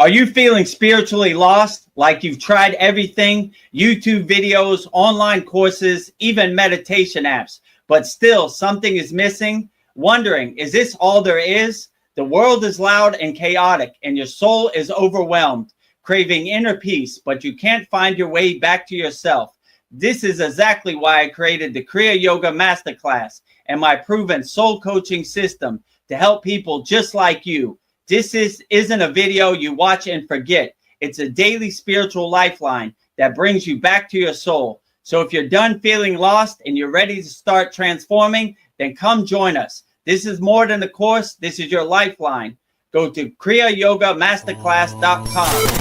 Are you feeling spiritually lost, like you've tried everything, YouTube videos, online courses, even meditation apps, but still something is missing? Wondering, is this all there is? The world is loud and chaotic, and your soul is overwhelmed, craving inner peace, but you can't find your way back to yourself. This is exactly why I created the Kriya Yoga Masterclass and my proven soul coaching system to help people just like you. This isn't a video you watch and forget. It's a daily spiritual lifeline that brings you back to your soul. So if you're done feeling lost and you're ready to start transforming, then come join us. This is more than a course. This is your lifeline. Go to KriyaYogaMasterclass.com.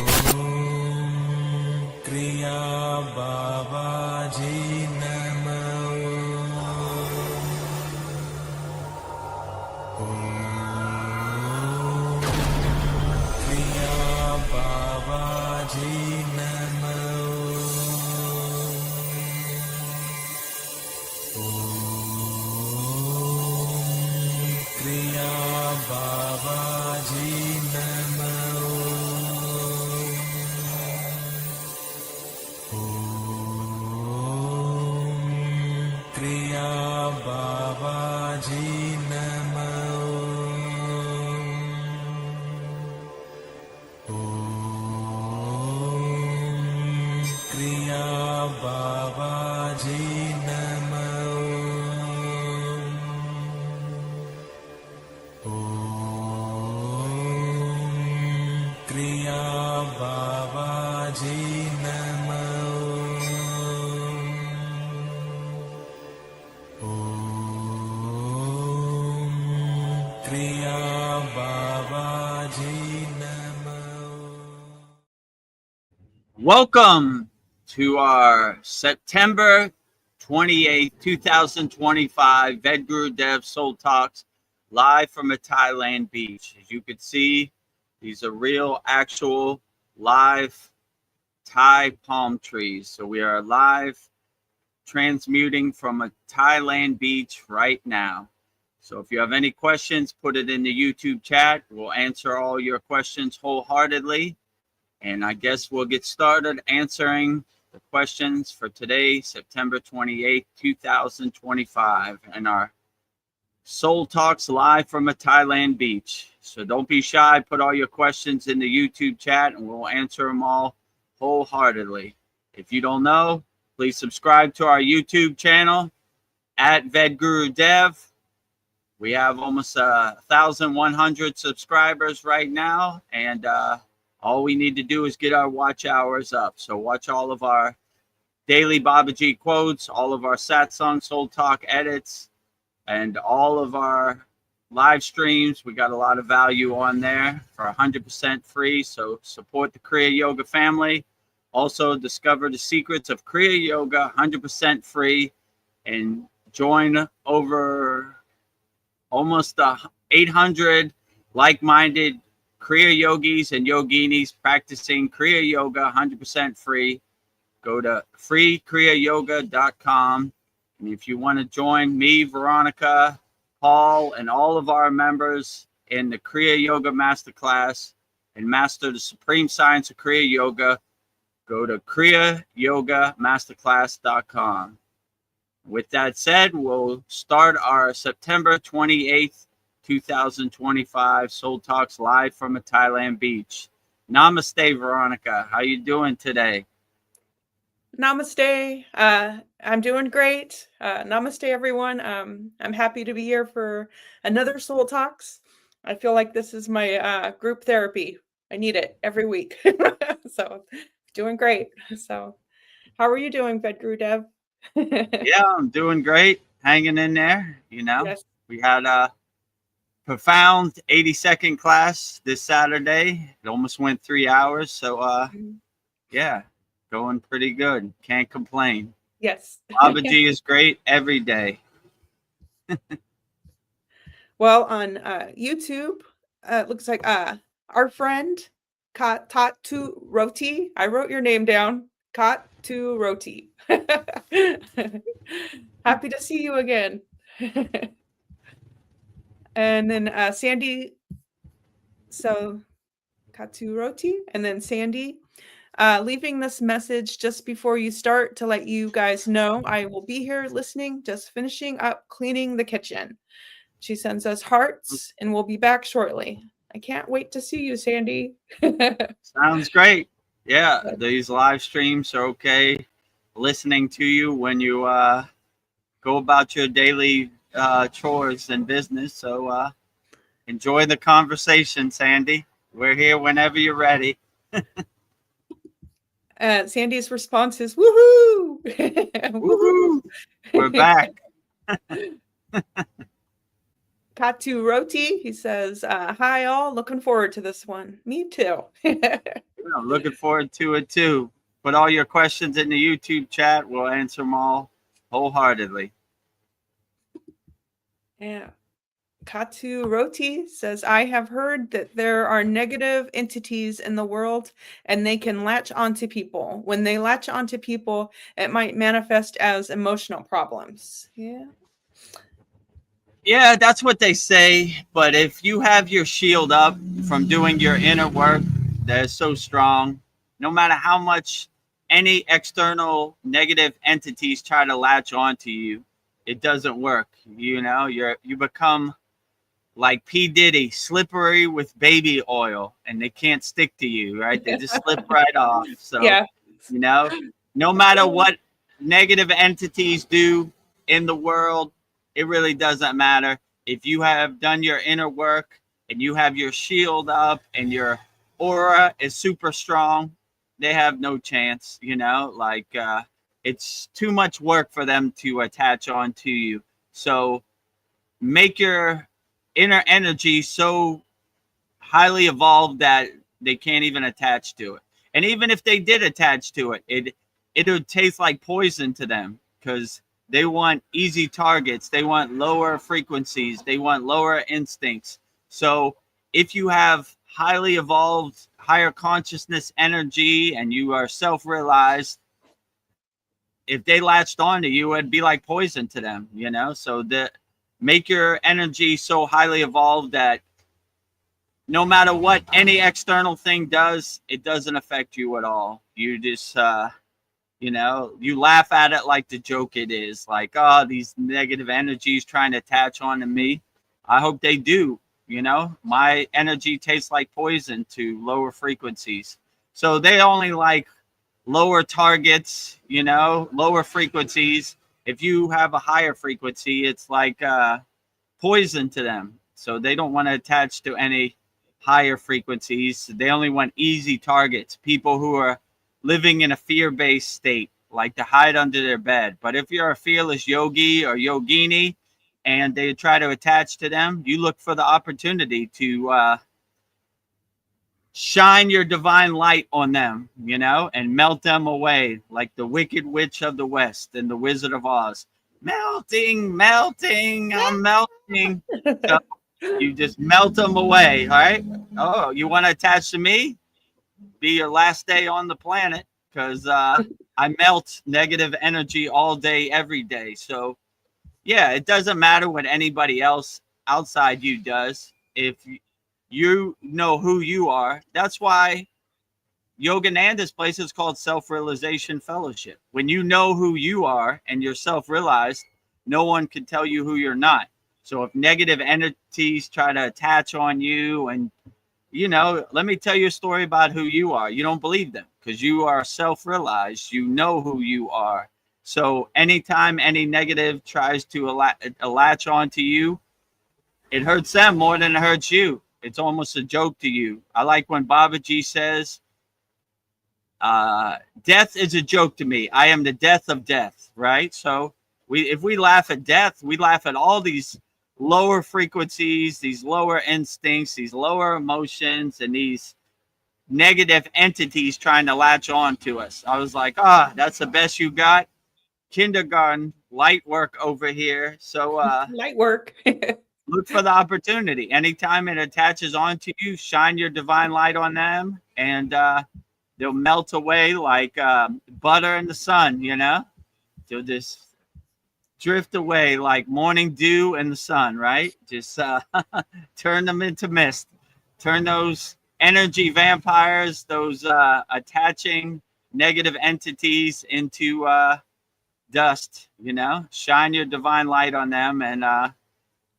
Welcome to our September 28th, 2025 Vedagurudev Soul Talks live from a Thailand beach. As you can see, these are real, actual, live Thai palm trees. So we are live transmuting from a Thailand beach right now. So if you have any questions, put it in the YouTube chat. We'll answer all your questions wholeheartedly. And I guess we'll get started answering the questions for today, September 28th, 2025, and our Soul Talks live from a Thailand beach. So don't be shy. Put all your questions in the YouTube chat, and we'll answer them all wholeheartedly. If you don't know, please subscribe to our YouTube channel at Vedagurudev. We have almost 1,100 subscribers right now, and all we need to do is get our watch hours up. So watch all of our daily Babaji quotes, all of our satsang, soul talk edits, and all of our live streams. We got a lot of value on there for 100% free. So support the Kriya Yoga family. Also discover the secrets of Kriya Yoga 100% free, and join over almost 800 like-minded Kriya yogis and yoginis practicing Kriya Yoga 100% free. Go to freekriyayoga.com. And if you want to join me, Veronica, Paul, and all of our members in the Kriya Yoga Masterclass and master the supreme science of Kriya Yoga, go to KriyaYogaMasterclass.com. With that said, we'll start our September 28th, 2025 Soul Talks live from a Thailand beach. Namaste, Veronica. How you doing today? Namaste. I'm doing great. Namaste, everyone. I'm happy to be here for another Soul Talks. I feel like this is my group therapy. I need it every week. So doing great. So how are you doing, Vedagurudev? Yeah, I'm doing great. Hanging in there. You know, Yes. We had a profound 80-second class this Saturday. It almost went 3 hours. So, yeah, going pretty good. Can't complain. Yes. Babaji is great every day. Well, on YouTube, it looks like our friend Tatu Roti. I wrote your name down. Katu Roti. Happy to see you again. And then Sandy. So Katsuroti, and then Sandy. Leaving this message just before you start to let you guys know I will be here listening, just finishing up cleaning the kitchen. She sends us hearts and we'll be back shortly. I can't wait to see you, Sandy. Sounds great. Yeah, these live streams are okay. Listening to you when you go about your daily chores and business. So enjoy the conversation, Sandy. We're here whenever you're ready. Sandy's response is woohoo! Woohoo! We're back. Katu Roti, he says, hi all, looking forward to this one. Me too. I'm looking forward to it too. Put all your questions in the YouTube chat. We'll answer them all wholeheartedly. Yeah. Katu Roti says, I have heard that there are negative entities in the world and they can latch onto people. When they latch onto people, it might manifest as emotional problems. Yeah. Yeah, that's what they say. But if you have your shield up from doing your inner work that is so strong, no matter how much any external negative entities try to latch onto you, it doesn't work. You know, you become like P. Diddy, slippery with baby oil, and they can't stick to you, right? They just slip right off. So, yeah. You know, no matter what negative entities do in the world, it really doesn't matter. If you have done your inner work and you have your shield up and your aura is super strong, they have no chance, you know, like it's too much work for them to attach onto you. So make your inner energy so highly evolved that they can't even attach to it. And even if they did attach to it, it would taste like poison to them because they want easy targets. They want lower frequencies. They want lower instincts. So if you have highly evolved, higher consciousness energy and you are self-realized, if they latched onto you, it'd be like poison to them, you know? So make your energy so highly evolved that no matter what any external thing does, it doesn't affect you at all. You just, you know, you laugh at it like the joke it is. Like, oh, these negative energies trying to attach onto me. I hope they do. You know, my energy tastes like poison to lower frequencies. So they only like lower targets, you know, lower frequencies. If you have a higher frequency, it's like poison to them. So they don't want to attach to any higher frequencies. They only want easy targets, people who are living in a fear-based state, like to hide under their bed. But if you're a fearless yogi or yogini and they try to attach to them, you look for the opportunity to shine your divine light on them, you know, and melt them away like the Wicked Witch of the West and the Wizard of Oz. Melting, melting, I'm melting. So you just melt them away, all right? Oh, you want to attach to me? Be your last day on the planet because I melt negative energy all day, every day. So, yeah, it doesn't matter what anybody else outside you does. If you know who you are, that's why Yogananda's place is called Self-Realization Fellowship. When you know who you are and you're self-realized, no one can tell you who you're not. So if negative entities try to attach on you and you know, let me tell you a story about who you are. You don't believe them because you are self-realized. You know who you are. So anytime any negative tries to latch onto you, it hurts them more than it hurts you. It's almost a joke to you. I like when Babaji says, death is a joke to me. I am the death of death, right? So if we laugh at death, we laugh at all these lower frequencies, these lower instincts, these lower emotions, and these negative entities trying to latch on to us. I was like, that's the best you got. Kindergarten light work over here. So light work. Look for the opportunity. Anytime it attaches onto you, shine your divine light on them, and they'll melt away like butter in the sun, you know? They'll just drift away like morning dew in the sun, right? Just turn them into mist. Turn those energy vampires, those attaching negative entities into dust, you know, shine your divine light on them and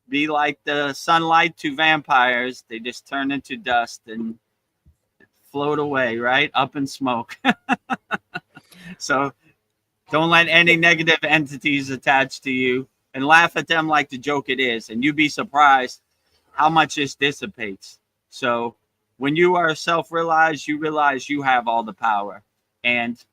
be like the sunlight to vampires. They just turn into dust and float away, right? Up in smoke. So don't let any negative entities attach to you and laugh at them like the joke it is. And you'd be surprised how much this dissipates. So when you are self-realized, you realize you have all the power. And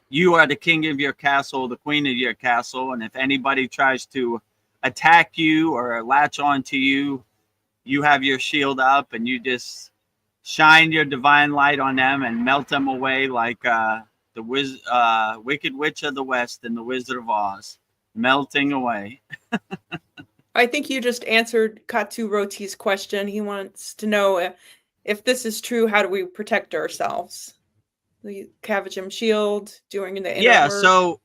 you are the king of your castle, the queen of your castle. And if anybody tries to attack you or latch onto you, you have your shield up and you just shine your divine light on them and melt them away like the Wicked Witch of the West and the Wizard of Oz, melting away. I think you just answered Katsu Roti's question. He wants to know if this is true, how do we protect ourselves? The Kavachim shield, doing the inner work. So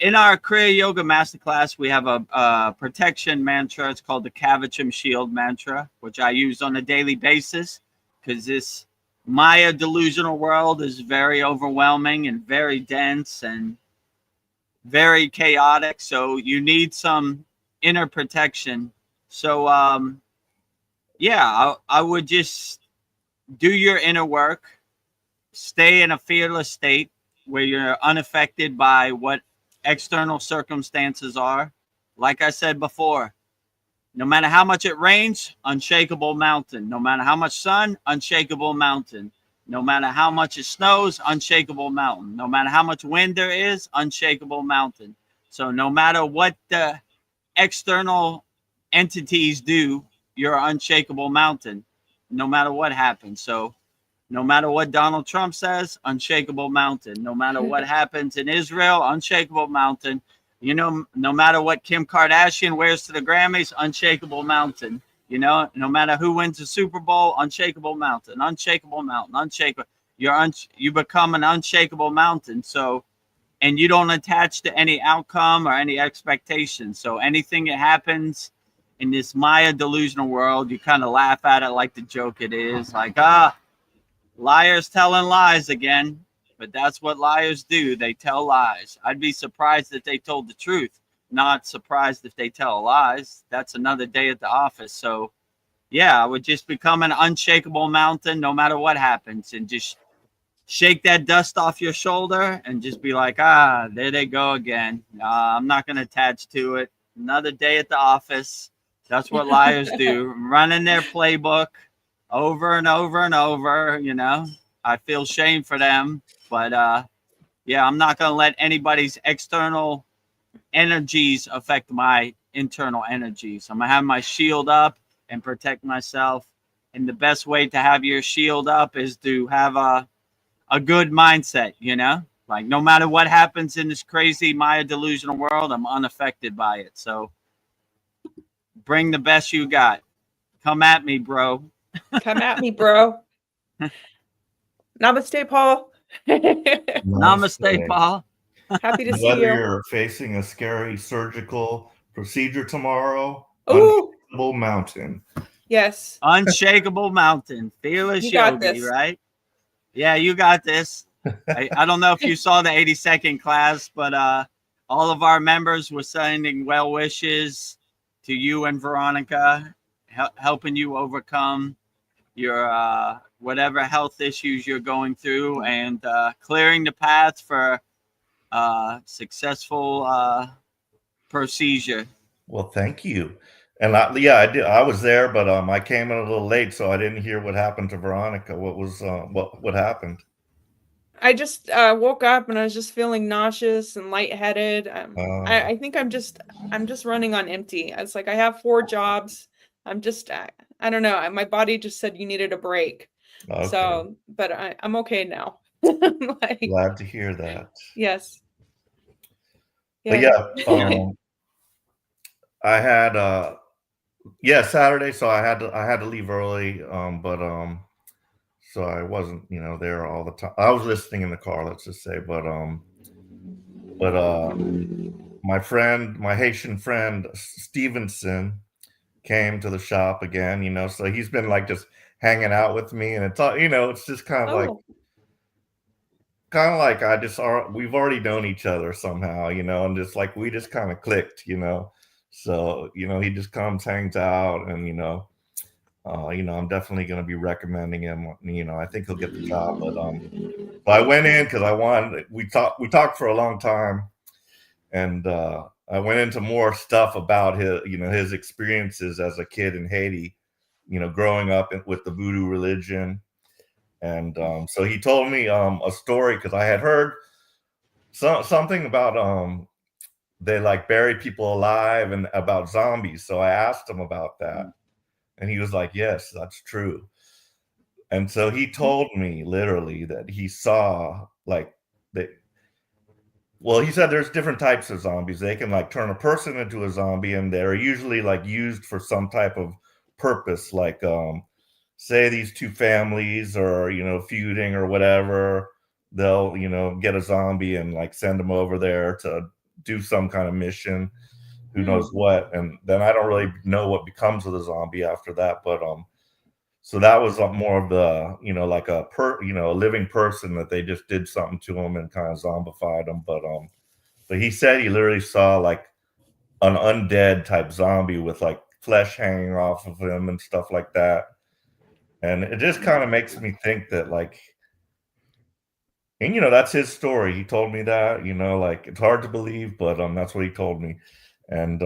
in our Kriya Yoga Masterclass, we have a protection mantra. It's called the Kavachim Shield mantra, which I use on a daily basis because this Maya delusional world is very overwhelming and very dense and very chaotic. So you need some inner protection. So, I would just do your inner work, stay in a fearless state where you're unaffected by what external circumstances are. Like I said before, no matter how much it rains, unshakable mountain. No matter how much sun, unshakable mountain. No matter how much it snows, unshakable mountain. No matter how much wind there is, unshakable mountain. So no matter what the external entities do, you're an unshakable mountain, no matter what happens. So no matter what Donald Trump says, unshakable mountain. No matter what happens in Israel, unshakable mountain. You know, no matter what Kim Kardashian wears to the Grammys, unshakable mountain. You know, no matter who wins the Super Bowl, unshakable mountain, unshakable mountain, unshakable. You become an unshakable mountain. So, and you don't attach to any outcome or any expectation. So anything that happens in this Maya delusional world, you kind of laugh at it like the joke it is. Like, liars telling lies again. But that's what liars do. They tell lies. I'd be surprised if they told the truth. Not surprised if they tell lies. That's another day at the office. So, yeah, I would just become an unshakable mountain no matter what happens and just shake that dust off your shoulder and just be like, there they go again. I'm not going to attach to it. Another day at the office. That's what liars do. Running their playbook over and over and over, you know. I feel shame for them. But, I'm not going to let anybody's external energies affect my internal energies. I'm going to have my shield up and protect myself. And the best way to have your shield up is to have a good mindset, you know? Like, no matter what happens in this crazy Maya delusional world, I'm unaffected by it. So bring the best you got. Come at me, bro. Come at me, bro. Namaste, Paul. Namaste, Paul. Happy to see you. Whether you're facing a scary surgical procedure tomorrow, Ooh. Unshakable mountain. Yes. Unshakable mountain. Fearless yogi, right? Yeah, you got this. I don't know if you saw the 82nd class, but all of our members were sending well wishes to you and Veronica, helping you overcome your whatever health issues you're going through and clearing the path for successful procedure. Well, thank you. And I did. I was there, but I came in a little late, so I didn't hear what happened to Veronica. What was what happened? I just woke up and I was just feeling nauseous and lightheaded. I think I'm just running on empty. It's like I have 4 jobs. I'm just I don't know. My body just said you needed a break. Okay. So, but I'm okay now. Like, glad to hear that. Yes. But I had Saturday, so I had to leave early. So I wasn't, there all the time. I was listening in the car, let's just say, but my Haitian friend Stevenson came to the shop again, so he's been like just hanging out with me, and it's all, it's just kind of like Oh, we've already known each other somehow, and just like we just kind of clicked, so he just comes, hangs out, and I'm definitely going to be recommending him. I think he'll get the job, but I went in because we talked for a long time, and I went into more stuff about his experiences as a kid in Haiti, growing up with the voodoo religion. And so he told me a story, because I had heard something about they like bury people alive and about zombies. So I asked him about that, and he was like, yes, that's true. And so he told me literally that he saw he said there's different types of zombies. They can like turn a person into a zombie, and they're usually like used for some type of purpose, like say these two families are feuding or whatever, they'll get a zombie and like send them over there to do some kind of mission, who knows what, and then I don't really know what becomes of the zombie after that. But so that was more of the like a living person that they just did something to him and kind of zombified him. But he said he literally saw like an undead type zombie with like flesh hanging off of him and stuff like that. And it just kind of makes me think that like, and that's his story. He told me that, like it's hard to believe, but that's what he told me. And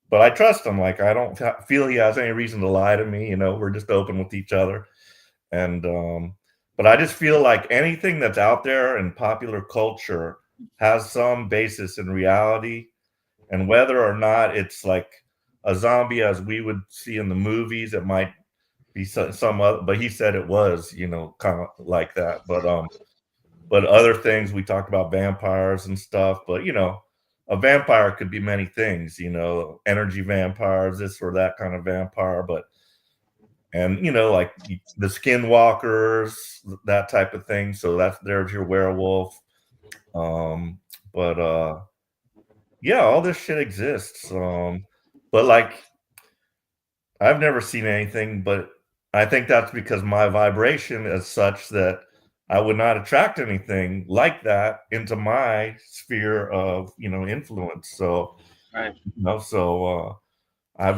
but I trust him. Like I don't feel he has any reason to lie to me. We're just open with each other. And but I just feel like anything that's out there in popular culture has some basis in reality, and whether or not it's like a zombie as we would see in the movies, it might be some other, but he said it was, kind of like that. But other things, we talked about vampires and stuff, but a vampire could be many things, energy vampires, this or that kind of vampire, and like the skinwalkers, that type of thing. So there's your werewolf. But yeah, all this shit exists. But like I've never seen anything, but I think that's because my vibration is such that I would not attract anything like that into my sphere of, influence. So, Right. I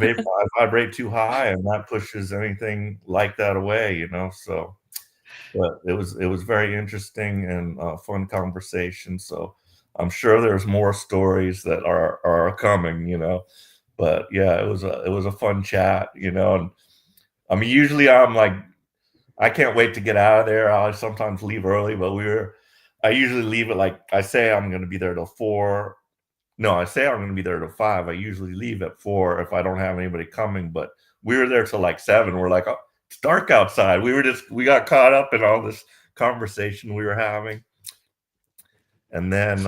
vibrate too high, and that pushes anything like that away, So, but it was very interesting and fun conversation. So I'm sure there's more stories that are coming, But yeah, it was a fun chat, And I mean, usually I'm like, I can't wait to get out of there. I sometimes leave early, but I usually leave at like, I say I'm going to be there till 4. No, I say I'm going to be there till 5. I usually leave at 4 if I don't have anybody coming, but we were there till like 7. We're like, oh, it's dark outside. We got caught up in all this conversation we were having. And then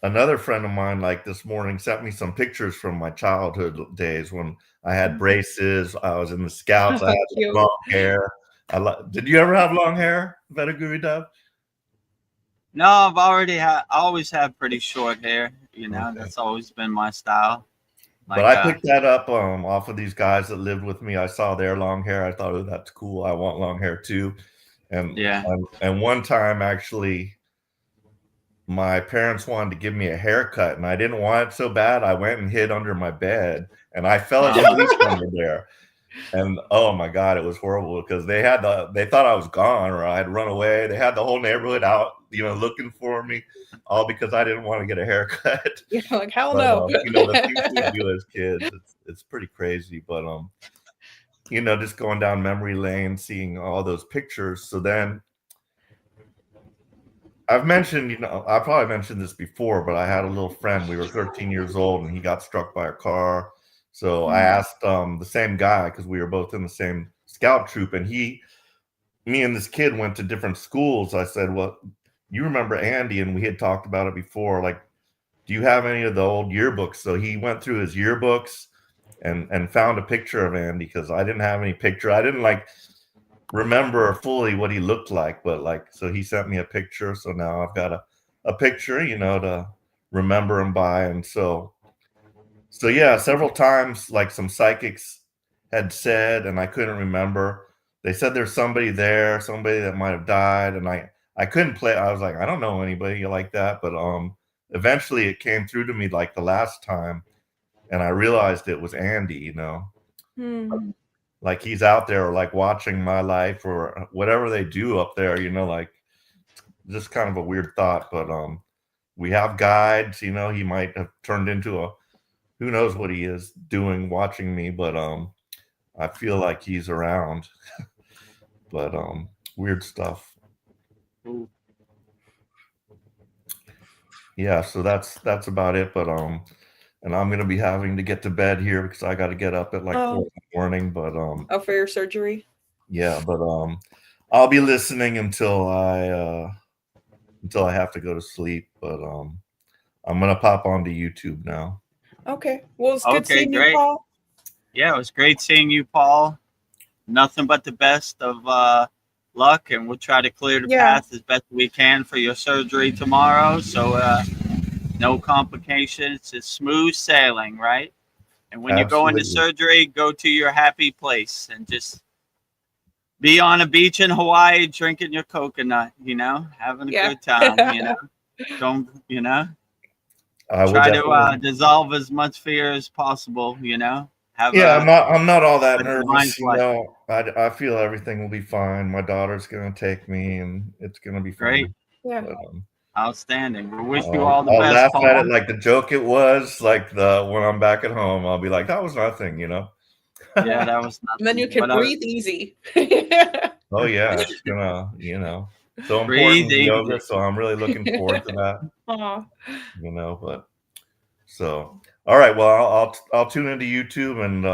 another friend of mine, like this morning, sent me some pictures from my childhood days when I had braces. I was in the Scouts. I had long hair. Did you ever have long hair, Vedagurudev? No, I always had pretty short hair. Okay. That's always been my style. Like, but I picked that up off of these guys that lived with me. I saw their long hair. I thought, oh, that's cool. I want long hair too. And yeah. And one time, actually, my parents wanted to give me a haircut, and I didn't want it so bad. I went and hid under my bed, and I fell asleep under there. And oh my God, it was horrible because they thought I was gone or I had run away. They had the whole neighborhood out, looking for me, all because I didn't want to get a haircut. Yeah, like hell no. The things we do as kids, it's pretty crazy. But just going down memory lane, seeing all those pictures. So then I've mentioned, I probably mentioned this before, but I had a little friend. We were 13 years old, and he got struck by a car. So I asked the same guy, because we were both in the same scout troop, and me and this kid went to different schools. I said, well, you remember Andy, and we had talked about it before. Like, do you have any of the old yearbooks? So he went through his yearbooks and found a picture of Andy, because I didn't have any picture. I didn't remember fully what he looked like, but so he sent me a picture. So now I've got a picture, to remember him by. And so yeah, several times, some psychics had said, and I couldn't remember. They said there's somebody there, somebody that might have died, and I couldn't play. I was like, I don't know anybody like that, but eventually it came through to me like the last time, and I realized it was Andy, you know. Like he's out there like watching my life or whatever they do up there, you know, like just kind of a weird thought. But we have guides, you know, he might have turned into a, who knows what he is doing watching me, but I feel like he's around. But weird stuff. Yeah, so that's about it. But and I'm gonna be having to get to bed here because I got to get up at like 4 in the morning. But oh, for your surgery? yeah, but I'll be listening until I have to go to sleep. But I'm gonna pop onto YouTube now. Okay. Well, it's good seeing great. you, Paul. Yeah, it was great seeing you, Paul. Nothing but the best of luck, and we'll try to clear the path as best we can for your surgery tomorrow. So no complications. It's smooth sailing, right? And when you go into surgery, go to your happy place and just be on a beach in Hawaii drinking your coconut, you know, having a good time, you know. Don't, you know, try to dissolve as much fear as possible, you know. I'm not all that nervous, you know. I feel everything will be fine. My daughter's gonna take me, and it's gonna be great. Yeah. But, outstanding. We wish you all the best. I'll laugh Paul. at it like the joke it was. Like when I'm back at home, I'll be like, "That was nothing," you know. Yeah, that was nothing. And then you can breathe easy. Oh yeah, it's gonna, you know, so important yoga. So I'm really looking forward to that. You know, but so all right. Well, I'll tune into YouTube and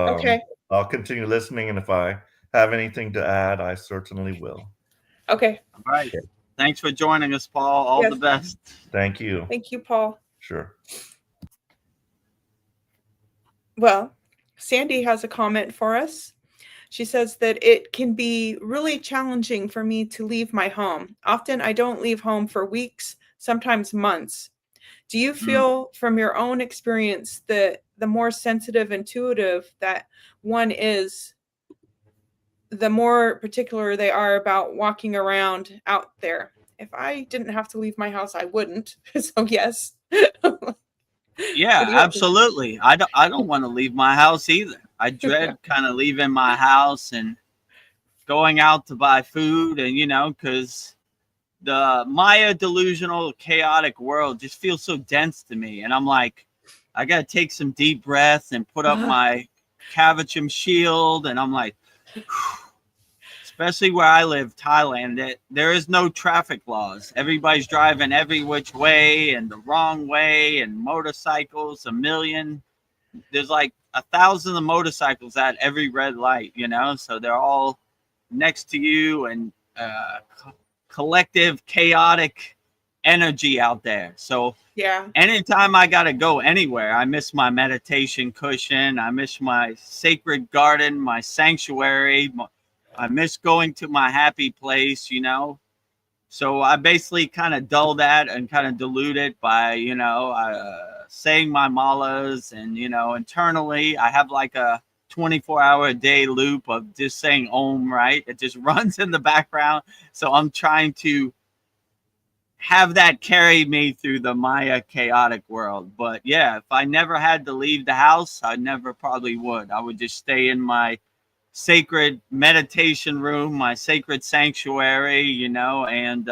I'll continue listening. And if I have anything to add, I certainly will. Okay. All right. Okay. Thanks for joining us, Paul. All the best. Thank you. Thank you, Paul. Sure. Well, Sandy has a comment for us. She says that it can be really challenging for me to leave my home. Often I don't leave home for weeks, sometimes months. Do you feel from your own experience that the more sensitive, intuitive that one is, the more particular they are about walking around out there? If I didn't have to leave my house, I wouldn't. So yes. Yeah, absolutely. I don't want to leave my house either. I dread kind of leaving my house and going out to buy food, and you know, because the Maya delusional chaotic world just feels so dense to me, and I'm like, I gotta take some deep breaths and put up my Kavachum shield, and I'm like, especially where I live, Thailand, there is no traffic laws. Everybody's driving every which way and the wrong way, and motorcycles, a million. There's like 1,000 of motorcycles at every red light, you know, so they're all next to you, and collective chaotic energy out there. So yeah, anytime I gotta go anywhere, I miss my meditation cushion, I miss my sacred garden, my sanctuary, I miss going to my happy place, you know. So I basically kind of dull that and kind of dilute it by, you know, saying my malas, and, you know, internally I have like a 24-hour a day loop of just saying Om, right? It just runs in the background. So I'm trying to have that carry me through the Maya chaotic world. But yeah, if I never had to leave the house, I never probably would. I would just stay in my sacred meditation room, my sacred sanctuary, you know, and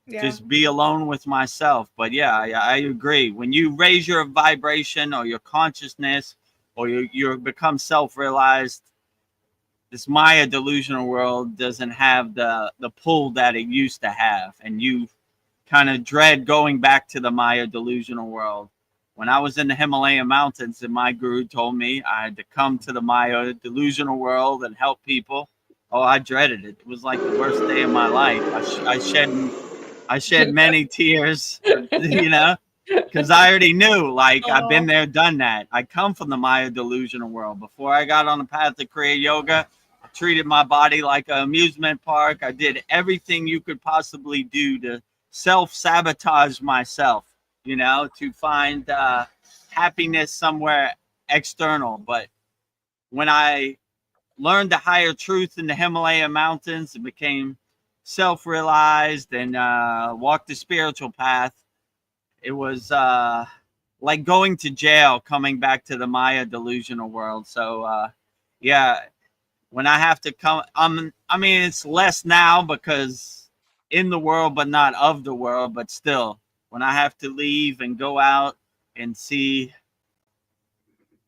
just be alone with myself. But yeah, I agree. When you raise your vibration or your consciousness, or you become self-realized, this Maya delusional world doesn't have the pull that it used to have, and you kind of dread going back to the Maya delusional world. When I was in the Himalayan mountains and my guru told me I had to come to the Maya delusional world and help people, oh, I dreaded it. It was like the worst day of my life. I shed many tears, you know, because I already knew, like, I've been there, done that. I come from the Maya delusional world. Before I got on the path to Kriya Yoga, I treated my body like an amusement park. I did everything you could possibly do to self-sabotage myself, you know, to find happiness somewhere external. But when I learned the higher truth in the Himalaya mountains and became self-realized and walked the spiritual path, it was like going to jail, coming back to the Maya delusional world. So yeah, when I have to come, I mean, it's less now because in the world, but not of the world. But still, when I have to leave and go out and see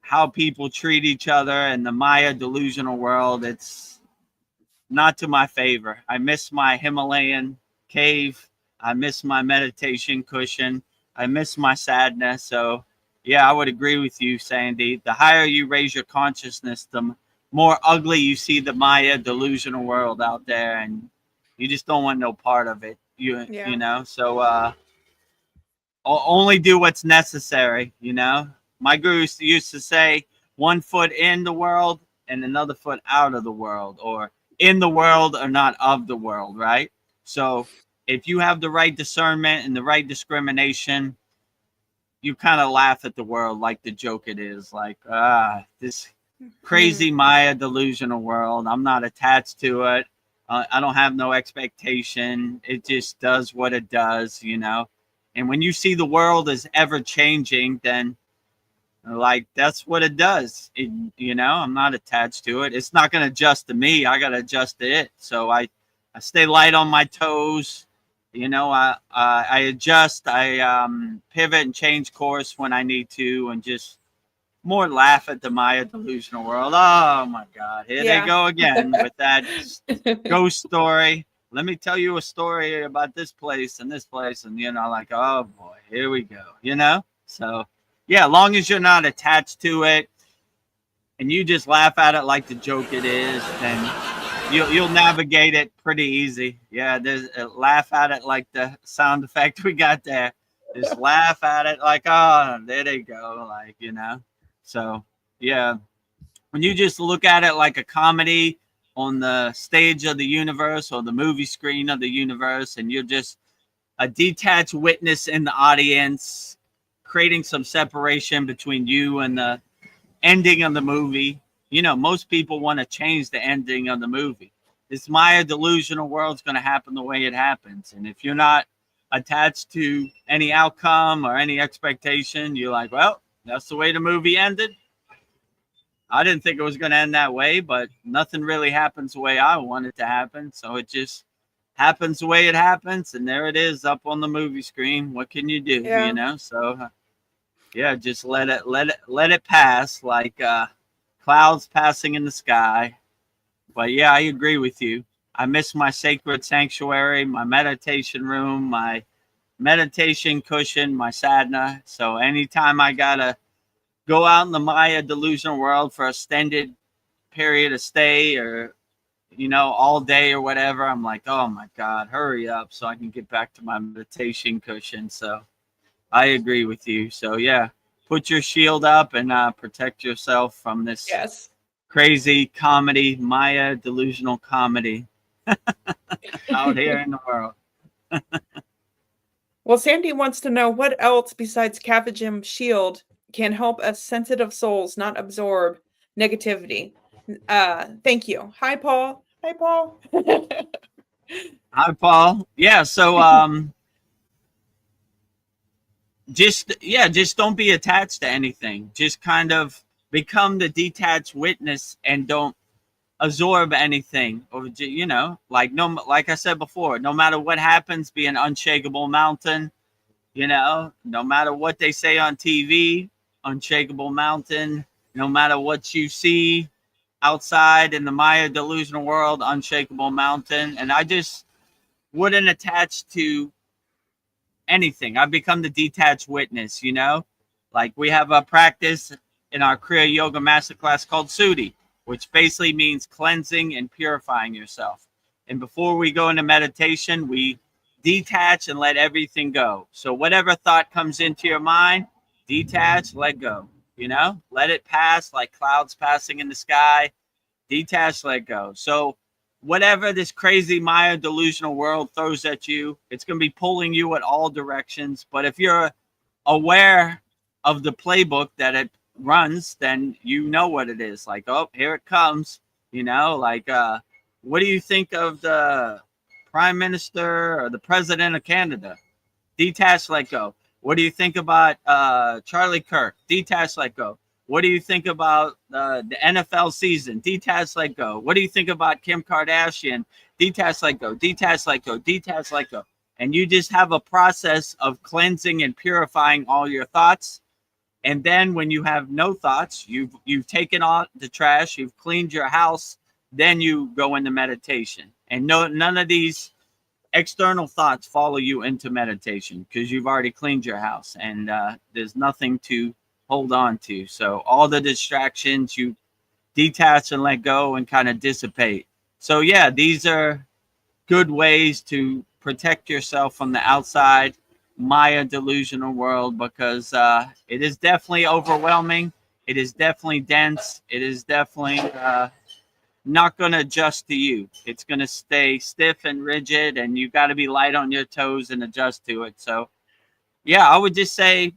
how people treat each other in the Maya delusional world, it's not to my favor. I miss my Himalayan cave. I miss my meditation cushion. I miss my sadness. So, yeah, I would agree with you, Sandy. The higher you raise your consciousness, the more ugly you see the Maya delusional world out there, and you just don't want no part of it. You know. So, only do what's necessary. You know, my guru used to say, one foot in the world and another foot out of the world, or in the world or not of the world, right? So if you have the right discernment and the right discrimination, you kind of laugh at the world like the joke it is, like, this crazy Maya delusional world. I'm not attached to it. I don't have no expectation. It just does what it does, you know? And when you see the world as ever changing, then like that's what it does. You know, I'm not attached to it. It's not going to adjust to me. I got to adjust to it. So I stay light on my toes. You know, I adjust. I pivot and change course when I need to, and just more laugh at the Maya delusional world. Oh my God, here they go again with that ghost story. Let me tell you a story about this place, and you know, like, oh boy, here we go. You know, so. Yeah, as long as you're not attached to it and you just laugh at it like the joke it is, then you'll navigate it pretty easy. Yeah, there's laugh at it like the sound effect we got there. Just laugh at it like, oh, there they go, like, you know. So, yeah, when you just look at it like a comedy on the stage of the universe or the movie screen of the universe, and you're just a detached witness in the audience, creating some separation between you and the ending of the movie. You know, most people want to change the ending of the movie. This Maya delusional world's going to happen the way it happens. And if you're not attached to any outcome or any expectation, you're like, well, that's the way the movie ended. I didn't think it was going to end that way, but nothing really happens the way I want it to happen. So it just happens the way it happens. And there it is up on the movie screen. What can you do? You know? So yeah, just let it pass like clouds passing in the sky. But yeah, I agree with you. I miss my sacred sanctuary, my meditation room, my meditation cushion, my sadhana. So anytime I gotta go out in the Maya delusional world for a extended period of stay, or you know, all day or whatever, I'm like, oh my God, hurry up so I can get back to my meditation cushion. So I agree with you. So yeah, put your shield up and protect yourself from this crazy comedy, Maya delusional comedy out here in the world. Well, Sandy wants to know what else besides Kavajim Shield can help us sensitive souls not absorb negativity. Thank you. Hi, Paul. Hi, Paul. Hi, Paul. Yeah. So just don't be attached to anything. Just kind of become the detached witness and don't absorb anything. Or, you know, like like I said before, no matter what happens, be an unshakable mountain. You know, no matter what they say on TV, unshakable mountain. No matter what you see outside in the Maya delusional world, unshakable mountain. And I just wouldn't attach to anything. I've become the detached witness, you know? Like we have a practice in our Kriya Yoga Masterclass called Sudhi, which basically means cleansing and purifying yourself. And before we go into meditation, we detach and let everything go. So whatever thought comes into your mind, detach, let go, you know? Let it pass like clouds passing in the sky. Detach, let go. So whatever this crazy Maya delusional world throws at you, it's going to be pulling you at all directions. But if you're aware of the playbook that it runs, then you know what it is. Like, oh, here it comes. You know, like, what do you think of the Prime Minister or the President of Canada? Detach, let go. What do you think about Charlie Kirk? Detach, let go. What do you think about the NFL season? Detach, let go. What do you think about Kim Kardashian? Detach, let go. Detach, let go. Detach, let go. And you just have a process of cleansing and purifying all your thoughts. And then when you have no thoughts, you've taken out the trash, you've cleaned your house, then you go into meditation. And none of these external thoughts follow you into meditation because you've already cleaned your house, and there's nothing to hold on to. So all the distractions you detach and let go and kind of dissipate. So yeah, these are good ways to protect yourself from the outside Maya delusional world, because it is definitely overwhelming. It is definitely dense. It is definitely not going to adjust to you. It's going to stay stiff and rigid, and you got to be light on your toes and adjust to it. So yeah, I would just say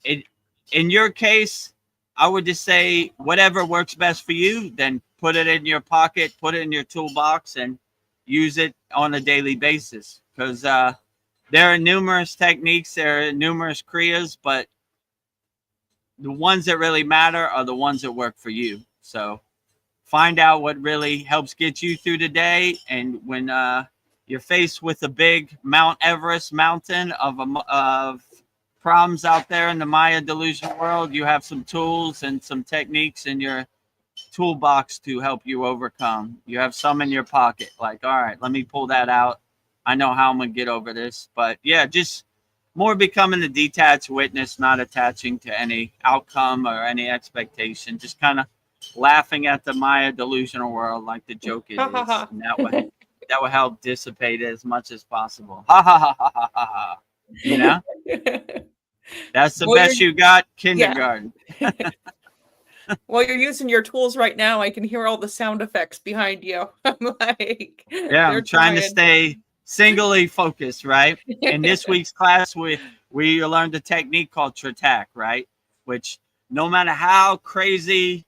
it, in your case, I would just say whatever works best for you, then put it in your pocket, put it in your toolbox, and use it on a daily basis. Because there are numerous techniques, there are numerous kriyas, but the ones that really matter are the ones that work for you. So find out what really helps get you through the day. And when you're faced with a big Mount Everest mountain of problems out there in the Maya delusion world, you have some tools and some techniques in your toolbox to help you overcome. You have some in your pocket, like, all right, let me pull that out. I know how I'm gonna get over this. But yeah, just more becoming a detached witness, not attaching to any outcome or any expectation, just kind of laughing at the Maya delusional world like the joke it is. And that will help dissipate it as much as possible. Ha ha ha ha ha ha ha. You know? That's the best you got, kindergarten. Yeah. While you're using your tools right now, I can hear all the sound effects behind you. I'm like, yeah, I'm trying to stay singly focused, right? In this week's class, we learned a technique called Tratak, right? Which no matter how crazy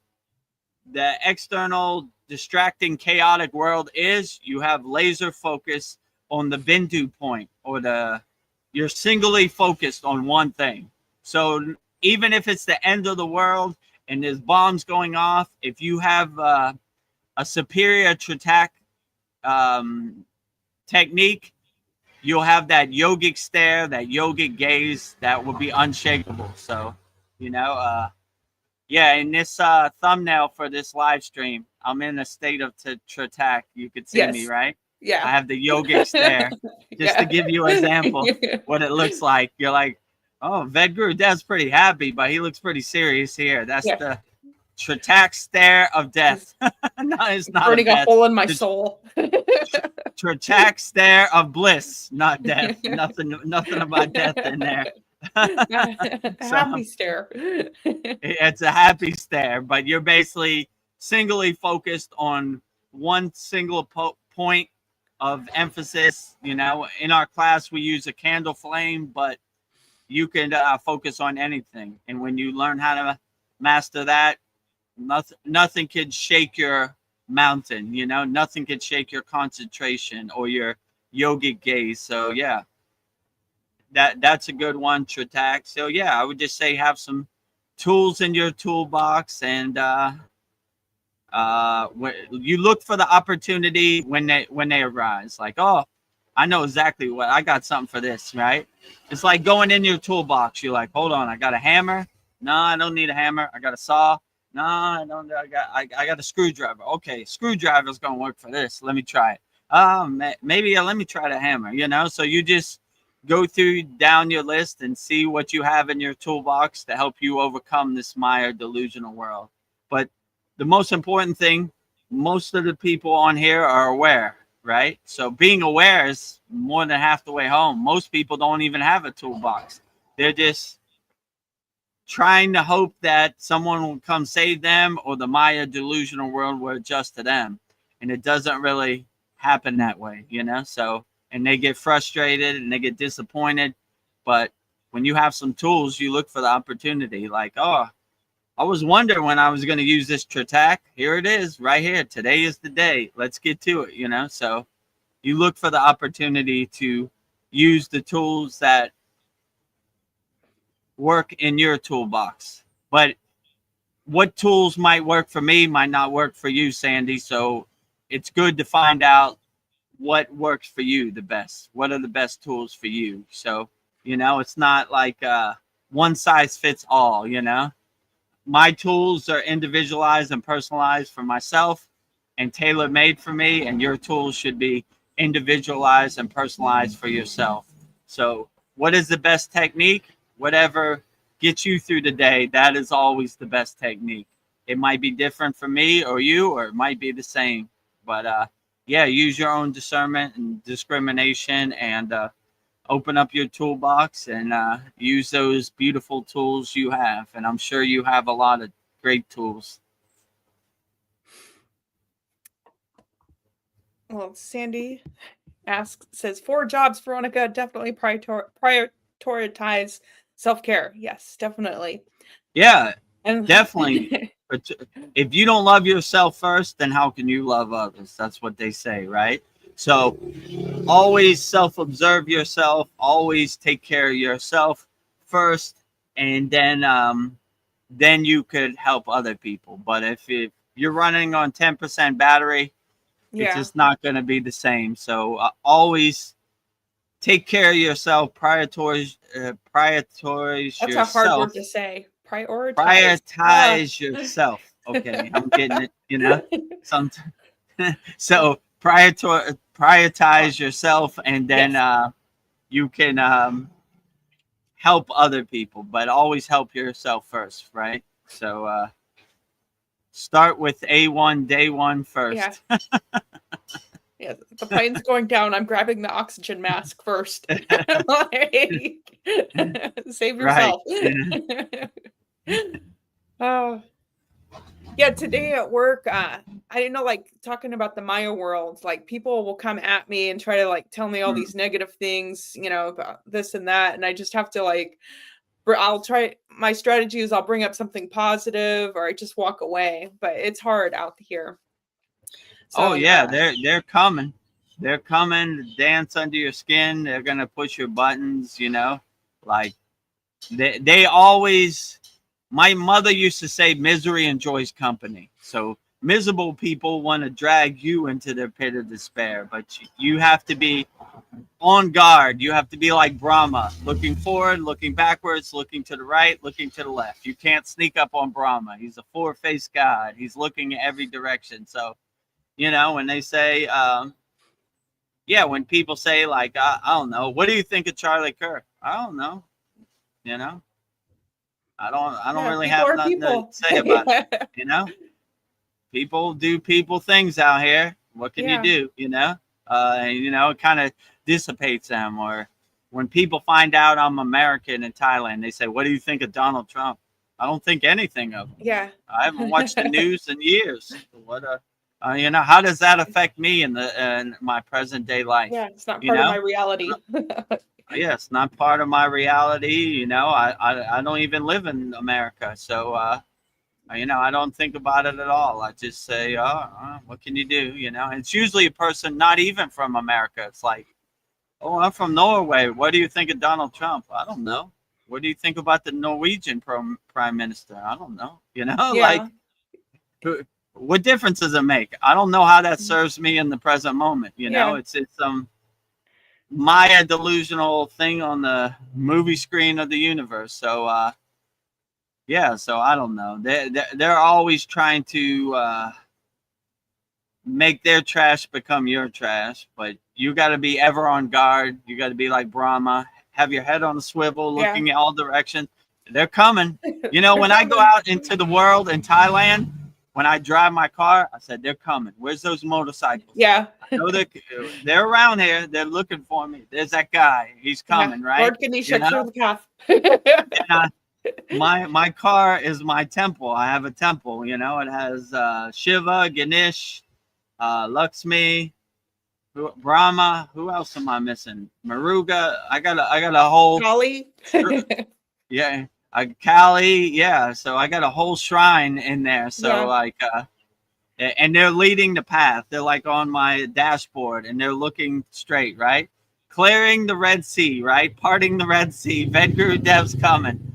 the external distracting chaotic world is, you have laser focus on the bindu point, or you're singly focused on one thing. So even if it's the end of the world and there's bombs going off, if you have a superior Tratak technique, you'll have that yogic stare, that yogic gaze that will be unshakable. So, you know, yeah, in this thumbnail for this live stream, I'm in a state of Tratak. You could see me, right? Yeah. I have the yogic stare. Just to give you an example what it looks like. You're like, oh, Vedgurudev's pretty happy, but he looks pretty serious here. That's the Tratak stare of death. No, it's not burning a hole in my soul. Tratak stare of bliss, not death. Nothing about death in there. Happy stare. It's a happy stare, but you're basically singly focused on one single point of emphasis. You know, in our class we use a candle flame, but you can focus on anything. And when you learn how to master that, nothing can shake your mountain. You know, nothing can shake your concentration or your yogic gaze. So yeah, that's a good one, Tratak. So yeah, I would just say have some tools in your toolbox, and you look for the opportunity when they arise. Like, oh, I know exactly what I got, something for this, right? It's like going in your toolbox. You're like, hold on, I got a hammer. No, I don't need a hammer. I got a saw. No, I don't. I got a screwdriver. Okay, screwdriver's gonna work for this. Let me try it. Maybe let me try the hammer. You know, so you just go down your list and see what you have in your toolbox to help you overcome this Maya delusional world. But the most important thing, most of the people on here are aware, right? So being aware is more than half the way home. Most people don't even have a toolbox. They're just trying to hope that someone will come save them, or the Maya delusional world will adjust to them. And it doesn't really happen that way, you know? So, and they get frustrated and they get disappointed. But when you have some tools, you look for the opportunity, like, oh, I was wondering when I was going to use this Trittac. Here it is, right here. Today is the day. Let's get to it, you know. So you look for the opportunity to use the tools that work in your toolbox. But what tools might work for me might not work for you, Sandy. So it's good to find out what works for you the best. What are the best tools for you? So, you know, it's not like one size fits all, you know. My tools are individualized and personalized for myself and tailor-made for me, and your tools should be individualized and personalized for yourself. So what is the best technique? Whatever gets you through the day, that is always the best technique. It might be different for me or you, or it might be the same. But yeah, use your own discernment and discrimination, and open up your toolbox and use those beautiful tools you have. And I'm sure you have a lot of great tools. Well, Sandy says 4 jobs, Veronica. Definitely prioritize self-care. Yes, definitely. Yeah, And definitely. But if you don't love yourself first, then how can you love others? That's what they say, right? So always self-observe yourself, always take care of yourself first, and then you could help other people. But if you're running on 10% battery, it's just not going to be the same. So always take care of yourself, prioritize That's yourself. a hard word to say. Prioritize yourself. Okay, I'm getting it, you know. So prioritize yourself, and then you can help other people, but always help yourself first, right? So start with A1 day one first. Yeah. Yeah, the plane's going down. I'm grabbing the oxygen mask first. Like, save yourself. Right. Oh. Yeah, today at work, I didn't know, like, talking about the Maya world, like, people will come at me and try to, like, tell me all these negative things, you know, about this and that, and I just have to, like, my strategy is I'll bring up something positive, or I just walk away, but it's hard out here. So, yeah, they're coming. They're coming to dance under your skin. They're gonna push your buttons, you know, like they always. My mother used to say, misery enjoys company. So miserable people want to drag you into their pit of despair, but you have to be on guard. You have to be like Brahma, looking forward, looking backwards, looking to the right, looking to the left. You can't sneak up on Brahma. He's a four-faced god. He's looking in every direction. So, you know, when they say, when people say, like, I don't know, what do you think of Charlie Kirk? I don't know, you know. I don't really have nothing to say about it, you know. People do people things out here. What can you do, you know? You know, it kind of dissipates them. Or when people find out I'm American in Thailand, they say, what do you think of Donald Trump? I don't think anything of him. Yeah. I haven't watched the news in years. What you know, how does that affect me in my present day life? Yeah, it's not part of my reality. Yeah, it's not part of my reality. You know, I don't even live in America. So, you know, I don't think about it at all. I just say, what can you do? You know, and it's usually a person not even from America. It's like, oh, I'm from Norway. What do you think of Donald Trump? I don't know. What do you think about the Norwegian prime minister? I don't know. You know, like, what difference does it make? I don't know how that serves me in the present moment. You know, it's Maya delusional thing on the movie screen of the universe. So so I don't know. They're always trying to make their trash become your trash, but you got to be ever on guard. You got to be like Brahma, have your head on a swivel, looking at all directions. They're coming. You know, when I go out into the world in Thailand, when I drive my car, I said, they're coming. Where's those motorcycles? Yeah. I know they're around here. They're looking for me. There's that guy. He's coming, right? Lord Ganesha, clear the path. My car is my temple. I have a temple, you know. It has Shiva, Ganesh, Lakshmi, Brahma. Who else am I missing? Maruga. I got a whole Kali. Yeah, Cali, yeah. So I got a whole shrine in there. So Yeah. like, and they're leading the path. They're like on my dashboard, and they're looking straight, right? Clearing the Red Sea, right? Parting the Red Sea. Vedgurudev's coming.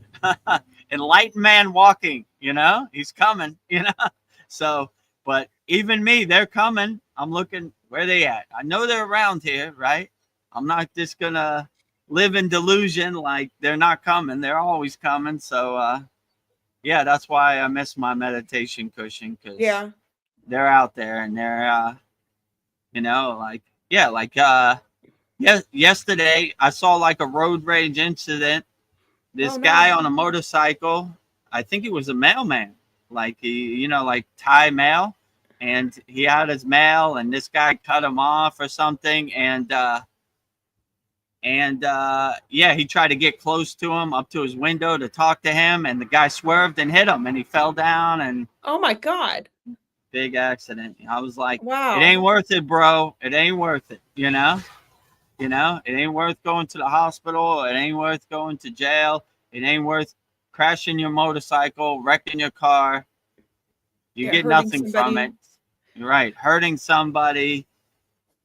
Enlightened man walking. You know, he's coming. You know, so. But even me, they're coming. I'm looking where they at. I know they're around here, right? I'm not just gonna live in delusion like they're not coming. They're always coming. So yeah, that's why I miss my meditation cushion, because Yeah. they're out there, and they're you know, like, yeah, like yesterday I saw like a road rage incident. This Oh, guy no. on a motorcycle, I think he was a mailman, like he, you know, like Thai mail, and he had his mail, and this guy cut him off or something, and yeah, he tried to get close to him, up to his window to talk to him, and the guy swerved and hit him, and he fell down, and Oh my God. big accident. I was like, Wow. it ain't worth it, bro. It ain't worth it, you know? You know, it ain't worth going to the hospital. It ain't worth going to jail. It ain't worth crashing your motorcycle, wrecking your car. You Yeah, get hurting nothing from somebody. it. You're right. Hurting somebody.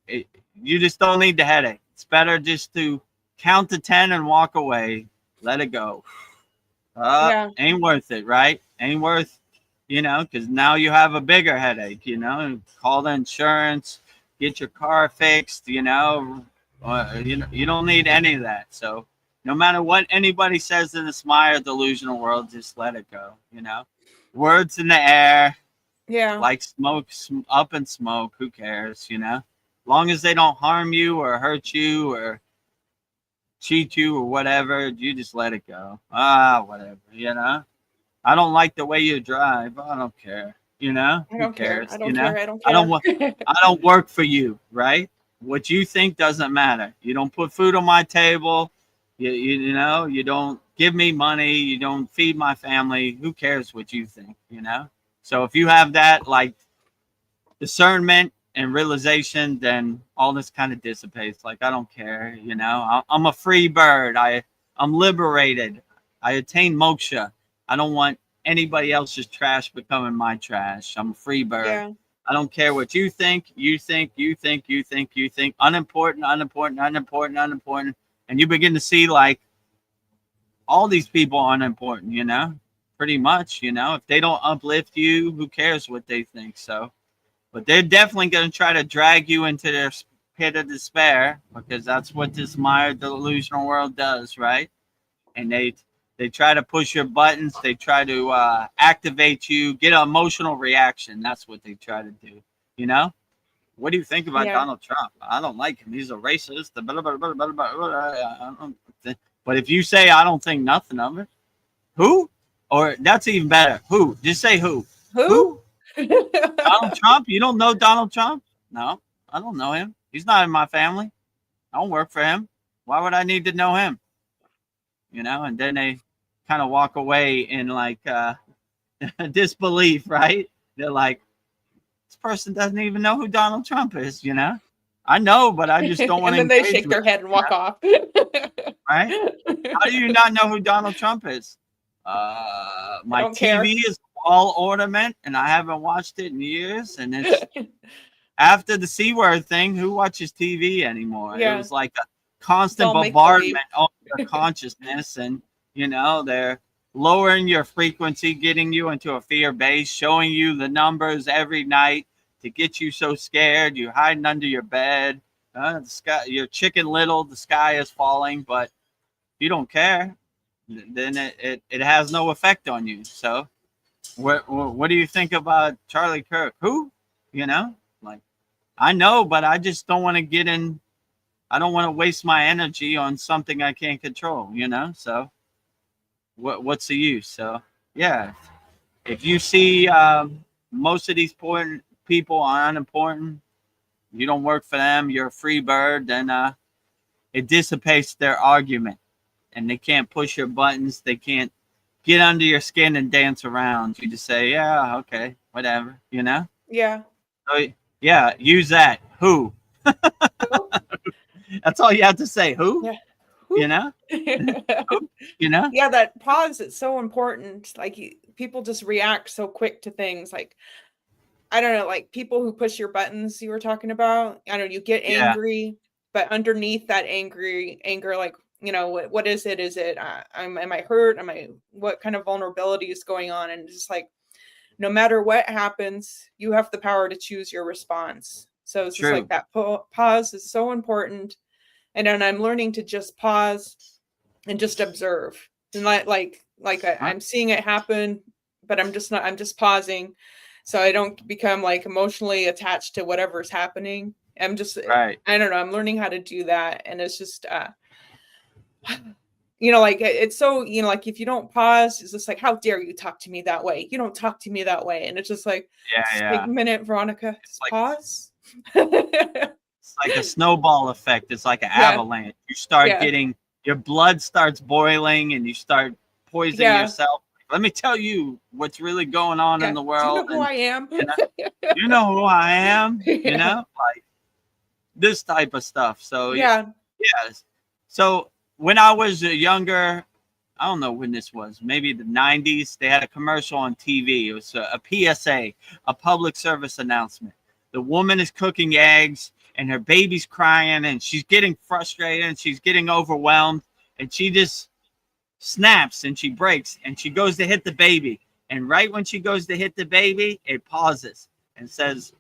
You just don't need the headache. It's better just to count to 10 and walk away. Let it go. Yeah. Ain't worth it, right? Ain't worth, you know, because now you have a bigger headache, you know. Call the insurance, get your car fixed, you know. You don't need any of that. So no matter what anybody says in this Maya delusional world, just let it go, you know. Words in the air, Yeah. like smoke, up in smoke. Who cares, you know? Long as they don't harm you or hurt you or cheat you or whatever, you just let it go. Whatever, you know. I don't like the way you drive. I don't care. You know, I who don't care. cares? I You don't know, care. I don't I don't care. want. I don't work for you, right? What you think doesn't matter. You don't put food on my table. You know, you don't give me money. You don't feed my family. Who cares what you think? You know. So if you have that like discernment and realization, then all this kind of dissipates. Like I don't care. You know, I'm a free bird. I'm liberated. I attain moksha. I don't want anybody else's trash becoming my trash. I'm a free bird. Yeah. I don't care what you think, you think, you think, you think, you think. Unimportant, unimportant, unimportant, unimportant. And you begin to see like all these people are unimportant, you know, pretty much, you know. If they don't uplift you, who cares what they think? So, but they're definitely going to try to drag you into their pit of despair, because that's what this Maya delusional world does, right? And they try to push your buttons. They try to activate you, get an emotional reaction. That's what they try to do. You know, what do you think about Yeah. Donald Trump? I don't like him. He's a racist. Blah, blah, blah, blah, blah, blah. But if you say I don't think nothing of it, who? Or that's even better. Who? Just say who. Who? Donald Trump? You don't know Donald Trump? No, I don't know him. He's not in my family. I don't work for him. Why would I need to know him? You know, and then they kind of walk away in like disbelief, right? They're like, this person doesn't even know who Donald Trump is, you know? I know, but I just don't want And to then they engage shake their with head and walk off. right? How do you not know who Donald Trump is? My don't care. TV is all ornament, and I haven't watched it in years. And it's after the C word thing, who watches TV anymore? Yeah. It was like a constant all make-believe. bombardment of your consciousness, and you know, they're lowering your frequency, getting you into a fear base, showing you the numbers every night to get you so scared. You're hiding under your bed. The sky, you're chicken little. The sky is falling, but you don't care. Then it has no effect on you. So, what do you think about Charlie Kirk? Who? You know, like I know, but I just don't want to get in. I don't want to waste my energy on something I can't control. You know, so what's the use? So yeah, if you see most of these important people are unimportant, you don't work for them, you're a free bird, then it dissipates their argument, and they can't push your buttons, they can't get under your skin and dance around. You just say, yeah, okay, whatever, you know. Yeah. So yeah, use that. Who? That's all you have to say. Who? Yeah. you know, you know, Yeah, that pause is so important. Like people just react so quick to things. Like I don't know, like people who push your buttons you were talking about. I don't know, you get yeah, angry, but underneath that anger, like, what is it? Is it am I hurt? What kind of vulnerability is going on? And just like no matter what happens, you have the power to choose your response. So it's just like true. that pause is so important. And then I'm learning to just pause and just observe. And I'm seeing it happen, but I'm just pausing so I don't become like emotionally attached to whatever's happening. Right. I don't know, I'm learning how to do that. And it's just like it's so, like if you don't pause, it's just like, how dare you talk to me that way? You don't talk to me that way. And it's just like, Yeah, just take yeah. a minute, Veronica, It's just like pause. it's like a snowball effect. It's like an Yeah. avalanche. You start Yeah. getting your blood starts boiling, and you start poisoning Yeah. yourself. Let me tell you what's really going on in the Do you know world, who and I am? you know who I am. You Yeah. know, like this type of stuff. So Yeah. yeah. So when I was younger, I don't know when this was, maybe the 90s, they had a commercial on TV. It was a PSA, a public service announcement. The woman is cooking eggs and her baby's crying and she's getting frustrated and she's getting overwhelmed and she just snaps and she breaks and she goes to hit the baby. And right when she goes to hit the baby, it pauses and says,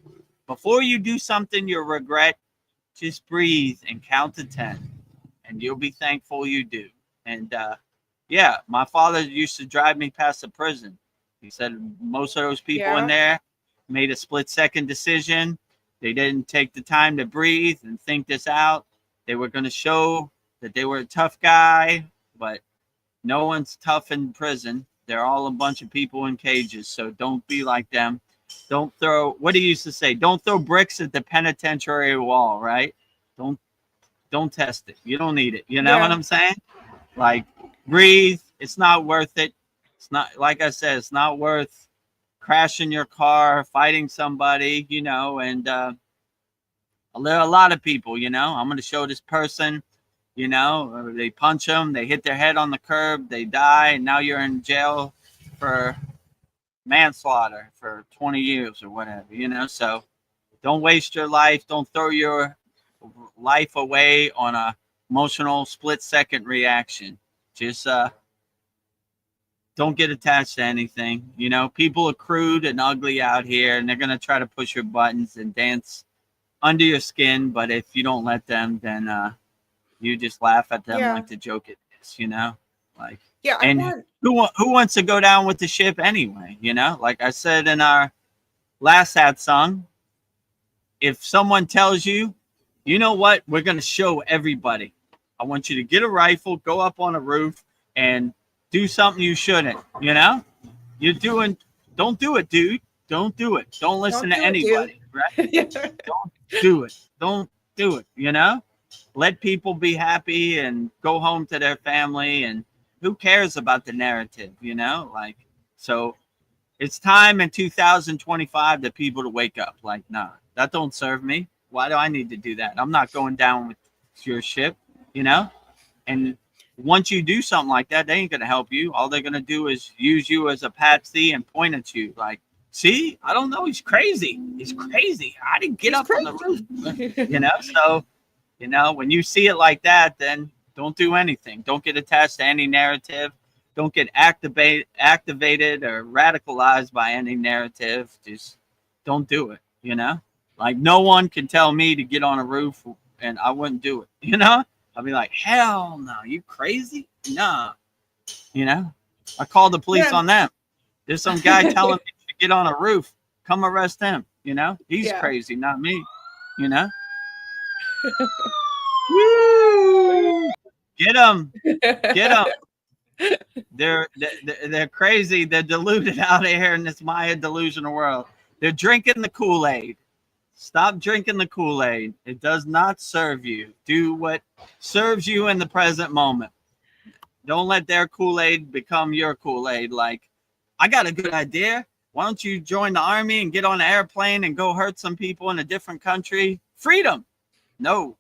before you do something you'll regret, just breathe and count to 10 and you'll be thankful you do. And yeah, my father used to drive me past the prison. He said most of those people in there made a split-second decision. They didn't take the time to breathe and think this out. They were going to show that they were a tough guy, but no one's tough in prison. They're all a bunch of people in cages, so don't be like them. Don't throw, what he used to say, don't throw bricks at the penitentiary wall, right? Don't test it. You don't need it. You know what I'm saying? Like, breathe. It's not worth it. It's not, like I said, it's not worth crashing your car, fighting somebody, and there are a lot of people, I'm going to show this person, they punch them, they hit their head on the curb, they die, and now you're in jail for manslaughter for 20 years or whatever, so don't waste your life. Don't throw your life away on a emotional split-second reaction. Just don't get attached to anything. People are crude and ugly out here, and they're going to try to push your buttons and dance under your skin. But if you don't let them, then you just laugh at them like the joke it is, Like, yeah. And who wants to go down with the ship anyway, Like I said in our last hat song, if someone tells you, you know what, we're going to show everybody. I want you to get a rifle, go up on a roof, and do something you shouldn't, don't do it, dude. Don't do it. Don't listen to anybody, right? Don't do it. Don't do it, Let people be happy and go home to their family, and who cares about the narrative, Like, so it's time in 2025 that people to wake up. Like, nah, that don't serve me. Why do I need to do that? I'm not going down with your ship, And once you do something like that, they ain't going to help you. All they're going to do is use you as a patsy and point at you. Like, see, I don't know. He's crazy. He's crazy. I didn't get up on the roof, So, when you see it like that, then don't do anything. Don't get attached to any narrative. Don't get activated or radicalized by any narrative. Just don't do it, Like, no one can tell me to get on a roof and I wouldn't do it, I'd be like, hell no, you crazy? Nah. I called the police on them. There's some guy telling me to get on a roof. Come arrest him, He's crazy, not me, Woo! Get them. Get them. They're crazy. They're deluded out here in this Maya delusional world. They're drinking the Kool-Aid. Stop drinking the Kool-Aid. It does not serve you. Do what serves you in the present moment. Don't let their Kool-Aid become your Kool-Aid. Like, I got a good idea. Why don't you join the army and get on an airplane and go hurt some people in a different country? Freedom. No.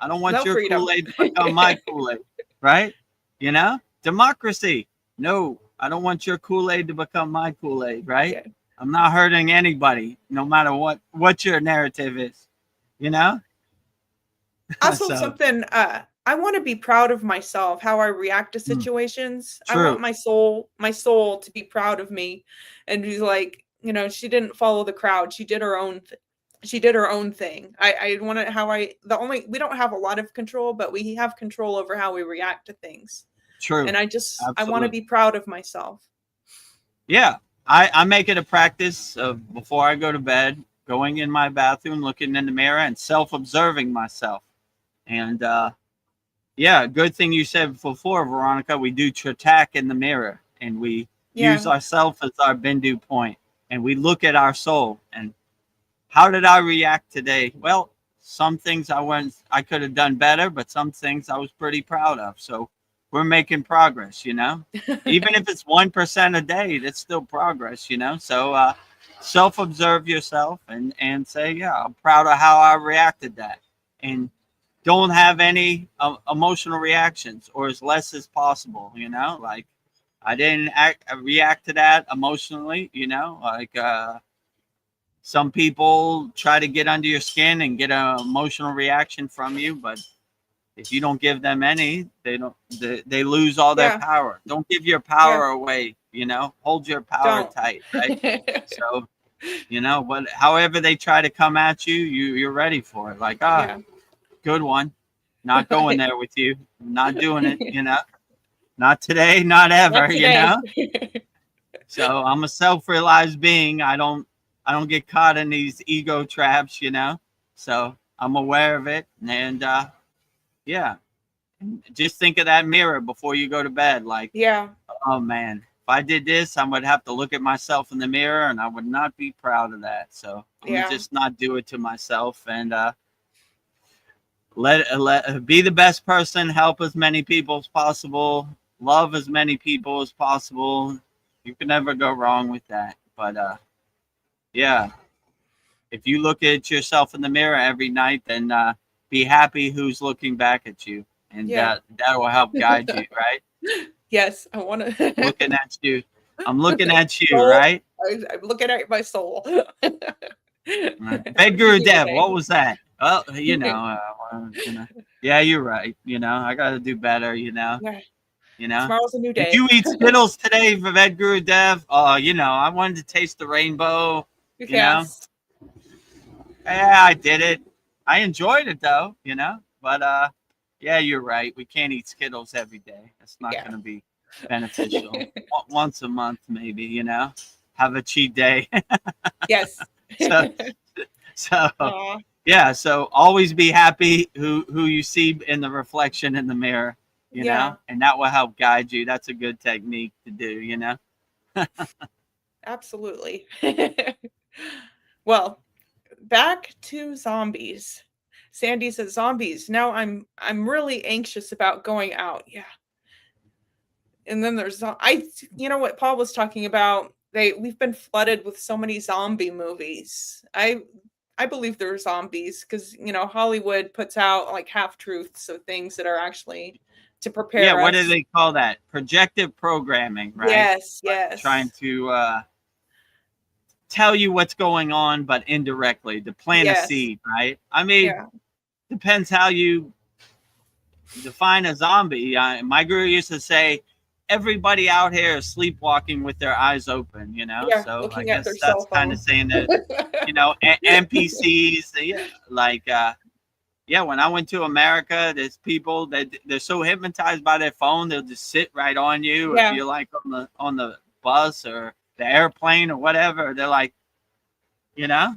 I don't want No your freedom. Kool-Aid to become my Kool-Aid, right? You know, democracy. No, I don't want your Kool-Aid to become my Kool-Aid, right? Yeah. I'm not hurting anybody, no matter what your narrative is, you know? Also, So, something I want to be proud of myself, how I react to situations. I want true. my soul to be proud of me and be like, you know, she didn't follow the crowd. She did her own she did her own thing. I want to how I the only we don't have a lot of control, but we have control over how we react to things. True. And I want to Absolutely. be proud of myself. Yeah. I make it a practice of before I go to bed, going in my bathroom, looking in the mirror and self-observing myself. And yeah, good thing you said before, Veronica. We do Tratak in the mirror, and we use Yeah. ourselves as our Bindu point, and we look at our soul. And how did I react today? Well, some things I could have done better, but some things I was pretty proud of. So we're making progress, you know. Even if it's 1% a day, that's still progress, you know. So self-observe yourself and say, yeah, I'm proud of how I reacted that, and don't have any emotional reactions, or as less as possible, you know. Like I didn't react to that emotionally, you know. Like some people try to get under your skin and get an emotional reaction from you, but if you don't give them any, they lose all their Yeah. power. Don't give your power away, you know. Hold your power Don't. tight, right? So, you know, but however they try to come at you, you're ready for it. Like, Yeah. good one. Not going there with you. Not doing it, you know. Not today, not ever, Not you today. know. So I'm a self-realized being. I don't get caught in these ego traps, you know. So I'm aware of it, and yeah, just think of that mirror before you go to bed. Like, Yeah. oh man, if I did this, I would have to look at myself in the mirror, and I would not be proud of that. So I'm gonna Yeah. just not do it to myself, and let be the best person, help as many people as possible, love as many people as possible. You can never go wrong with that. But yeah, if you look at yourself in the mirror every night, then be happy who's looking back at you, and Yeah. that will help guide you, right? Yes, I want to. Looking at you, I'm looking at you, Soul. right? I'm looking at my soul. Vedagurudev, what was that? Well, you know, you know, yeah, you're right. You know, I got to do better. You know. Yeah. You know, Tomorrow's a new did day. you eat Skittles today, Vedagurudev? Oh, you know, I wanted to taste the rainbow. You know, Yes. yeah, I did it. I enjoyed it though. You know, but yeah, you're right. We can't eat Skittles every day. That's not Yeah. going to be beneficial. Once a month, maybe. You know, have a cheat day. Yes. so, so Aw. yeah. So always be happy who you see in the reflection in the mirror. You Yeah. know, and that will help guide you. That's a good technique to do, you know. Absolutely. Well, back to zombies. Sandy says zombies. Now I'm really anxious about going out. Yeah. And then there's you know what Paul was talking about, we've been flooded with so many zombie movies. I believe there are zombies because, you know, Hollywood puts out like half truths, so things that are actually to prepare Yeah, us. what do they call that? Projective programming, right? Yes, Like yes. trying to tell you what's going on, but indirectly to plant a Yes. seed, right? I mean, Yeah. depends how you define a zombie. My guru used to say, everybody out here is sleepwalking with their eyes open, you know? Yeah, So I looking at their guess cell that's kind of phone. saying that, you know, NPCs, yeah, like, yeah, when I went to America, there's people that they're so hypnotized by their phone, they'll just sit right on you. Yeah. If you're like on the bus or the airplane or whatever, they're like, you know,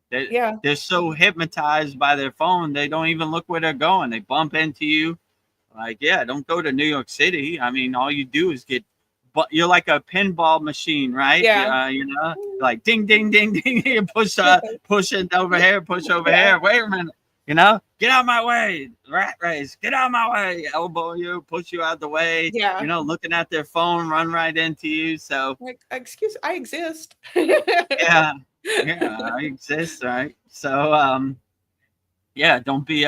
Yeah. they're so hypnotized by their phone, they don't even look where they're going. They bump into you. Like, yeah, don't go to New York City. I mean, all you do is but you're like a pinball machine, right? Yeah. You know, like ding, ding, ding, ding. You push it over here, push over Yeah. here. Wait a minute. You know, get out of my way. Rat race, get out of my way. Elbow you, push you out the way. Yeah. You know, looking at their phone, run right into you. So, Like, excuse, I exist. yeah, I exist, right? So, yeah, don't be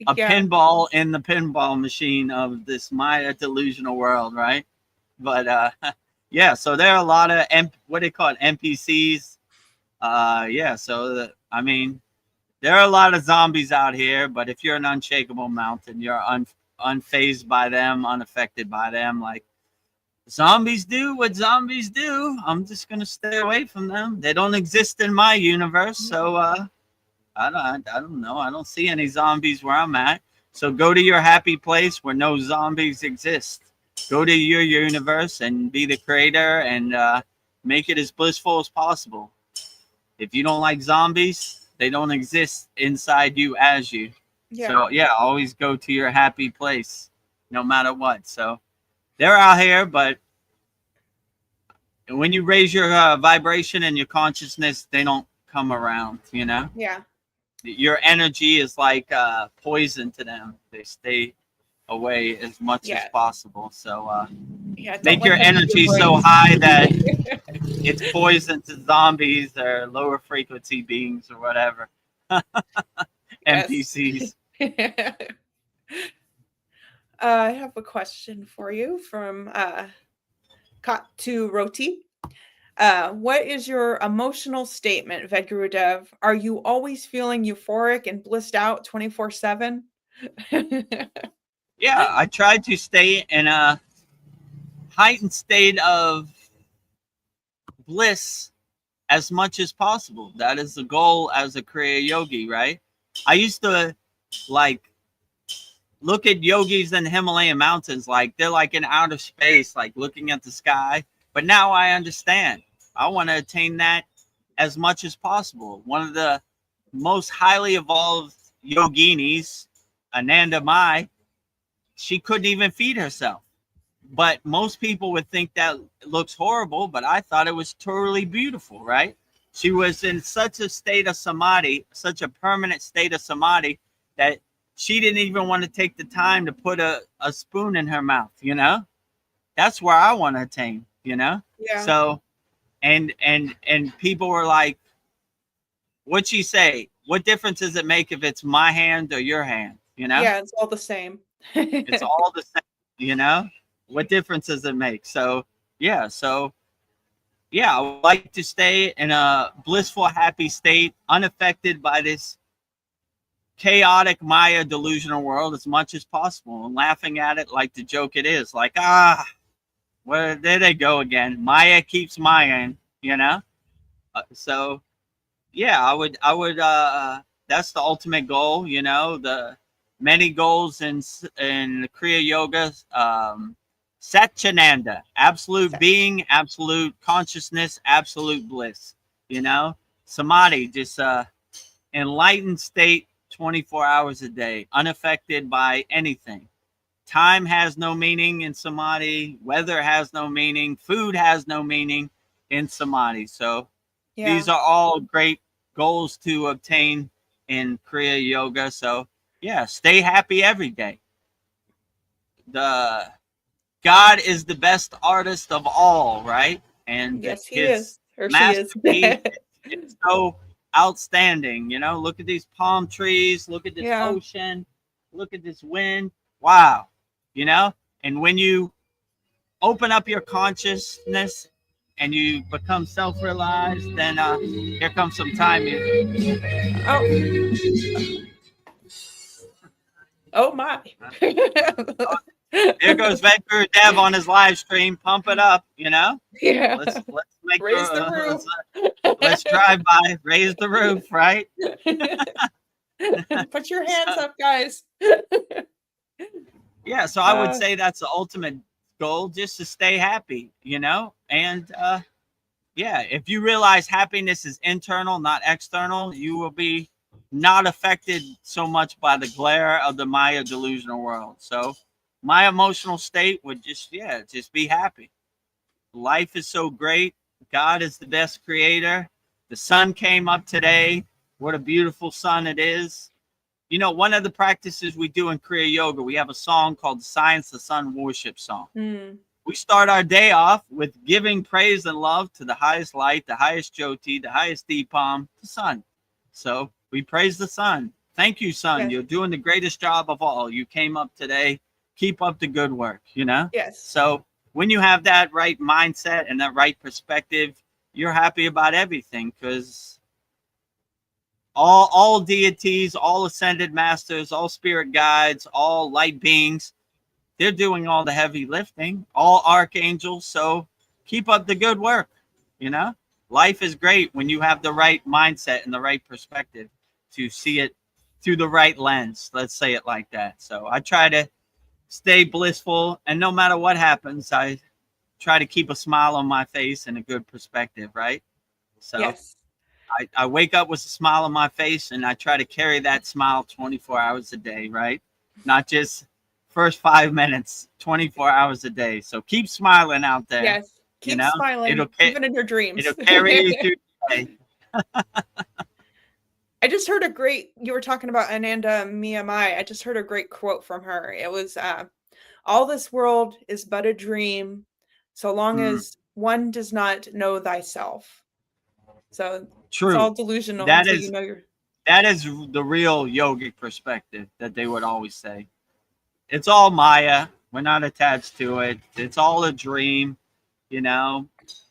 a pinball in the pinball machine of this Maya delusional world, right? But yeah, so there are a lot of what they call it, NPCs. Yeah, so I mean, there are a lot of zombies out here, but if you're an unshakable mountain, you're unfazed by them, unaffected by them. Like zombies do what zombies do. I'm just gonna stay away from them. They don't exist in my universe, so I don't know. I don't see any zombies where I'm at. So go to your happy place where no zombies exist. Go to your universe and be the creator and make it as blissful as possible. If you don't like zombies, they don't exist inside you as you. Yeah. So yeah, always go to your happy place, no matter what. So they're out here, but when you raise your vibration and your consciousness, they don't come around, you know? Yeah. Your energy is like poison to them. They stay away as much as possible. So make your energy so high that it's poison to zombies or lower frequency beings or whatever. NPCs. I have a question for you from Katu Roti. What is your emotional statement, Vedagurudev? Are you always feeling euphoric and blissed out 24/7? Yeah, I try to stay in a heightened state of bliss as much as possible. That is the goal as a Kriya yogi, right? I used to like look at yogis in the Himalayan mountains like they're like in outer space, like looking at the sky. But now I understand. I want to attain that as much as possible. One of the most highly evolved yoginis, Ananda Mai, she couldn't even feed herself. But most people would think that looks horrible, but I thought it was totally beautiful, right? She was in such a state of samadhi, such a permanent state of samadhi, that she didn't even want to take the time to put a spoon in her mouth, you know? That's where I want to attain, you know? Yeah. So, and people were like, what'd she say? What difference does it make if it's my hand or your hand, you know? Yeah, it's all the same. It's all the same, you know? What difference does it make? So yeah, I would like to stay in a blissful, happy state, unaffected by this chaotic Maya delusional world as much as possible, and laughing at it like the joke it is. Like, well, there they go again. Maya keeps Mayan, you know? So yeah, I would that's the ultimate goal, you know, the many goals in the Kriya Yoga. Satchananda, absolute being, absolute consciousness, absolute bliss, you know? Samadhi, just enlightened state 24 hours a day, unaffected by anything. Time has no meaning in samadhi. Weather has no meaning. Food has no meaning in samadhi. So these are all great goals to obtain in Kriya Yoga. So yeah, stay happy every day. God is the best artist of all, right? And yes, he is. Or she is. It's so outstanding, you know? Look at these palm trees. Look at this ocean. Look at this wind. Wow. You know? And when you open up your consciousness and you become self-realized, then here comes some time. Oh my. There goes Vedagurudev on his live stream. Pump it up, you know? Yeah. Let's make raise the roof. Let's drive by, raise the roof, right? Put your hands up, guys. Yeah, so I would say that's the ultimate goal, just to stay happy, you know? And yeah, if you realize happiness is internal, not external, you will be not affected so much by the glare of the Maya delusional world. So my emotional state would just be happy. Life is so great. God is the best creator. The sun came up today. What a beautiful sun it is. You know, one of the practices we do in Kriya Yoga, we have a song called the Science of Sun Worship Song. We start our day off with giving praise and love to the highest light, the highest Jyoti, the highest Deepam, the sun. So we praise the sun. thank you, son. Yes. You're doing the greatest job of all. You came up today. Keep up the good work, you know? Yes. So when you have that right mindset and that right perspective, you're happy about everything, because all deities, all ascended masters, all spirit guides, all light beings, they're doing all the heavy lifting, all archangels. So keep up the good work, you know? Life is great when you have the right mindset and the right perspective to see it through the right lens. Let's say it like that. So I try to stay blissful, and no matter what happens, I try to keep a smile on my face and a good perspective, right? So Yes. I wake up with a smile on my face, and I try to carry that smile 24 hours a day, right? Not just first 5 minutes, 24 hours a day. So keep smiling out there. Yes. You Keep know, smiling, even in your dreams. it'll carry you through the day. I just heard you were talking about Ananda Miyamai. I just heard a great quote from her. It was, all this world is but a dream, so long as one does not know thyself. So True. it's all delusional That until is- you know your. That is the real yogic perspective that they would always say. It's all Maya. We're not attached to it. It's all a dream, you know.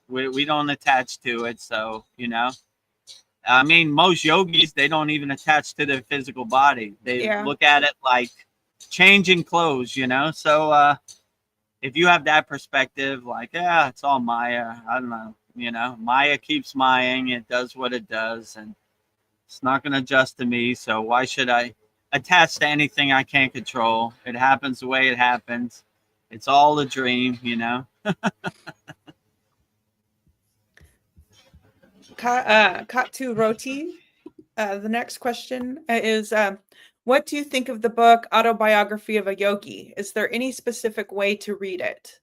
We don't attach to it. So, you know, I mean, most yogis, they don't even attach to their physical body. They look at it like changing clothes, you know. So if you have that perspective, like, yeah, it's all Maya. I don't know, you know, Maya keeps Maying. It does what it does, and it's not going to adjust to me. So why should I attach to anything I can't control? It happens the way it happens. It's all a dream, you know. Katu Roti. The next question is, what do you think of the book Autobiography of a Yogi? Is there any specific way to read it?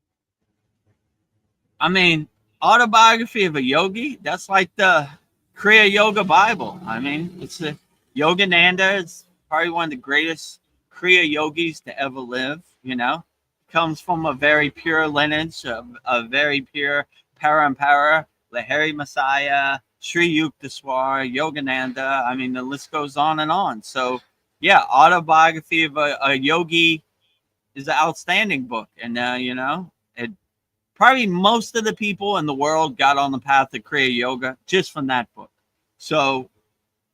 I mean, Autobiography of a Yogi, that's like the Kriya Yoga Bible. I mean, it's a Yogananda is probably one of the greatest Kriya yogis to ever live, you know. Comes from a very pure lineage, a very pure Parampara, Lahiri Messiah, Sri Yukteswar, Yogananda. I mean, the list goes on and on. So, yeah, Autobiography of a Yogi is an outstanding book. And, you know, it probably most of the people in the world got on the path of Kriya Yoga just from that book. So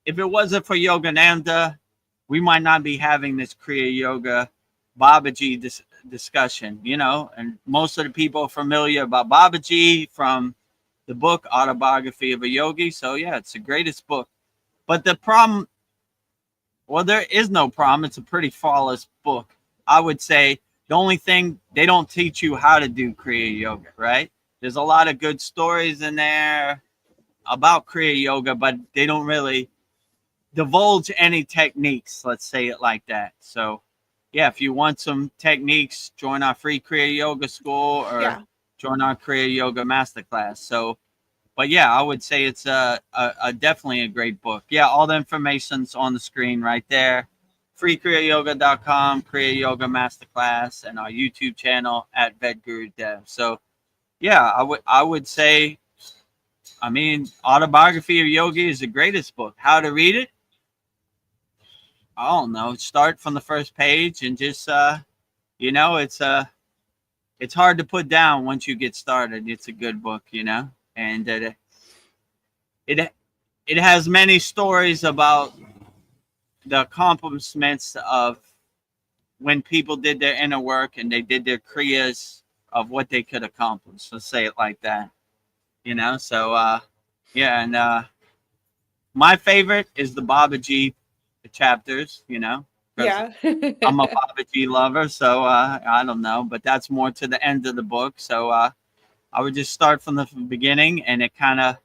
if it wasn't for Yogananda, we might not be having this Kriya Yoga Babaji discussion, you know, and most of the people are familiar about Babaji from the book Autobiography of a Yogi. So yeah, it's the greatest book. But the problem, well, there is no problem. It's a pretty flawless book. I would say the only thing, they don't teach you how to do Kriya Yoga, right? There's a lot of good stories in there about Kriya Yoga, but they don't really divulge any techniques, let's say it like that. So yeah, if you want some techniques, join our free Kriya Yoga school or join our Kriya Yoga masterclass. So, but yeah, I would say it's a definitely a great book. Yeah, all the information's on the screen right there. freekriyayoga.com, Kriya Yoga Masterclass, and our YouTube channel at Vedagurudev. So yeah, I would say, I mean, Autobiography of Yogi is the greatest book. How to read it? I don't know. Start from the first page and just you know, it's hard to put down once you get started. It's a good book, you know, and it has many stories about the accomplishments of when people did their inner work and they did their kriyas of what they could accomplish. Let's say it like that, you know. So yeah, and my favorite is the Babaji chapters, you know. Yeah. I'm a Babaji lover, so I don't know, but that's more to the end of the book. So I would just start from the beginning, and it kind of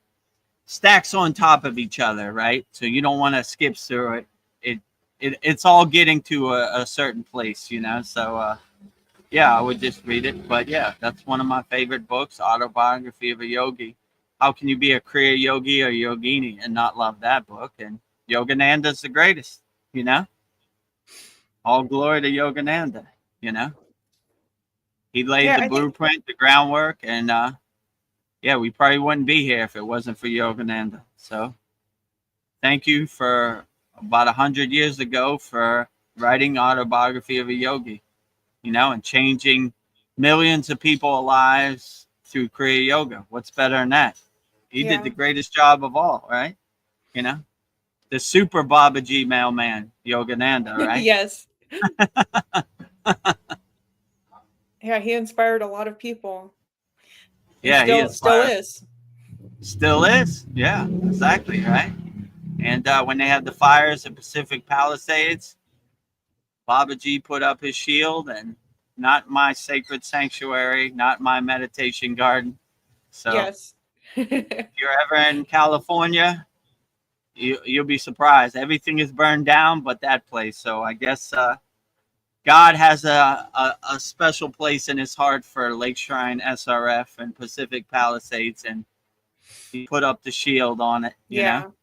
stacks on top of each other, right? So you don't want to skip through it. It's all getting to a certain place, you know. So yeah, I would just read it. But yeah, that's one of my favorite books, Autobiography of a Yogi. How can you be a Kriya Yogi or Yogini and not love that book? And Yogananda's the greatest, you know. All glory to Yogananda, you know. He laid the blueprint, the groundwork, and yeah, we probably wouldn't be here if it wasn't for Yogananda. So thank you for about 100 years ago for writing Autobiography of a Yogi, you know, and changing millions of people's lives through Kriya Yoga. What's better than that? He did the greatest job of all, right? You know, the super Babaji mailman, Yogananda, right? Yes. Yeah, he inspired a lot of people. Yeah, he Still inspired. is. Still is. Yeah, exactly, right? And when they had the fires at Pacific Palisades, Babaji put up his shield, and not my sacred sanctuary, not my meditation garden. So Yes. if you're ever in California, you'll be surprised. Everything is burned down but that place. So I guess God has a special place in his heart for Lake Shrine SRF and Pacific Palisades, and he put up the shield on it, you know?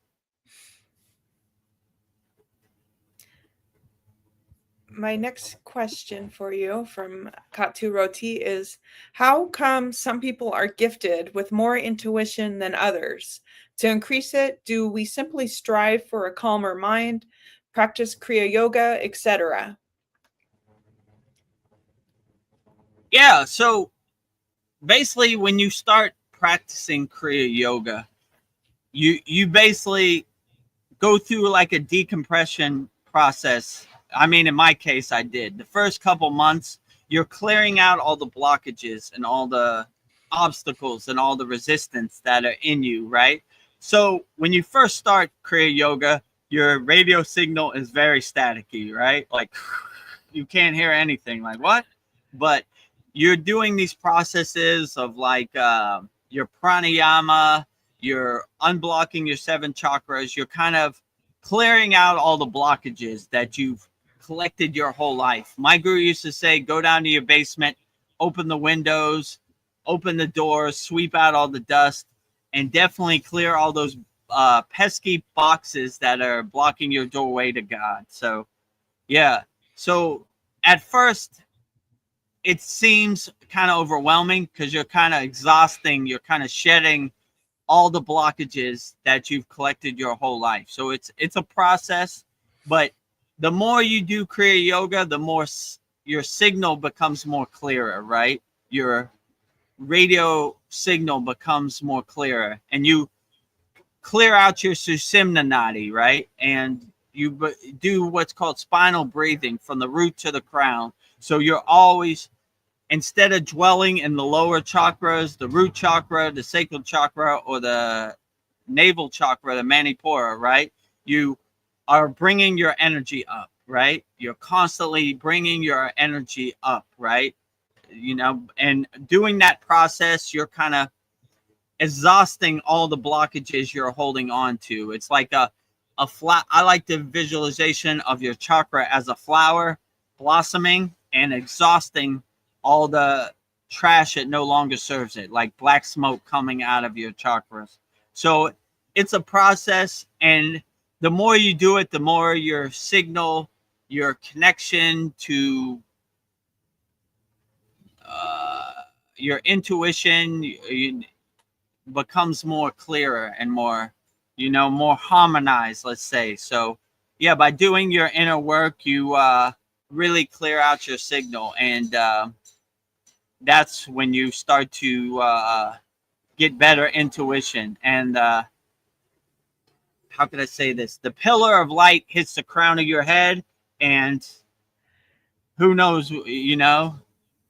My next question for you from Katu Roti is, how come some people are gifted with more intuition than others? To increase it, do we simply strive for a calmer mind, practice Kriya Yoga, etc.? Yeah, so basically when you start practicing Kriya Yoga, you basically go through like a decompression process. I mean, in my case, I did. The first couple months, you're clearing out all the blockages and all the obstacles and all the resistance that are in you, right? So when you first start Kriya Yoga, your radio signal is very staticky, right? Like you can't hear anything. Like what? But you're doing these processes of like your pranayama, you're unblocking your 7 chakras, you're kind of clearing out all the blockages that you've collected your whole life. My guru used to say, go down to your basement, open the windows, open the doors, sweep out all the dust, and definitely clear all those pesky boxes that are blocking your doorway to God. So, yeah. So at first, it seems kind of overwhelming because you're kind of exhausting, you're kind of shedding all the blockages that you've collected your whole life. So it's a process, but the more you do Kriya Yoga, the more your signal becomes more clearer, right? Your radio signal becomes more clearer, and you clear out your Sushumna Nadi, right? And you do what's called spinal breathing from the root to the crown. So you're always, instead of dwelling in the lower chakras, the root chakra, the sacral chakra, or the navel chakra, the Manipura, right? You are bringing your energy up, right? You're constantly bringing your energy up, right? You know, and doing that process, you're kind of exhausting all the blockages you're holding on to. It's like a flat. I like the visualization of your chakra as a flower blossoming and exhausting all the trash that no longer serves it, like black smoke coming out of your chakras. So it's a process, and the more you do it, the more your signal, your connection to your intuition becomes more clearer and more, you know, more harmonized, let's say. So yeah, by doing your inner work, you really clear out your signal, and that's when you start to get better intuition. And how could I say this? The pillar of light hits the crown of your head, and who knows, you know,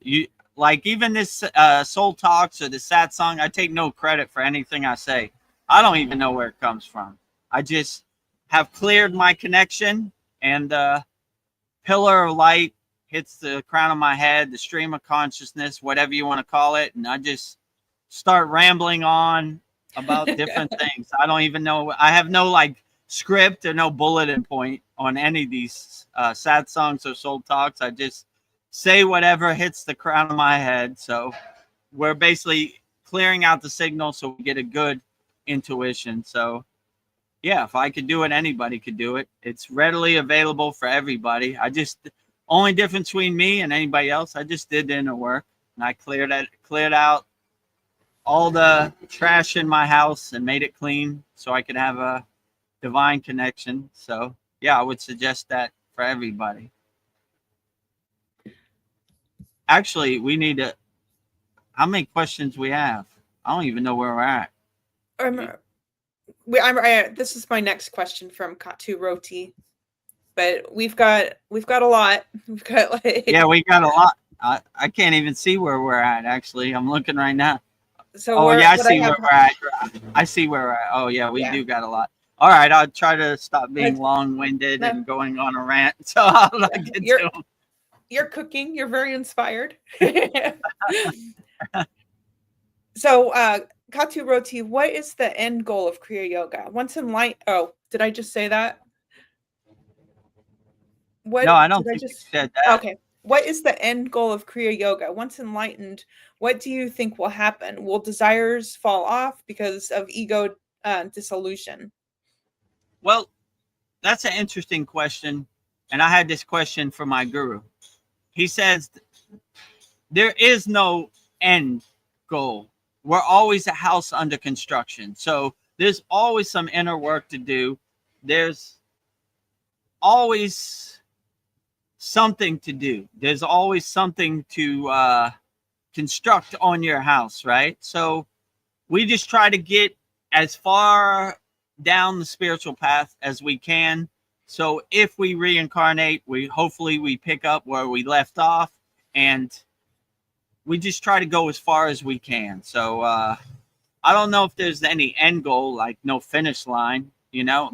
you like even this Soul Talks or the Sat Song, I take no credit for anything I say. I don't even know where it comes from. I just have cleared my connection, and the pillar of light hits the crown of my head, the stream of consciousness, whatever you want to call it, and I just start rambling on about different things. I don't even know. I have no like script or no bulletin point on any of these sad songs or soul talks. I just say whatever hits the crown of my head. So we're basically clearing out the signal so we get a good intuition. So yeah, if I could do it, anybody could do it. It's readily available for everybody. I just, only difference between me and anybody else, I just did the inner work, and I cleared out all the trash in my house and made it clean so I could have a divine connection. So yeah, I would suggest that for everybody. Actually, we need to. How many questions we have? I don't even know where we're at. This is my next question from Katu Roti, but we've got a lot. We've got Yeah, we got a lot. I can't even see where we're at. Actually, I'm looking right now. So I see where we're at. I see where we're at. Oh yeah, we do got a lot. All right, I'll try to stop being long-winded and going on a rant. So I'll not get to them. You're cooking. You're very inspired. So, Katu Roti, what is the end goal of Kriya Yoga? Once enlightened. Oh, did I just say that? What, no, I don't think you said that. Okay. What is the end goal of Kriya Yoga? Once enlightened, what do you think will happen? Will desires fall off because of ego dissolution? Well, that's an interesting question. And I had this question for my guru. He says there is no end goal. We're always a house under construction. So there's always some inner work to do. There's always something to do. There's always something to construct on your house, right? So we just try to get as far down the spiritual path as we can. So if we reincarnate, hopefully we pick up where we left off, and we just try to go as far as we can. So I don't know if there's any end goal, like no finish line. You know,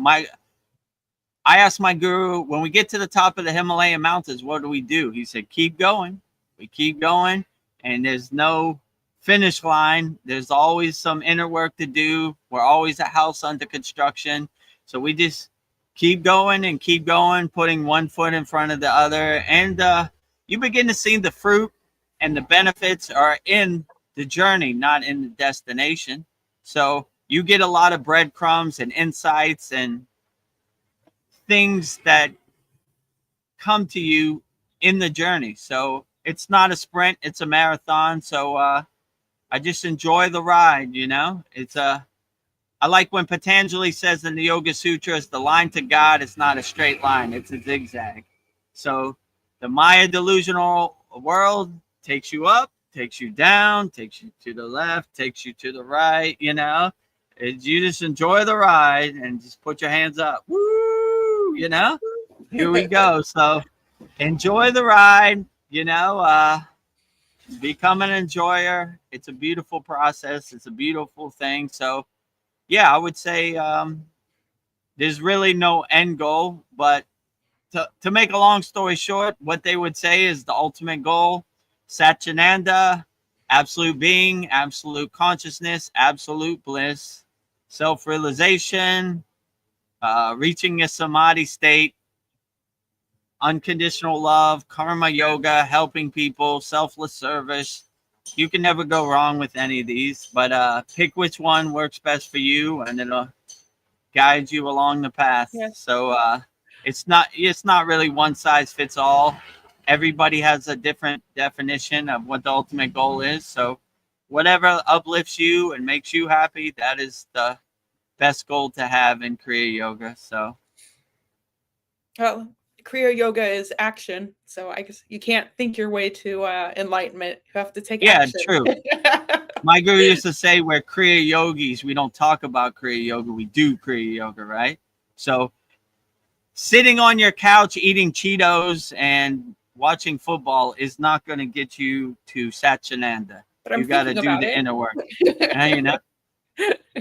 I asked my guru, when we get to the top of the Himalayan mountains, what do? He said, keep going. We keep going, and there's no finish line. There's always some inner work to do. We're always a house under construction. So we just keep going and keep going, putting one foot in front of the other. And you begin to see the fruit and the benefits are in the journey, not in the destination. So you get a lot of breadcrumbs and insights and things that come to you in the journey. So it's not a sprint, it's a marathon. So I just enjoy the ride, you know. I like when Patanjali says in the Yoga Sutras, the line to God is not a straight line, it's a zigzag. So the Maya delusional world takes you up, takes you down, takes you to the left, takes you to the right, you know. You just enjoy the ride and just put your hands up. Woo! You know, here we go. So enjoy the ride, you know, become an enjoyer. It's a beautiful process. It's a beautiful thing. So yeah, I would say there's really no end goal, but to make a long story short, what they would say is the ultimate goal, Satchitananda, absolute being, absolute consciousness, absolute bliss, self-realization, reaching a samadhi state, unconditional love, karma yoga, helping people, selfless service. You can never go wrong with any of these, but pick which one works best for you, and it'll guide you along the path. Yes. So it's not really one size fits all. Everybody has a different definition of what the ultimate goal is. So whatever uplifts you and makes you happy, that is the best goal to have in Kriya Yoga. So well, Kriya Yoga is action, so I guess you can't think your way to enlightenment. You have to take action. True. My guru used to say, we're Kriya Yogis. We don't talk about Kriya Yoga. We do Kriya Yoga, right? So sitting on your couch eating Cheetos and watching football is not going to get you to Satchitananda. You got to do the inner work. You know,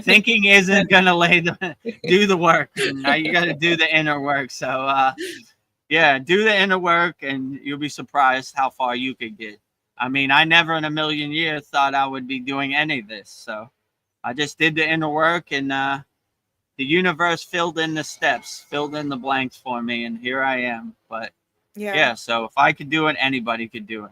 thinking isn't going to do the work. Now you got to do the inner work. So yeah, do the inner work, and you'll be surprised how far you could get. I mean, I never in a million years thought I would be doing any of this. So I just did the inner work, and the universe filled in the steps, filled in the blanks for me, and here I am. But yeah, so if I could do it, anybody could do it.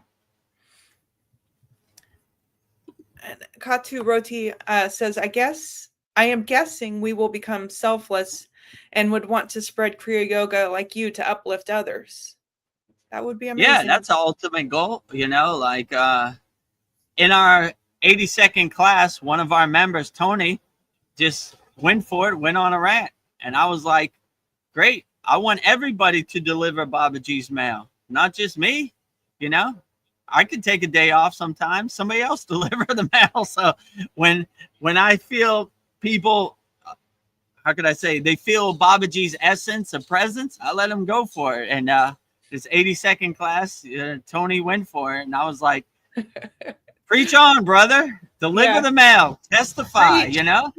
And Katu Roti says, I am guessing we will become selfless and would want to spread Kriya Yoga like you to uplift others. That would be amazing. Yeah, that's the ultimate goal. You know, like in our 82nd class, one of our members, Tony, just went for it, went on a rant. And I was like, great. I want everybody to deliver Babaji's mail, not just me. You know, I could take a day off sometimes. Somebody else deliver the mail. So when I feel people, how could I say, they feel Babaji's essence of presence, I let them go for it. And this 82nd class, Tony went for it, and I was like, preach on, brother. Deliver the mail. Testify. Preach. You know.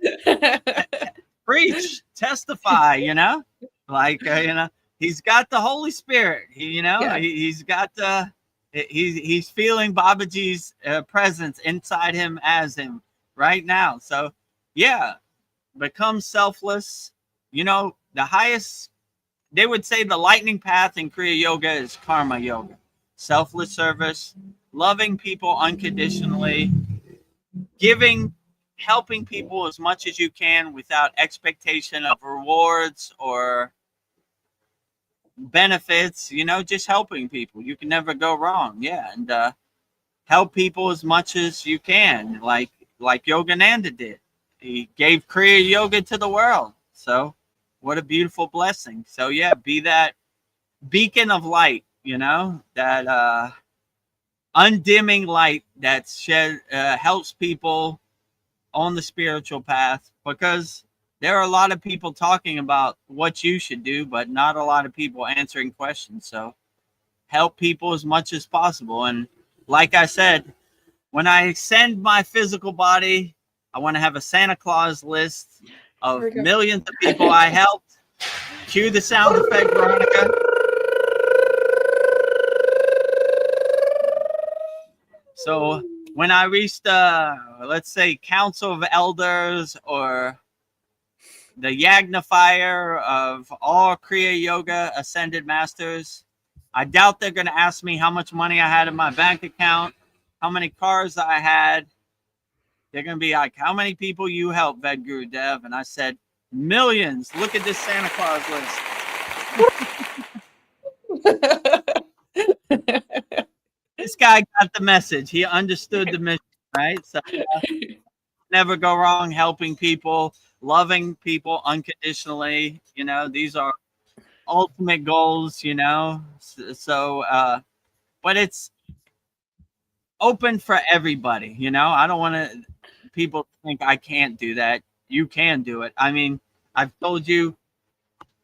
Preach, testify, you know, like, you know, he's got the Holy Spirit, he's got he's feeling Babaji's presence inside him as him right now. So yeah, become selfless. You know, the highest, they would say the lightning path in Kriya Yoga is karma yoga, selfless service, loving people unconditionally, helping people as much as you can without expectation of rewards or benefits, you know, just helping people. You can never go wrong. Yeah. And help people as much as you can, like Yogananda did. He gave Kriya Yoga to the world. So what a beautiful blessing. So yeah, be that beacon of light, you know, that undimming light that helps people on the spiritual path, because there are a lot of people talking about what you should do, but not a lot of people answering questions. So help people as much as possible. And like I said, when I send my physical body, I want to have a Santa Claus list of millions of people I helped. Cue the sound effect, Veronica. So when I reached, let's say, Council of Elders or the Yagnifier of all Kriya Yoga Ascended Masters, I doubt they're going to ask me how much money I had in my bank account, how many cars I had. They're going to be like, how many people you helped, Vedagurudev? And I said, millions. Look at this Santa Claus list. This guy got the message. He understood the mission, right? So never go wrong helping people, loving people unconditionally. You know, these are ultimate goals, you know. So but it's open for everybody, you know. I don't want people to think I can't do that. You can do it. I mean, I've told you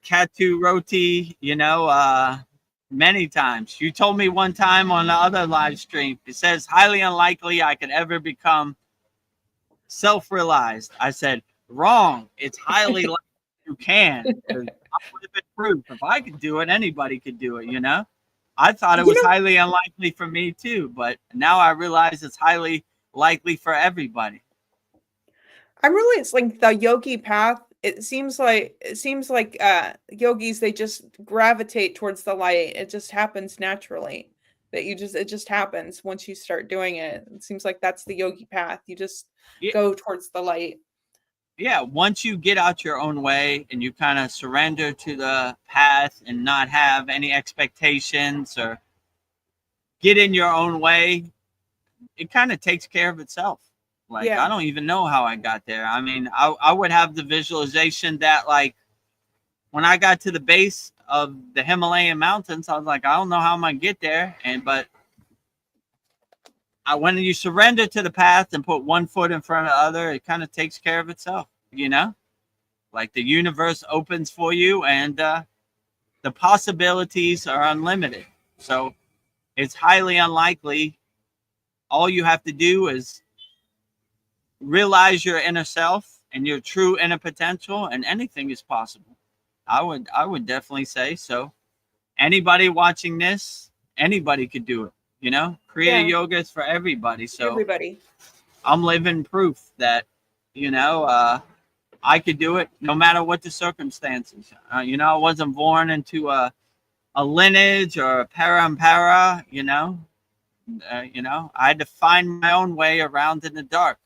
Katu Roti, you know, many times. You told me one time on the other live stream, it says highly unlikely I could ever become self-realized. I said, wrong. It's highly likely you can. I would have been proof. If I could do it, anybody could do it, you know? I thought it was highly unlikely for me too, but now I realize it's highly likely for everybody. It's like the yogi path. It seems like yogis, they just gravitate towards the light. It just happens naturally. It just happens once you start doing it. It seems like that's the yogi path. You just go towards the light. Yeah, once you get out your own way and you kind of surrender to the path and not have any expectations or get in your own way, it kind of takes care of itself. Like, I don't even know how I got there. I mean, I would have the visualization that, like, when I got to the base of the Himalayan mountains, I was like, I don't know how I'm going to get there. But when you surrender to the path and put one foot in front of the other, it kind of takes care of itself, you know? Like, the universe opens for you and the possibilities are unlimited. So it's highly unlikely. All you have to do is realize your inner self and your true inner potential, and anything is possible. I would definitely say so. Anybody watching this, anybody could do it, you know. Kriya Yoga is for everybody. So everybody. I'm living proof that, you know, I could do it no matter what the circumstances. You know, I wasn't born into a lineage or a parampara, you know. You know, I had to find my own way around in the dark.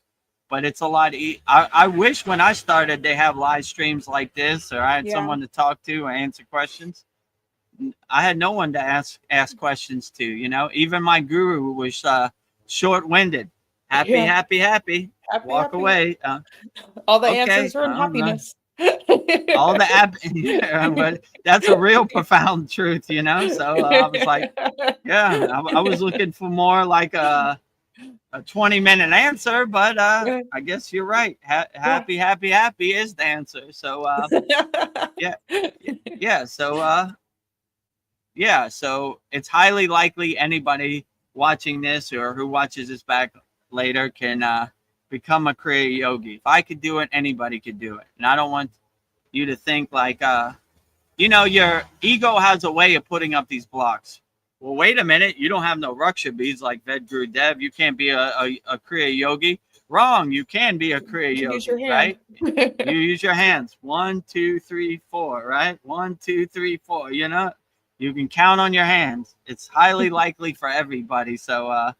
But it's a lot. I wish when I started they have live streams like this, or I had someone to talk to or answer questions. I had no one to ask questions to. You know, even my guru was short-winded. Happy. Happy, Walk away. All the answers are in happiness. All the app, yeah, but that's a real profound truth, you know. So I was like, yeah, I was looking for more like a 20-minute answer, but I guess you're right. Happy, happy, happy is the answer. So yeah, yeah. So yeah, so it's highly likely anybody watching this or who watches this back later can become a Kriya Yogi. If I could do it, anybody could do it. And I don't want you to think like, you know, your ego has a way of putting up these blocks. Well, wait a minute. You don't have no Raksha beads like Vedagurudev. You can't be a Kriya Yogi. Wrong. You can be a Kriya Yogi, use your hand. right? You use your hands. 1, 2, 3, 4, right? 1, 2, 3, 4. You know, you can count on your hands. It's highly likely for everybody. So,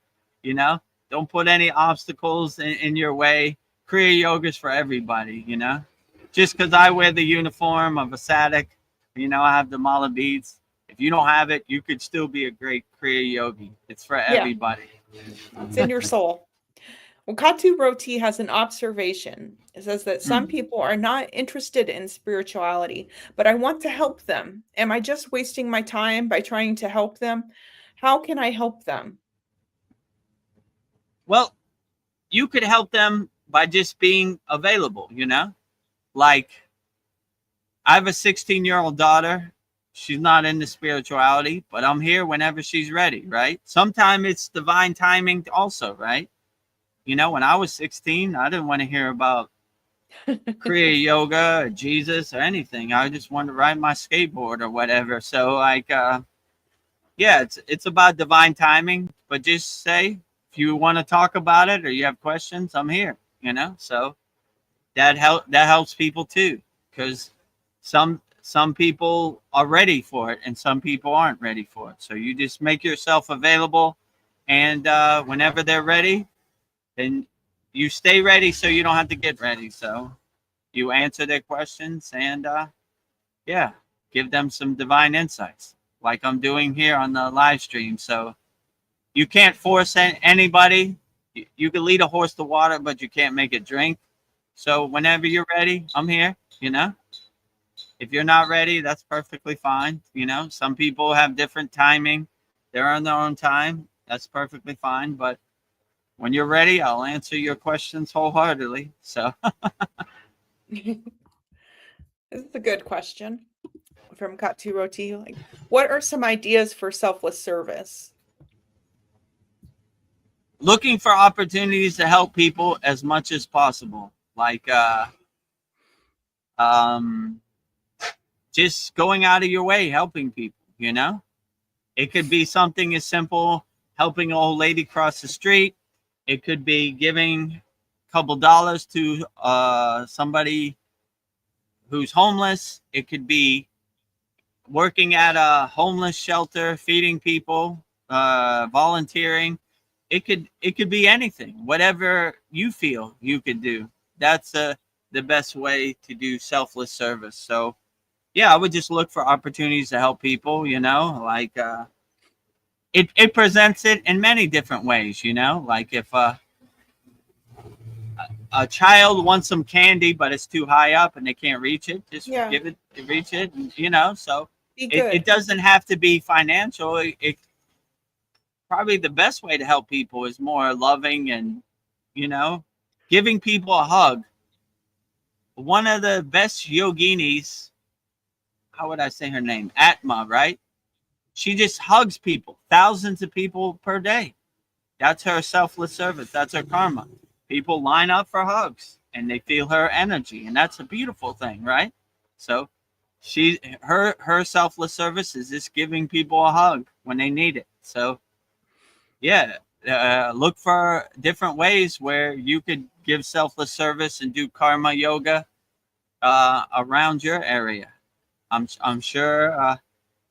you know, don't put any obstacles in your way. Kriya Yoga is for everybody, you know. Just because I wear the uniform of a sadhak, you know, I have the mala beads. If you don't have it, you could still be a great Kriya Yogi. It's for everybody. It's in your soul. Well, Katu Roti has an observation. It says that some people are not interested in spirituality, but I want to help them. Am I just wasting my time by trying to help them? How can I help them? Well, you could help them by just being available, you know? Like, I have a 16-year-old daughter. She's not into spirituality, but I'm here whenever she's ready, right? Sometimes it's divine timing also, right? You know, when I was 16, I didn't want to hear about Kriya Yoga or Jesus or anything. I just wanted to ride my skateboard or whatever. So, like, yeah, it's about divine timing. But just say, if you want to talk about it or you have questions, I'm here, you know? So that helps people too, because some people are ready for it and some people aren't ready for it. So you just make yourself available, and whenever they're ready, then you stay ready so you don't have to get ready. So you answer their questions and yeah, give them some divine insights like I'm doing here on the live stream. So you can't force anybody. You can lead a horse to water, but you can't make it drink. So whenever you're ready, I'm here, you know. If you're not ready, that's perfectly fine. You know, some people have different timing. They're on their own time. That's perfectly fine. But when you're ready, I'll answer your questions wholeheartedly. So This is a good question from Katu Roti. Like, what are some ideas for selfless service? looking for opportunities to help people as much as possible. Like just going out of your way, helping people, you know? It could be something as simple, helping an old lady cross the street. It could be giving a couple dollars to somebody who's homeless. It could be working at a homeless shelter, feeding people, volunteering. It could be anything, whatever you feel you could do. That's the best way to do selfless service. So yeah, I would just look for opportunities to help people, you know, like it presents it in many different ways, you know, like if a child wants some candy, but it's too high up and they can't reach it, just give it, reach it, you know, so it doesn't have to be financial. It probably the best way to help people is more loving and, you know, giving people a hug. One of the best yoginis, how would I say her name? Atma, right? She just hugs people, thousands of people per day. That's her selfless service. That's her karma. People line up for hugs and they feel her energy. And that's a beautiful thing, right? So her selfless service is just giving people a hug when they need it. So yeah, look for different ways where you could give selfless service and do karma yoga around your area. I'm sure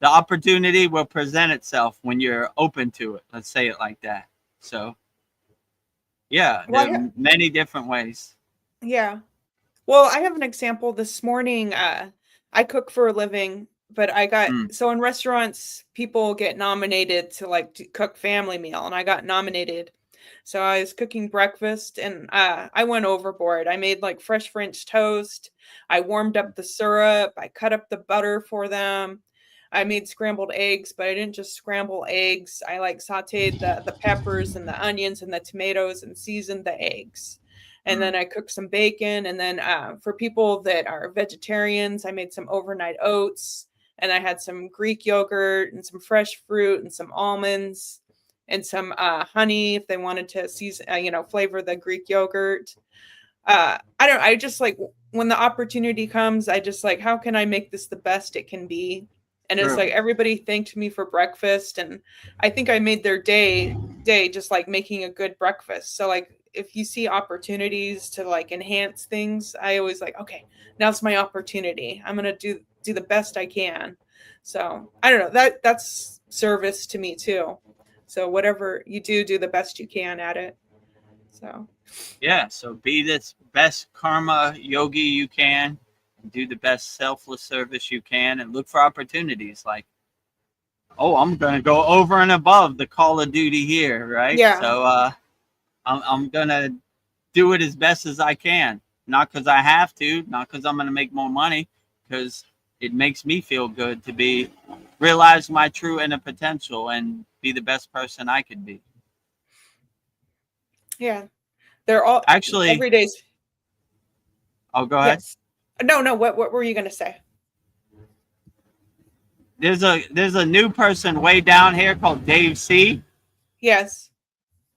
the opportunity will present itself when you're open to it. Let's say it like that. So, yeah, there are many different ways. Yeah. Well, I have an example this morning. I cook for a living, but I got so in restaurants, people get nominated to like to cook family meal, and I got nominated So I was cooking breakfast and I went overboard. I made like fresh French toast. I warmed up the syrup. I cut up the butter for them. I made scrambled eggs, but I didn't just scramble eggs. I like sauteed the peppers and the onions and the tomatoes and seasoned the eggs. And then I cooked some bacon. And then for people that are vegetarians, I made some overnight oats. And I had some Greek yogurt and some fresh fruit and some almonds and some honey if they wanted to season, flavor the Greek yogurt. I just like when the opportunity comes, I just like, how can I make this the best it can be? And it's like everybody thanked me for breakfast, and I think I made their day just like making a good breakfast. So like if you see opportunities to like enhance things, I always like, okay, now's my opportunity. I'm gonna do the best I can. So I don't know, that's service to me too. So whatever you do the best you can at it. So yeah, so be this best karma yogi you can, do the best selfless service you can, and look for opportunities like, oh, I'm gonna go over and above the Call of Duty here, right? Yeah. So I'm gonna do it as best as I can, not because I have to, not because I'm gonna make more money, because it makes me feel good to realize my true inner potential and be the best person I could be. Yeah, they're all Actually, every day's. Oh, go ahead. Yes. No. What were you gonna say? There's a new person way down here called Dave C. Yes.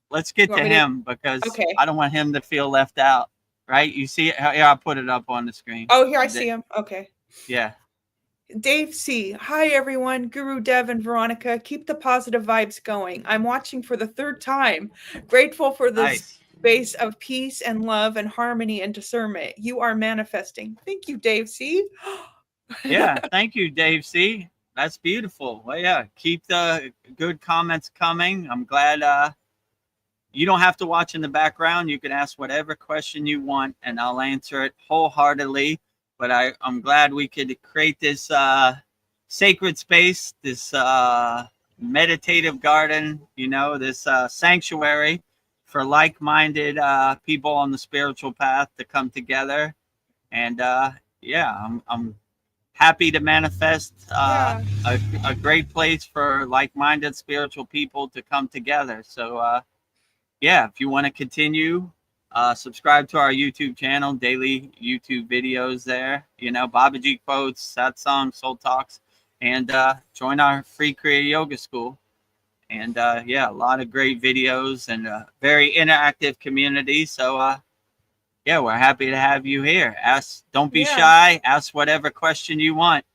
Let's get to him because I don't want him to feel left out. Right? You see it? Yeah, I'll put it up on the screen. Oh, here I see him. Okay. Yeah. Dave C. Hi, everyone. Guru Dev and Veronica. Keep the positive vibes going. I'm watching for the third time. Grateful for this space of peace and love and harmony and discernment. You are manifesting. Thank you, Dave C. Yeah. Thank you, Dave C. That's beautiful. Well, yeah. Keep the good comments coming. I'm glad you don't have to watch in the background. You can ask whatever question you want, and I'll answer it wholeheartedly. But I'm glad we could create this sacred space, this meditative garden, this sanctuary for like-minded people on the spiritual path to come together. And I'm happy to manifest a great place for like-minded spiritual people to come together. So, if you want to continue, subscribe to our YouTube channel, daily YouTube videos there, Babaji quotes, satsang, soul talks, and join our free Kriya Yoga school. And a lot of great videos and a very interactive community. So we're happy to have you here. Don't be shy, ask whatever question you want.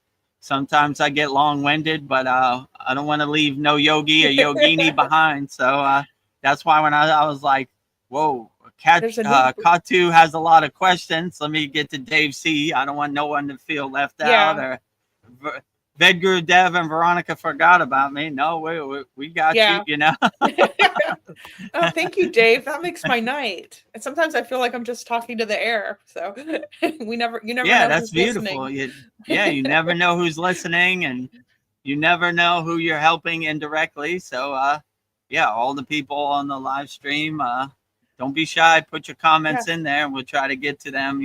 Sometimes I get long-winded, but I don't want to leave no yogi or yogini behind. So that's why when I was like, whoa, Katu has a lot of questions. Let me get to Dave C. I don't want no one to feel left out, or Vedagurudev and Veronica forgot about me. No, we got you, Oh, thank you, Dave. That makes my night. And sometimes I feel like I'm just talking to the air. So you never know. Yeah, that's beautiful. You never know who's listening, and you never know who you're helping indirectly. So all the people on the live stream, don't be shy. Put your comments in there, and we'll try to get to them,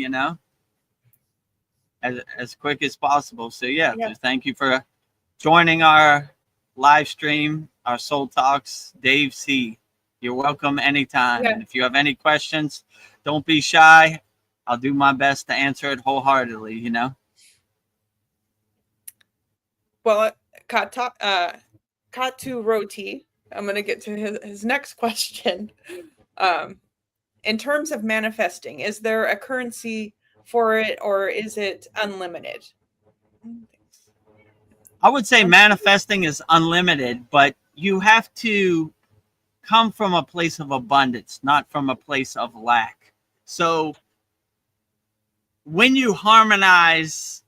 as quick as possible. So thank you for joining our live stream, our Soul Talks, Dave C. You're welcome anytime. And if you have any questions, don't be shy. I'll do my best to answer it wholeheartedly, Well, Katu Roti, I'm going to get to his next question. In terms of manifesting, is there a currency for it, or is it unlimited? I would say manifesting is unlimited, but you have to come from a place of abundance, not from a place of lack. So when you harmonize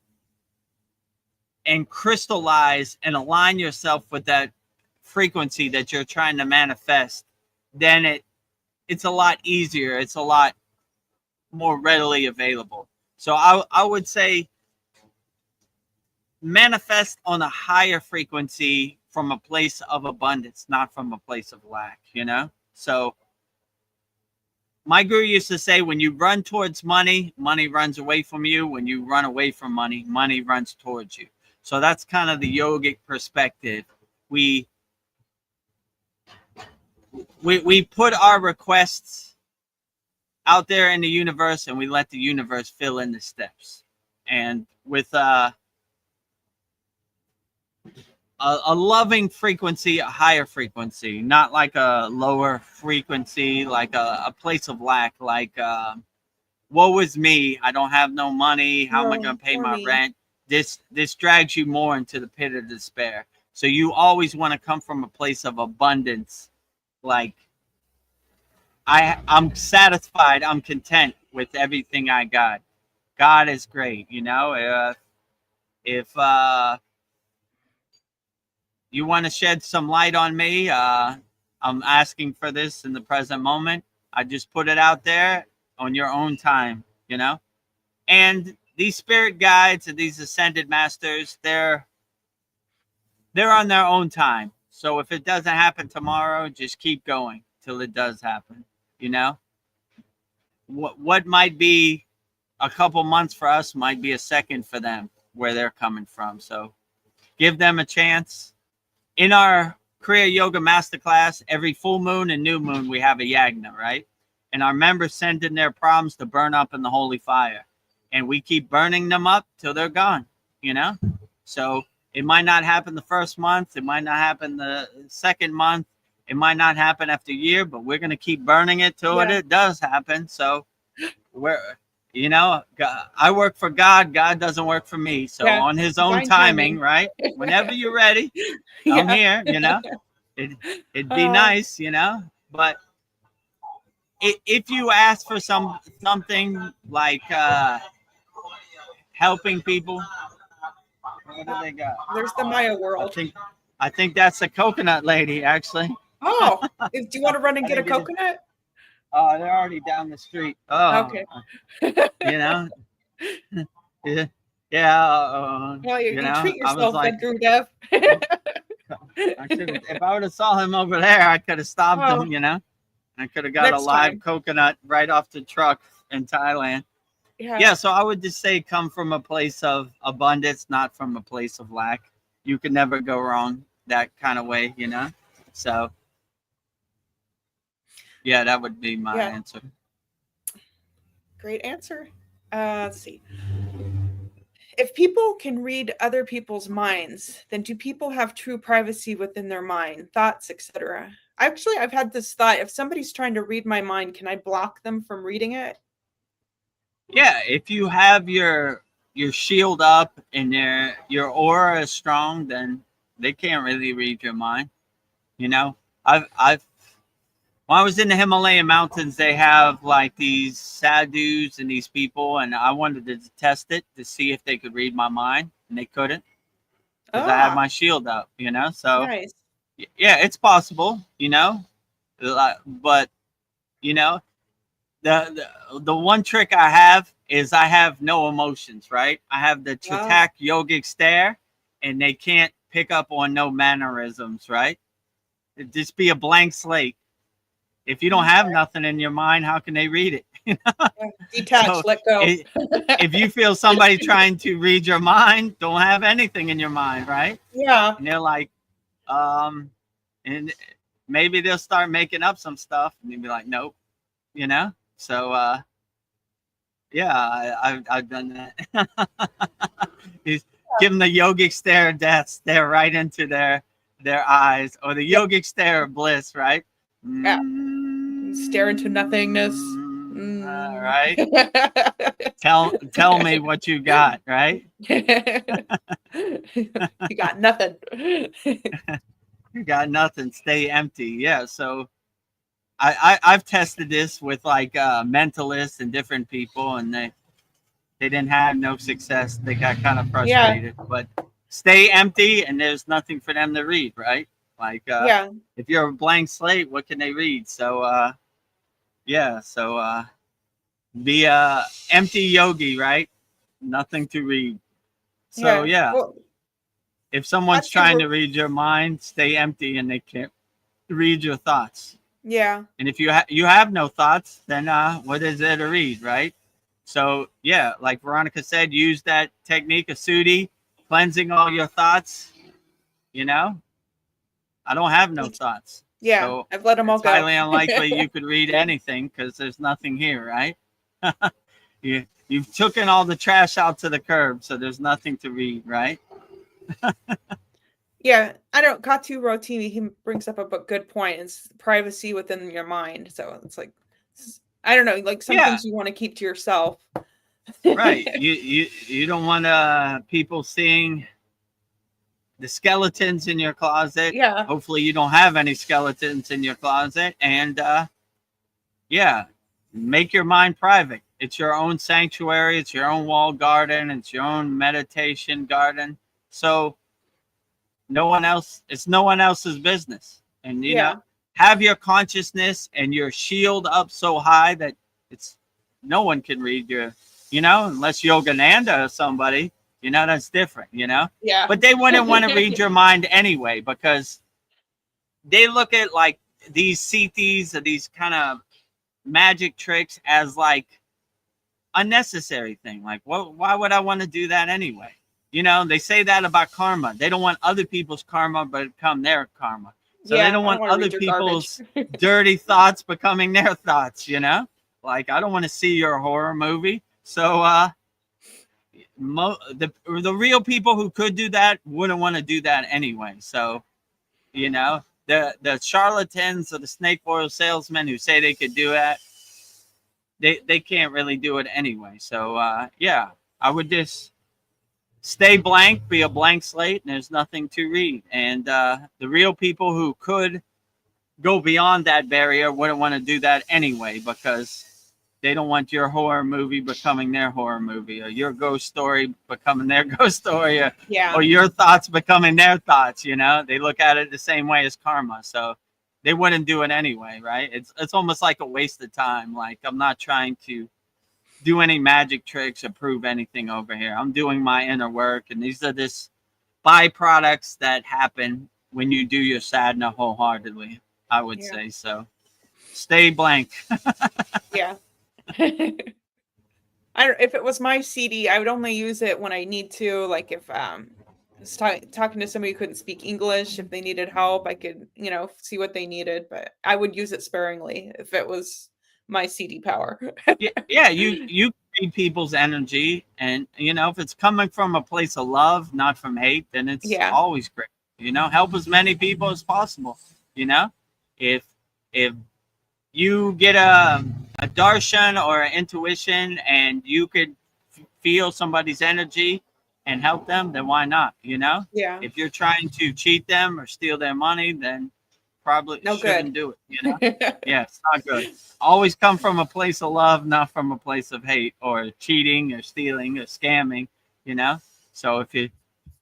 and crystallize and align yourself with that frequency that you're trying to manifest, then it's a lot easier. It's a lot more readily available. So I would say manifest on a higher frequency from a place of abundance, not from a place of lack, So my guru used to say, when you run towards money, money runs away from you. When you run away from money, money runs towards you. So that's kind of the yogic perspective. We put our requests out there in the universe, and we let the universe fill in the steps. And with a loving frequency, a higher frequency, not like a lower frequency, like a place of lack, like woe is me, I don't have no money, how am I going to pay my rent? This drags you more into the pit of despair. So you always want to come from a place of abundance, like I'm satisfied, I'm content with everything I got. God is great, you know. If you want to shed some light on me, I'm asking for this in the present moment. I just put it out there on your own time, you know. And these spirit guides and these ascended masters, they're on their own time. So if it doesn't happen tomorrow, just keep going till it does happen, you know. What might be a couple months for us might be a second for them, where they're coming from. So give them a chance. In our Kriya Yoga Masterclass, every full moon and new moon, we have a yagna, right? And our members send in their problems to burn up in the holy fire. And we keep burning them up till they're gone, you know? So it might not happen the first month. It might not happen the second month. It might not happen after a year, but we're going to keep burning it till it does happen. So we're... You know, God, I work for God. God doesn't work for me. So on his own timing, right? Whenever you're ready, I'm here, you know. It'd be nice, you know. But if you ask for something like helping people, what do they got? There's the Maya world. I think that's a coconut lady, actually. Oh, do you want to run and get a coconut? Oh, they're already down the street. Oh, okay. You know, yeah. Well, you know, treat yourself, Vedagurudev. If I would have saw him over there, I could have stopped him. You know, I could have got a live coconut right off the truck in Thailand. Yeah. So I would just say, come from a place of abundance, not from a place of lack. You can never go wrong that kind of way, you know. So. Yeah, that would be my answer. Great answer. Let's see. If people can read other people's minds, then do people have true privacy within their mind, thoughts, etc.? Actually, I've had this thought. If somebody's trying to read my mind, can I block them from reading it? Yeah, if you have your shield up and your aura is strong, then they can't really read your mind. You know, when I was in the Himalayan mountains, they have like these sadhus and these people, and I wanted to test it to see if they could read my mind, and they couldn't because I had my shield up, you know. So nice. Yeah, it's possible, you know, but you know, the one trick I have is I have no emotions, right? I have the Chatak yogic stare, and they can't pick up on no mannerisms, right? It'd just be a blank slate. If you don't have nothing in your mind, how can they read it? You know? Detach, so let go. If you feel somebody trying to read your mind, don't have anything in your mind, right? Yeah. And they're like, and maybe they'll start making up some stuff, and you'll be like, nope, you know. So, yeah, I've done that. He's giving the yogic stare of death, stare right into their eyes, or the yogic stare of bliss, right? Yeah. Stare into nothingness. All right. Tell me what you got, right? You got nothing. You got nothing. Stay empty. Yeah. So I've tested this with like mentalists and different people, and they didn't have no success. They got kind of frustrated. Yeah. But stay empty, and there's nothing for them to read, right? Like if you're a blank slate, what can they read? So be a empty yogi, right? Nothing to read. So well, if someone's trying to read your mind, stay empty, and they can't read your thoughts. Yeah. And if you have no thoughts, then what is there to read, right? So yeah, like Veronica said, use that technique of Sudi, cleansing all your thoughts. You know, I don't have no thoughts. Yeah, So I've let them all it's go. highly unlikely you could read anything because there's nothing here, right? You've taken all the trash out to the curb, so there's nothing to read, right? Yeah, I don't. Katu Rotimi, he brings up a good point. It's privacy within your mind. So it's like, I don't know, like some Yeah. things you want to keep to yourself. Right. You don't want people seeing the skeletons in your closet. Yeah. Hopefully you don't have any skeletons in your closet. And yeah, make your mind private. It's your own sanctuary. It's your own walled garden. It's your own meditation garden. So it's no one else's business. And you know, have your consciousness and your shield up so high that it's no one can read your, you know, unless Yogananda or somebody, you know, that's different, you know. Yeah. But they wouldn't want to read your mind anyway, because they look at like these CTs or these kind of magic tricks as like unnecessary thing. Like, why would I want to do that anyway? You know, they say that about karma. They don't want other people's karma but become their karma. So they don't want other people's dirty thoughts becoming their thoughts, you know? Like, I don't want to see your horror movie. So the real people who could do that wouldn't want to do that anyway. So, you know, the charlatans or the snake oil salesmen who say they could do that, they can't really do it anyway. So yeah, I would just stay blank, be a blank slate, and there's nothing to read. And the real people who could go beyond that barrier wouldn't want to do that anyway, because they don't want your horror movie becoming their horror movie, or your ghost story becoming their ghost story, or your thoughts becoming their thoughts. You know, they look at it the same way as karma. So they wouldn't do it anyway, right? It's almost like a waste of time. Like, I'm not trying to do any magic tricks or prove anything over here. I'm doing my inner work, and these are just byproducts that happen when you do your sadhana wholeheartedly, I would say. So stay blank. Yeah. If it was my CD, I would only use it when I need to. Like if I was talking to somebody who couldn't speak English, if they needed help, I could, you know, see what they needed. But I would use it sparingly if it was my CD power. Yeah, you read people's energy, and you know, if it's coming from a place of love, not from hate, then it's always great. You know, help as many people as possible. You know, if you get a darshan or an intuition and you could feel somebody's energy and help them, then why not? You know, if you're trying to cheat them or steal their money, then probably shouldn't do it. You know, yeah, it's not good. Always come from a place of love, not from a place of hate or cheating or stealing or scamming. You know, so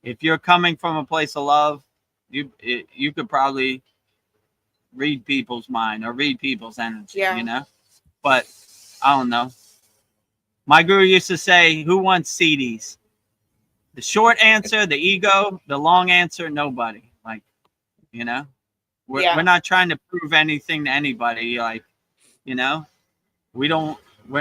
if you're coming from a place of love, you could probably read people's mind or read people's energy. You know, but I don't know. My guru used to say, "Who wants CDs?" The short answer, the ego. The long answer, nobody. Like, you know. We're not trying to prove anything to anybody. Like, you know, we're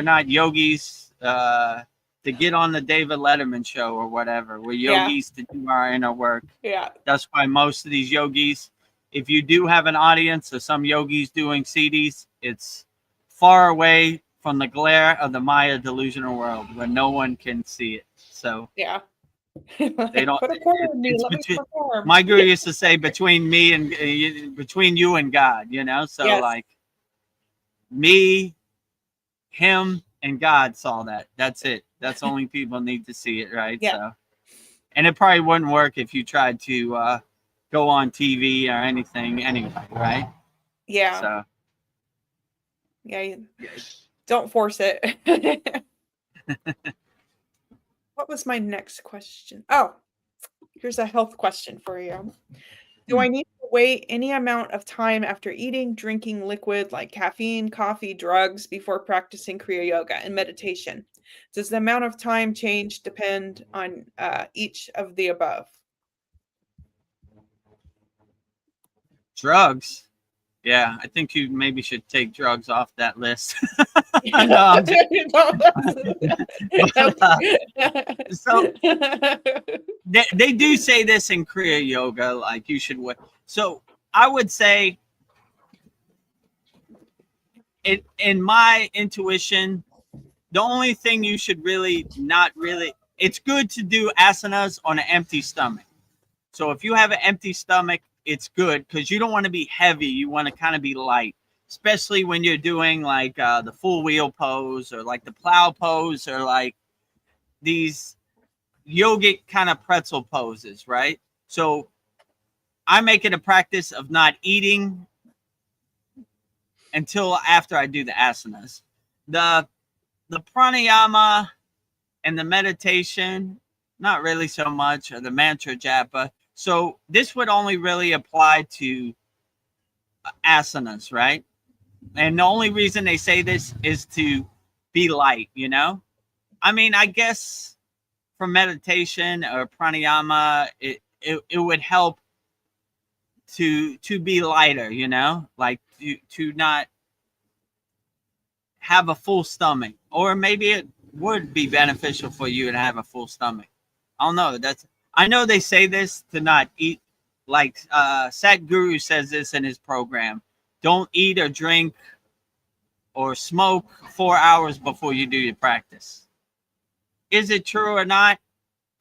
not yogis to get on the David Letterman show or whatever. We're yogis to do our inner work. Yeah. That's why most of these yogis, if you do have an audience or some yogis doing CDs, it's far away from the glare of the Maya delusional world where no one can see it. So they don't. My guru used to say, between me and between you and God, you know. So like, me, him, and God saw that. That's it. That's only people need to see it, right? So, and it probably wouldn't work if you tried to go on TV or anything anyway, right? Yeah. So. Yeah. Don't force it. What was my next question? Oh, here's a health question for you. Do I need to wait any amount of time after eating, drinking liquid like caffeine, coffee, drugs before practicing Kriya Yoga and meditation? Does the amount of time change depend on each of the above? Drugs? Yeah, I think you maybe should take drugs off that list. No, I'm just, but, so they do say this in Kriya Yoga, like you should. So I would say, in my intuition, the only thing you should really not really, it's good to do asanas on an empty stomach. So if you have an empty stomach, it's good because you don't want to be heavy. You want to kind of be light, especially when you're doing like the full wheel pose or like the plow pose or like these yogic kind of pretzel poses, right? So I make it a practice of not eating until after I do the asanas. The pranayama and the meditation, not really so much, or the mantra japa. So this would only really apply to asanas, right? And the only reason they say this is to be light, you know? I mean, I guess for meditation or pranayama, it would help to be lighter, you know? Like to not have a full stomach. Or maybe it would be beneficial for you to have a full stomach. I don't know. I know they say this to not eat, like Sadhguru says this in his program. Don't eat or drink or smoke 4 hours before you do your practice. Is it true or not?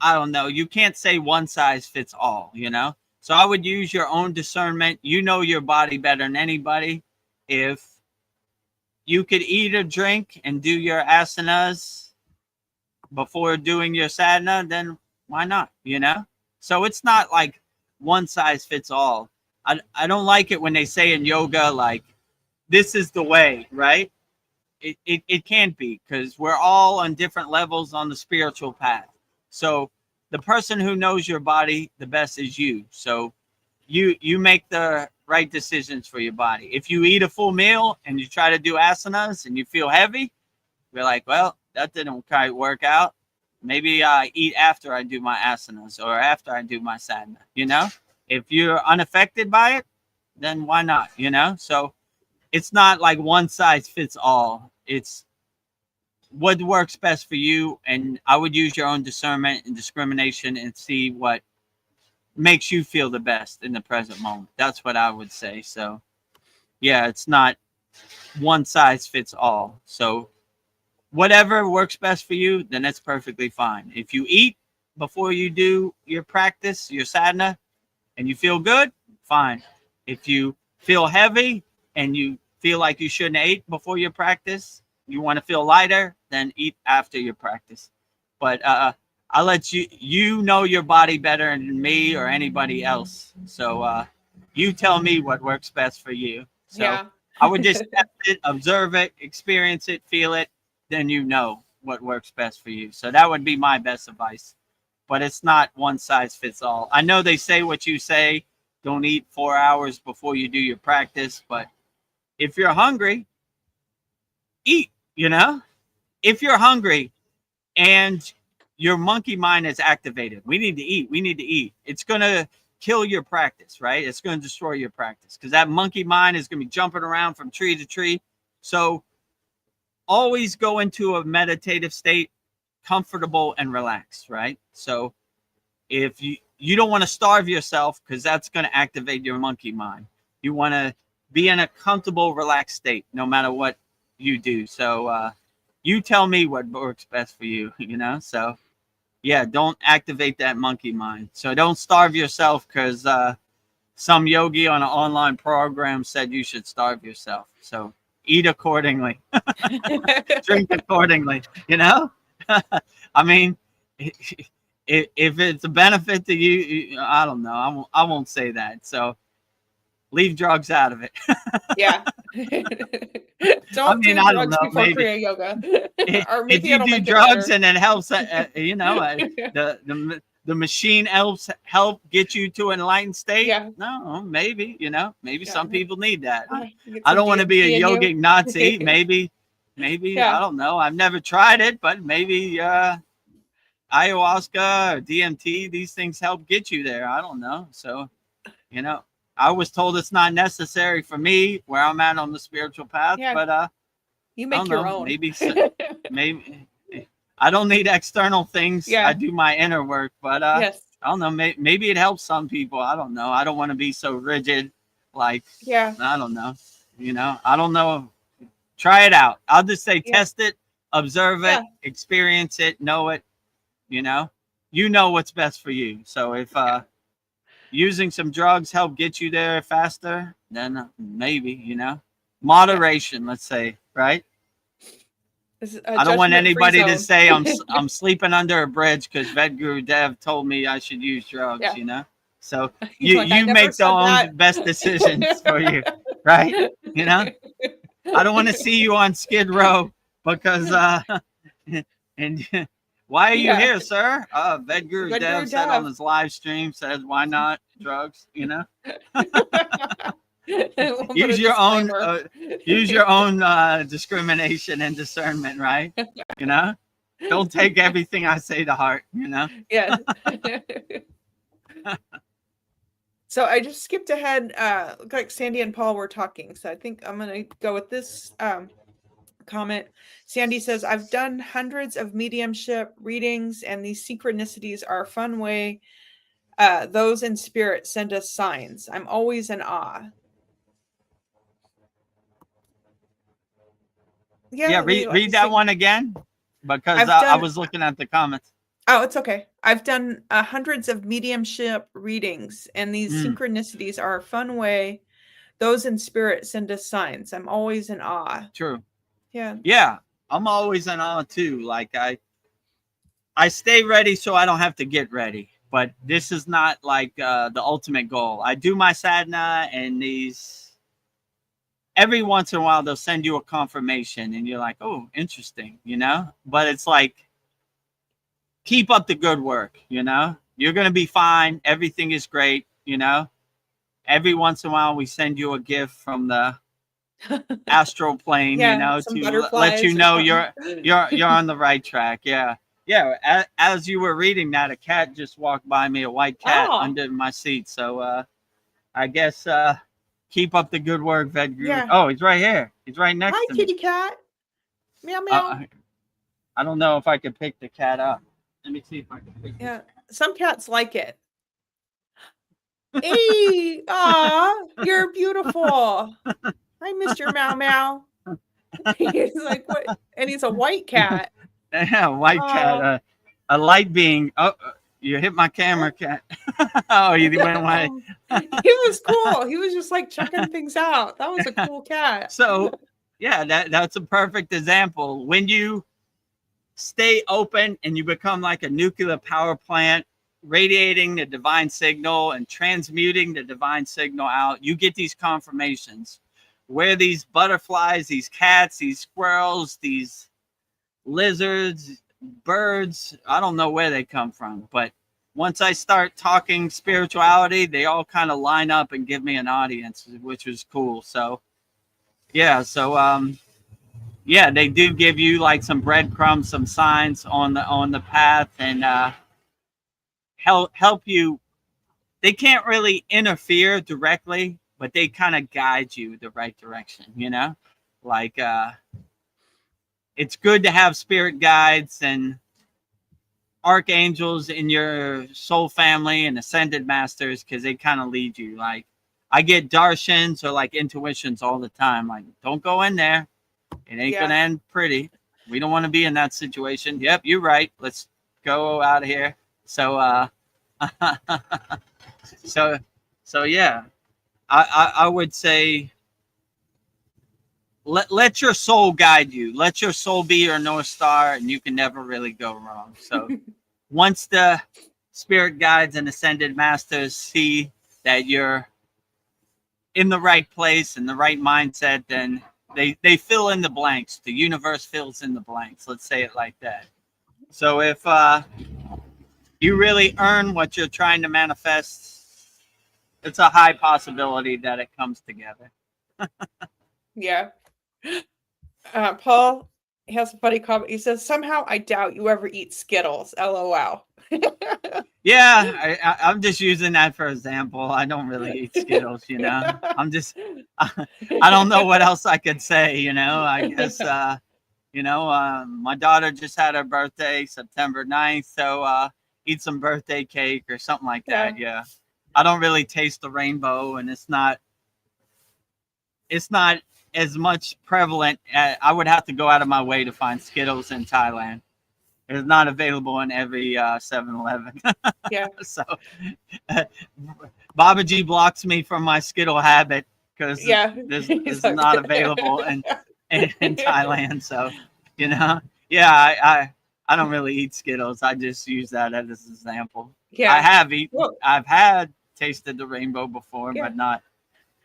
I don't know. You can't say one size fits all, you know? So I would use your own discernment. You know your body better than anybody. If you could eat or drink and do your asanas before doing your sadhana, then why not, you know? So it's not like one size fits all. I don't like it when they say in yoga, like, this is the way, right? It can't be, because we're all on different levels on the spiritual path. So the person who knows your body the best is you. So you make the right decisions for your body. If you eat a full meal and you try to do asanas and you feel heavy, you're like, well, that didn't quite work out. Maybe I eat after I do my asanas or after I do my sadhana, you know? If you're unaffected by it, then why not, you know? So it's not like one size fits all. It's what works best for you. And I would use your own discernment and discrimination and see what makes you feel the best in the present moment. That's what I would say. So yeah, it's not one size fits all. So whatever works best for you, then that's perfectly fine. If you eat before you do your practice, your sadhana, and you feel good, fine. If you feel heavy and you feel like you shouldn't eat before your practice, you want to feel lighter, then eat after your practice. But I'll let you know your body better than me or anybody else. So you tell me what works best for you. So Yeah. I would just test it, observe it, experience it, feel it, then you know what works best for you. So that would be my best advice. But it's not one size fits all. I know they say what you say, don't eat 4 hours before you do your practice, but if you're hungry, eat, you know? If you're hungry and your monkey mind is activated, we need to eat. It's going to kill your practice, right? It's going to destroy your practice because that monkey mind is going to be jumping around from tree to tree. So always go into a meditative state, comfortable and relaxed, right? So if you don't want to starve yourself because that's going to activate your monkey mind. You want to be in a comfortable, relaxed state no matter what you do. So you tell me what works best for you, you know? So yeah, don't activate that monkey mind. So don't starve yourself because some yogi on an online program said you should starve yourself. So eat accordingly, drink accordingly, you know? I mean, if it's a benefit to you, I don't know. I won't say that. So leave drugs out of it. Yeah. Don't do I don't drugs know. before Maybe Kriya Yoga. Or if maybe you it'll do make it drugs better. and it helps, you know, the machine help get you to an enlightened state. Yeah. No, maybe, you know, maybe Yeah. some people need that. Yeah, you get I some don't want to be a DMT in you. yogic Nazi. Maybe, Yeah. I don't know. I've never tried it, but maybe ayahuasca or DMT, these things help get you there. I don't know. So, you know, I was told it's not necessary for me where I'm at on the spiritual path, Yeah. but You I make don't your know, own. maybe I don't need external things. Yeah. I do my inner work, but Yes. I don't know. Maybe it helps some people. I don't know. I don't want to be so rigid. Like, Yeah. I don't know. You know, I don't know. Try it out. I'll just say Yeah. test it, observe it, Yeah. experience it, know it. You know what's best for you. So if using some drugs help get you there faster, then maybe, moderation, let's say, right? This is a I don't want judgment-free anybody to zone. say I'm sleeping under a bridge because Vedagurudev told me I should use drugs, Yeah. So He's like, I you never make the said own that. best decisions for you, right? I don't want to see you on Skid Row because and why are you Yeah. here, sir? Vedagurudev said on his live stream, says why not drugs, We'll put use a your own disclaimer. discrimination and discernment, right? Don't take everything I say to heart, Yes. So I just skipped ahead. Looked like Sandy and Paul were talking, so I think I'm gonna go with this comment. Sandy says, I've done hundreds of mediumship readings, and these synchronicities are a fun way those in spirit send us signs. I'm always in awe. Yeah, read that one again, because I was looking at the comments. Oh, it's okay. I've done hundreds of mediumship readings, and these synchronicities are a fun way those in spirit send us signs. I'm always in awe. True. Yeah. Yeah, I'm always in awe too. Like I stay ready so I don't have to get ready. But this is not like the ultimate goal. I do my sadhana, and these every once in a while they'll send you a confirmation, and you're like, oh, interesting, But it's like, keep up the good work, You're gonna be fine. Everything is great, Every once in a while we send you a gift from the astral plane, to let you know you're on the right track. Yeah. As you were reading that, a cat just walked by me, a white cat under my seat. So I guess keep up the good work, Vedguru. Yeah. Oh, he's right here. He's right next to me. Hi, kitty cat. Meow meow. I don't know if I could pick the cat up. Let me see if I can pick it up. Some cats like it. Hey, you're beautiful. Hi, Mr. Meow Meow. He's like, what? And he's a white cat. Yeah, white cat. A light being. Oh, you hit my camera, cat. Oh, you went away. He was cool. He was just like checking things out. That was a cool cat. So, yeah, that's a perfect example. When you stay open and you become like a nuclear power plant, radiating the divine signal and transmuting the divine signal out, you get these confirmations where these butterflies, these cats, these squirrels, these lizards, birds, I don't know where they come from, but once I start talking spirituality, they all kind of line up and give me an audience, which was cool. So yeah, they do give you like some breadcrumbs, some signs on the path, and help you. They can't really interfere directly, but they kind of guide you the right direction, like it's good to have spirit guides and archangels in your soul family and ascended masters, because they kind of lead you. Like I get darshans or like intuitions all the time, like, don't go in there, it ain't gonna end pretty, we don't want to be in that situation. Yep, you're right, let's go out of here. So so yeah, I would say let your soul guide you. Let your soul be your North Star, and you can never really go wrong. So once the spirit guides and ascended masters see that you're in the right place and the right mindset, then they fill in the blanks. The universe fills in the blanks. Let's say it like that. So if you really earn what you're trying to manifest, it's a high possibility that it comes together. Yeah. Paul, He has a funny comment. He says, "Somehow I doubt you ever eat Skittles." LOL. Yeah, I'm just using that for example. I don't really eat Skittles, you know. I'm just, I don't know what else I could say, you know. I guess, my daughter just had her birthday, September 9th, so eat some birthday cake or something like that. Yeah, I don't really taste the rainbow, and it's not as much prevalent. I would have to go out of my way to find Skittles in Thailand. It's not available in every 7-Eleven. Yeah. So Babaji blocks me from my Skittle habit because this is not available in Thailand. So, you know, yeah, I don't really eat Skittles. I just use that as an example. Yeah. I have eaten. Well, I've had tasted the rainbow before, yeah. but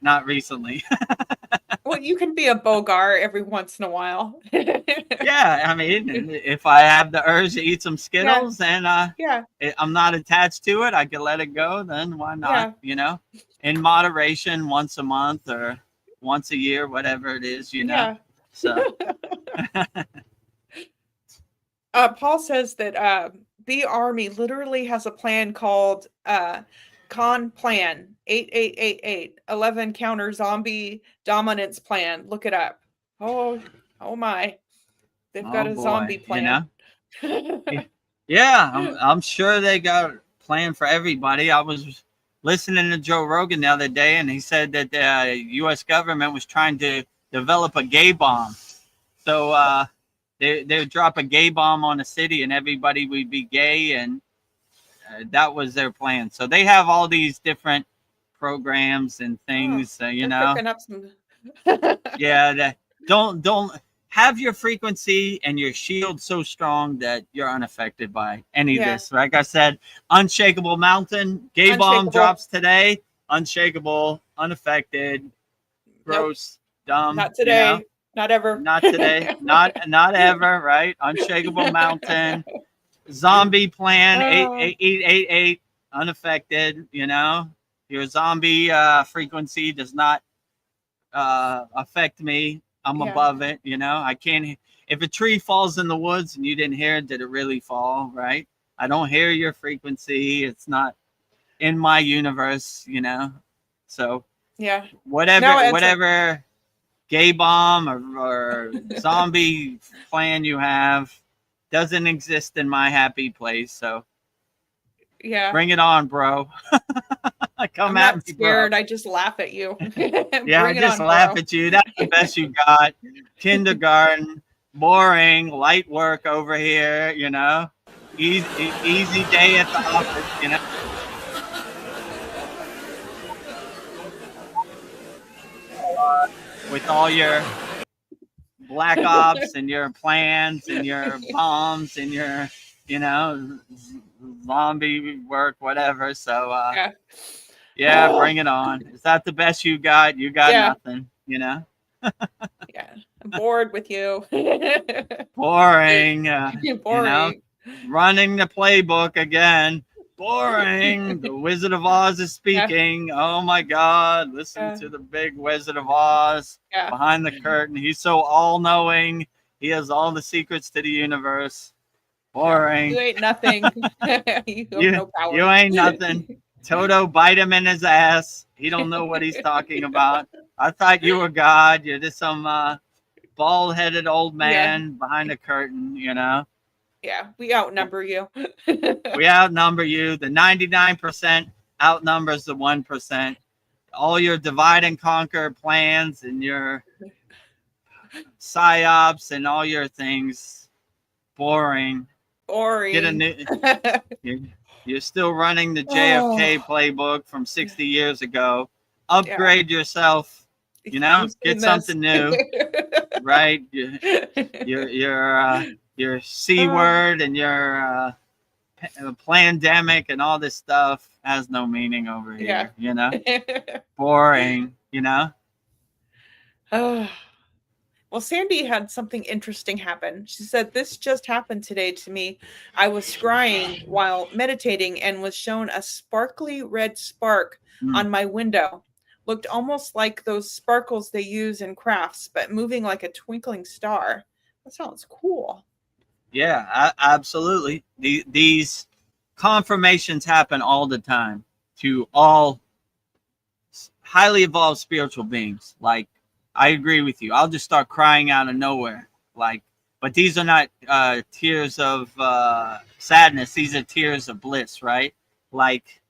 not recently. Well, you can be a bogar every once in a while. Yeah, I mean, if I have the urge to eat some Skittles and I'm not attached to it, I can let it go, then why not? Yeah. You know, in moderation, once a month or once a year, whatever it is, you know. Yeah. So Paul says that B Army literally has a plan called Con Plan 8888 11 counter zombie dominance plan. Look it up. Oh my. They've got a zombie plan. You know? Yeah, I'm sure they got a plan for everybody. I was listening to Joe Rogan the other day, and he said that the U.S. government was trying to develop a gay bomb. So they would drop a gay bomb on a city, and everybody would be gay, and that was their plan. So they have all these different programs and things, you know. Picking up some... Yeah, don't have your frequency and your shield so strong that you're unaffected by any of this. Like I said, unshakable mountain, gay bomb drops today, unshakable, unaffected, gross, dumb. Not today, you know? Not ever. Not today, not ever, right? Unshakable mountain, zombie plan 8888, unaffected, you know. Your zombie frequency does not affect me. I'm above it, you know. I can't. If a tree falls in the woods and you didn't hear it, did it really fall? Right? I don't hear your frequency. It's not in my universe, you know. So whatever gay bomb or zombie plan you have doesn't exist in my happy place. So bring it on, bro. I'm not scared. Bro. I just laugh at you. Yeah, I just laugh at you. That's the best you got. Kindergarten, boring, light work over here, you know. Easy day at the office, you know. With all your black ops and your plans and your bombs and your, you know, zombie work, whatever. So, yeah, bring it on. Is that the best you got? You got nothing, you know? Yeah, I'm bored with you. Boring. Boring. You know, running the playbook again. Boring. The Wizard of Oz is speaking. Oh my God. Listen to the big Wizard of Oz behind the curtain. He's so all-knowing. He has all the secrets to the universe. Boring. You ain't nothing. You have no power. You ain't nothing. Toto bite him in his ass. He don't know what he's talking about. I thought you were God. You're just some bald-headed old man behind a curtain, you know? Yeah, we outnumber you. We outnumber you. The 99% outnumbers the 1%. All your divide and conquer plans and your psyops and all your things, boring. Get a new... You're still running the JFK playbook from 60 years ago. Upgrade yourself, you know, get something new, right? Your C word and your pandemic and all this stuff has no meaning over here, you know? Boring, you know? Well, Sandy had something interesting happen. She said, "This just happened today to me. I was scrying while meditating and was shown a sparkly red spark on my window. Looked almost like those sparkles they use in crafts, but moving like a twinkling star. That sounds cool. Yeah, absolutely. These confirmations happen all the time to all highly evolved spiritual beings. Like, I agree with you. I'll just start crying out of nowhere. Like, but these are not tears of sadness. These are tears of bliss, right? Like,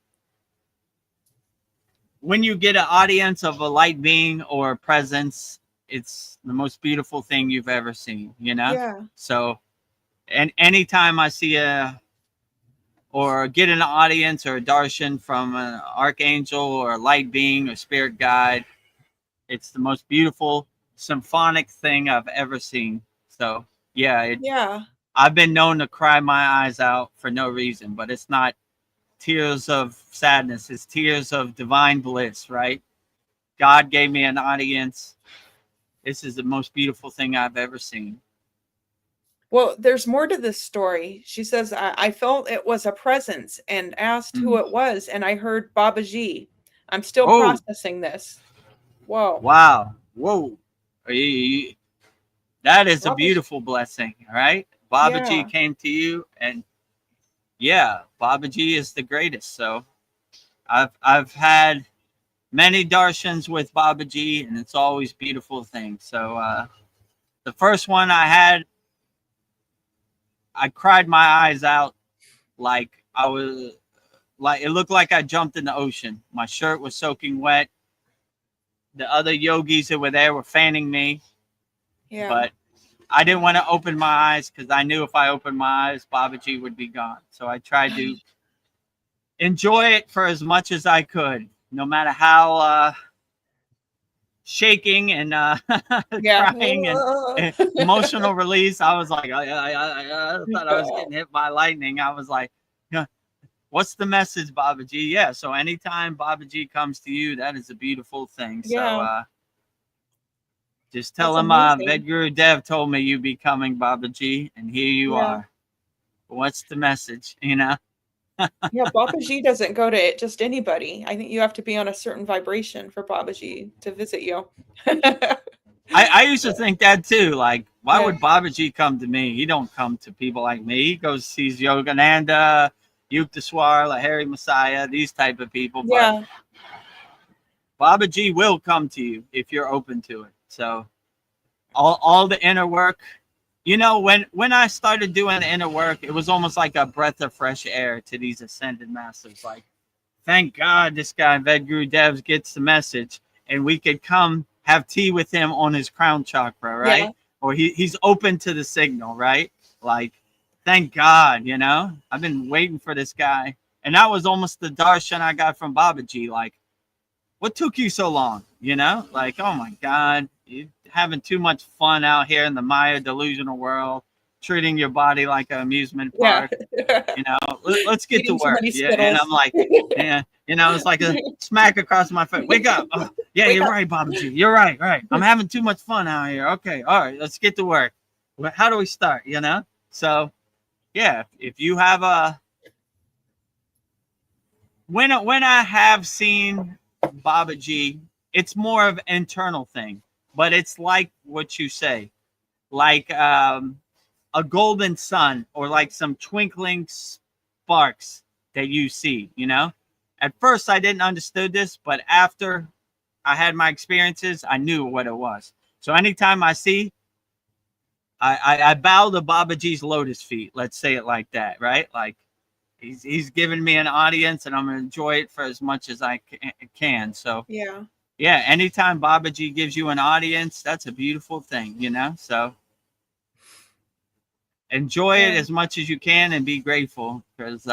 when you get an audience of a light being or a presence, it's the most beautiful thing you've ever seen, you know? Yeah. So, and anytime I see or get an audience or a darshan from an archangel or a light being or spirit guide, it's the most beautiful symphonic thing I've ever seen. So, yeah, Yeah. I've been known to cry my eyes out for no reason, but it's not tears of sadness. It's tears of divine bliss, right? God gave me an audience. This is the most beautiful thing I've ever seen. Well, there's more to this story. She says, I felt it was a presence and asked who it was, and I heard Babaji. I'm still processing this. Whoa. Wow. Whoa. That is a beautiful blessing, right? Babaji came to you, and yeah, Babaji is the greatest. So I've had many darshans with Babaji, and it's always beautiful things. So the first one I had, I cried my eyes out like I was like it looked like I jumped in the ocean. My shirt was soaking wet. The other yogis that were there were fanning me. Yeah. But I didn't want to open my eyes because I knew if I opened my eyes, Babaji would be gone. So I tried to enjoy it for as much as I could, no matter how shaking and crying and emotional release. I was like, I thought I was getting hit by lightning. I was like, what's the message, Babaji? Yeah, so anytime Babaji comes to you, that is a beautiful thing. Yeah. So just tell him Vedagurudev told me you'd be coming, Babaji, and here you are. What's the message, you know? Yeah, Babaji doesn't go to just anybody. I think you have to be on a certain vibration for Babaji to visit you. I used to think that too. Like, why would Babaji come to me? He don't come to people like me. He goes sees Yogananda, Yukteswar, Lahiri Messiah, these type of people. But Babaji will come to you if you're open to it. So all the inner work, you know, when I started doing the inner work, it was almost like a breath of fresh air to these ascended masters. Like, thank God this guy Vedagurudev gets the message, and we could come have tea with him on his crown chakra, right? Yeah. Or he's open to the signal, right? Like, thank God, you know? I've been waiting for this guy. And that was almost the darshan I got from Babaji. Like, what took you so long? You know? Like, oh my God, you're having too much fun out here in the Maya delusional world, treating your body like an amusement park. Yeah. You know, let's get to work. Yeah. And I'm like, yeah, you know, it's like a smack across my face. Wake up. Oh, yeah, you're right, Babaji. You're right. Right. I'm having too much fun out here. Okay. All right. Let's get to work. Well, how do we start? You know? So, yeah, if you have a, when I have seen Babaji, it's more of an internal thing, but it's like what you say, like a golden sun or like some twinkling sparks that you see, you know? At first, I didn't understand this, but after I had my experiences, I knew what it was. So anytime I see, I bow to Babaji's lotus feet. Let's say it like that, right? Like he's giving me an audience, and I'm gonna enjoy it for as much as I can. So yeah. Anytime Babaji gives you an audience, that's a beautiful thing, you know. So enjoy it as much as you can and be grateful, because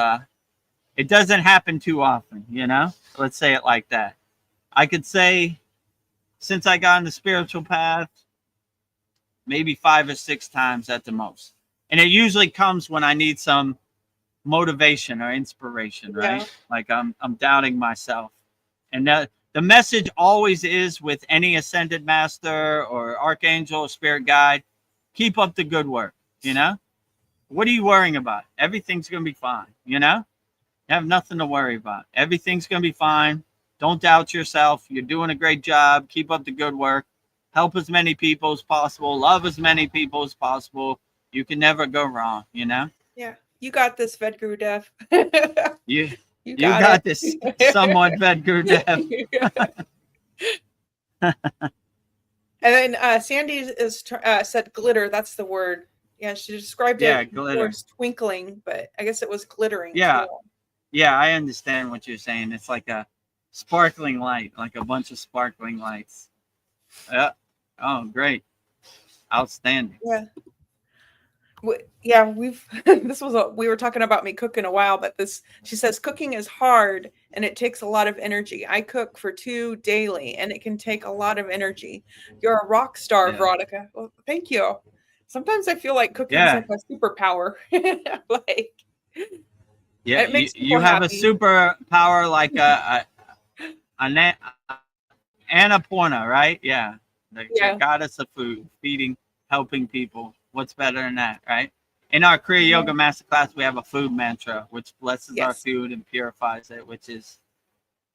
it doesn't happen too often, you know. Let's say it like that. I could say, since I got on the spiritual path, maybe 5 or 6 times at the most. And it usually comes when I need some motivation or inspiration, right? Yeah. Like I'm doubting myself. And the message always is with any ascended master or archangel or spirit guide, keep up the good work, you know? What are you worrying about? Everything's going to be fine, you know? You have nothing to worry about. Everything's going to be fine. Don't doubt yourself. You're doing a great job. Keep up the good work. help as many people as possible, love as many people as possible. You can never go wrong, you know? Yeah. You got this, Vedagurudev. You You you got got it. this somewhat, Vedagurudev. And then Sandy said glitter. That's the word. Yeah, she described Yeah, it glitter. as twinkling, but I guess it was glittering. Yeah. Too. Yeah, I understand what you're saying. It's like a sparkling light, like a bunch of sparkling lights. Yeah. Oh, great. Outstanding. Yeah. Yeah, we've we were talking about me cooking a while, but she says cooking is hard and it takes a lot of energy. I cook for 2 daily and it can take a lot of energy. You're a rock star, Yeah. Veronica. Well, thank you. Sometimes I feel like cooking's Yeah. like a superpower. Like Yeah, it makes you people have a happy. superpower like an Annapurna, right? Yeah. The Yeah. goddess of food, feeding, helping people. What's better than that, right? In our Kriya Yoga Masterclass, we have a food mantra, which blesses our food and purifies it, which is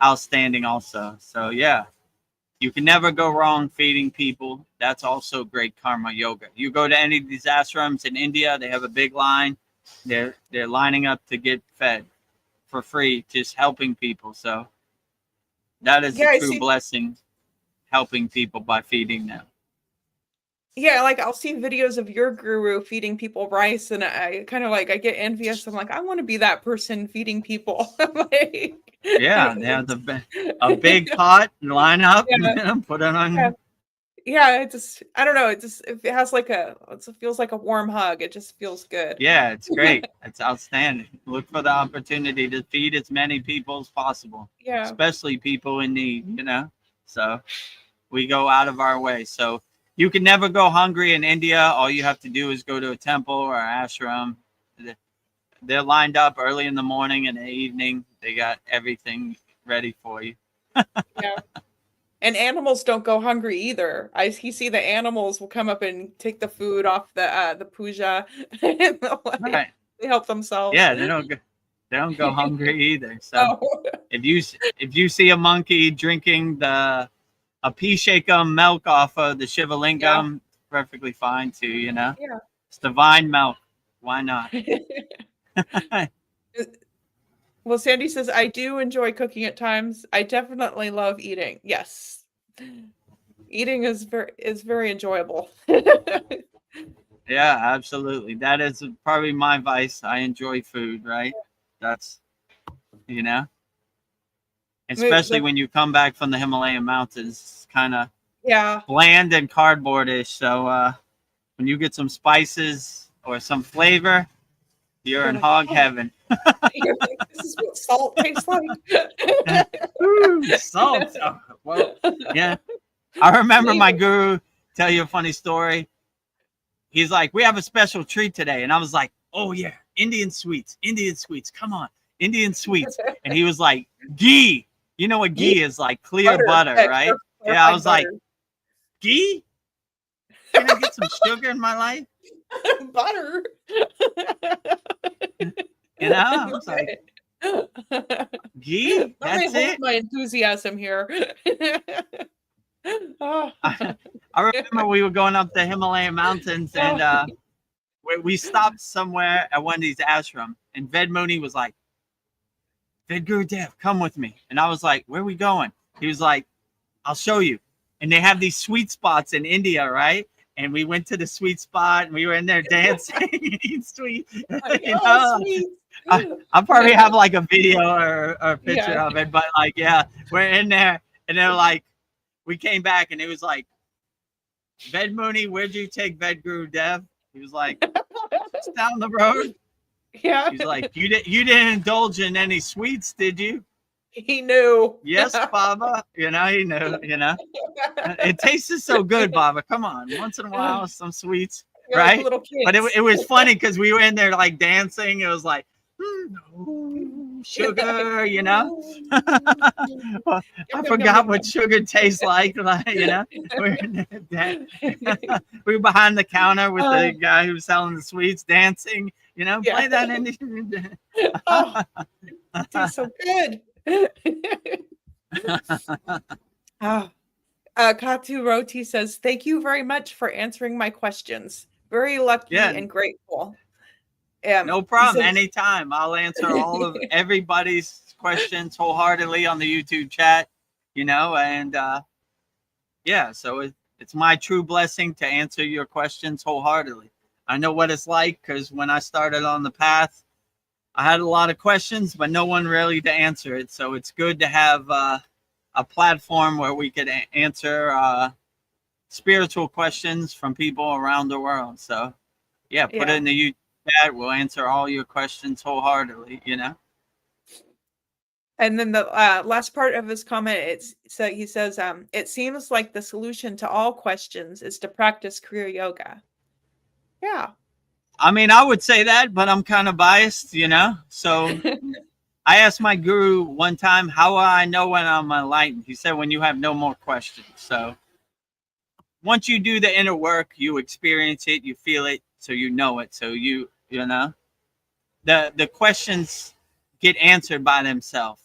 outstanding also. So, yeah, you can never go wrong feeding people. That's also great karma yoga. You go to any of these ashrams in India, they have a big line. They're lining up to get fed for free, just helping people. So that is a true blessing, helping people by feeding them. Yeah, like I'll see videos of your guru feeding people rice, and I kind of like I get envious. I'm like, I want to be that person feeding people. Like, yeah, they have a big pot, line up, and put it on. Yeah. Yeah, it just I don't know. It has like it feels like a warm hug. It just feels good. Yeah, it's great. It's outstanding. Look for the opportunity to feed as many people as possible. Yeah, especially people in need. You know, so we go out of our way. So you can never go hungry in India. All you have to do is go to a temple or an ashram. They're lined up early in the morning and the evening. They got everything ready for you. Yeah. And animals don't go hungry either. You see the animals will come up and take the food off the puja. And Right. They help themselves. Yeah, they don't go hungry either. So if you see a monkey drinking a Abhishekam milk off of the Shiva Lingam, perfectly fine too, you know? Yeah. It's divine milk. Why not? Well, Sandy says, I do enjoy cooking at times. I definitely love eating. Yes. Eating is very enjoyable. Yeah, absolutely. That is probably my vice. I enjoy food, right? That's, you know? Especially when you come back from the Himalayan mountains, it's kind of bland and cardboardish. So when you get some spices or some flavor, you're in hog heaven. This is what salt tastes like. Ooh, salt. Oh, well, yeah. I remember my guru tell you a funny story. He's like, we have a special treat today. And I was like, oh, yeah, Indian sweets. Come on, Indian sweets. And he was like, ghee. You know what ghee is, like clear butter, right? Yeah, I was like, ghee? Can I get some sugar in my life? Butter. You know, I was like, ghee? That's it? My enthusiasm here. I remember we were going up the Himalayan mountains and we stopped somewhere at one of these ashram, and Vedmuni was like, Vedagurudev, come with me. And I was like, where are we going? He was like, I'll show you. And they have these sweet spots in India, right? And we went to the sweet spot and we were in there dancing and eating sweet. You know? I'll probably have like a video or a picture of it, but like, yeah, we're in there and they're like, we came back and it was like, Vedmuni, where'd you take Vedagurudev? He was like, just down the road. Yeah. He's like, you didn't indulge in any sweets, did you? He knew. Yes, Baba. You know, he knew, you know. It tasted so good, Baba. Come on. Once in a while, some sweets, right? Like little kids. But it was funny because we were in there like dancing. It was like, sugar, you know. Well, I forgot what sugar tastes like, you know. We were behind the counter with the guy who was selling the sweets, dancing. You know, play that in. Oh, it tastes so good. Katu Roti says, "Thank you very much for answering my questions. Very lucky Yeah. and grateful." No He problem. says, Anytime. I'll answer all of everybody's questions wholeheartedly on the YouTube chat, and yeah, so it's my true blessing to answer your questions wholeheartedly. I know what it's like because when I started on the path, I had a lot of questions, but no one really to answer it. So it's good to have a platform where we could answer spiritual questions from people around the world. So yeah, put it in the YouTube chat. We'll answer all your questions wholeheartedly, And then the last part of his comment, he says, "It seems like the solution to all questions is to practice Kriya Yoga." Yeah. I mean, I would say that, but I'm kind of biased, So I asked my guru one time, how will I know when I'm enlightened? He said, when you have no more questions. So once you do the inner work, you experience it, you feel it, so you know it. So the questions get answered by themselves,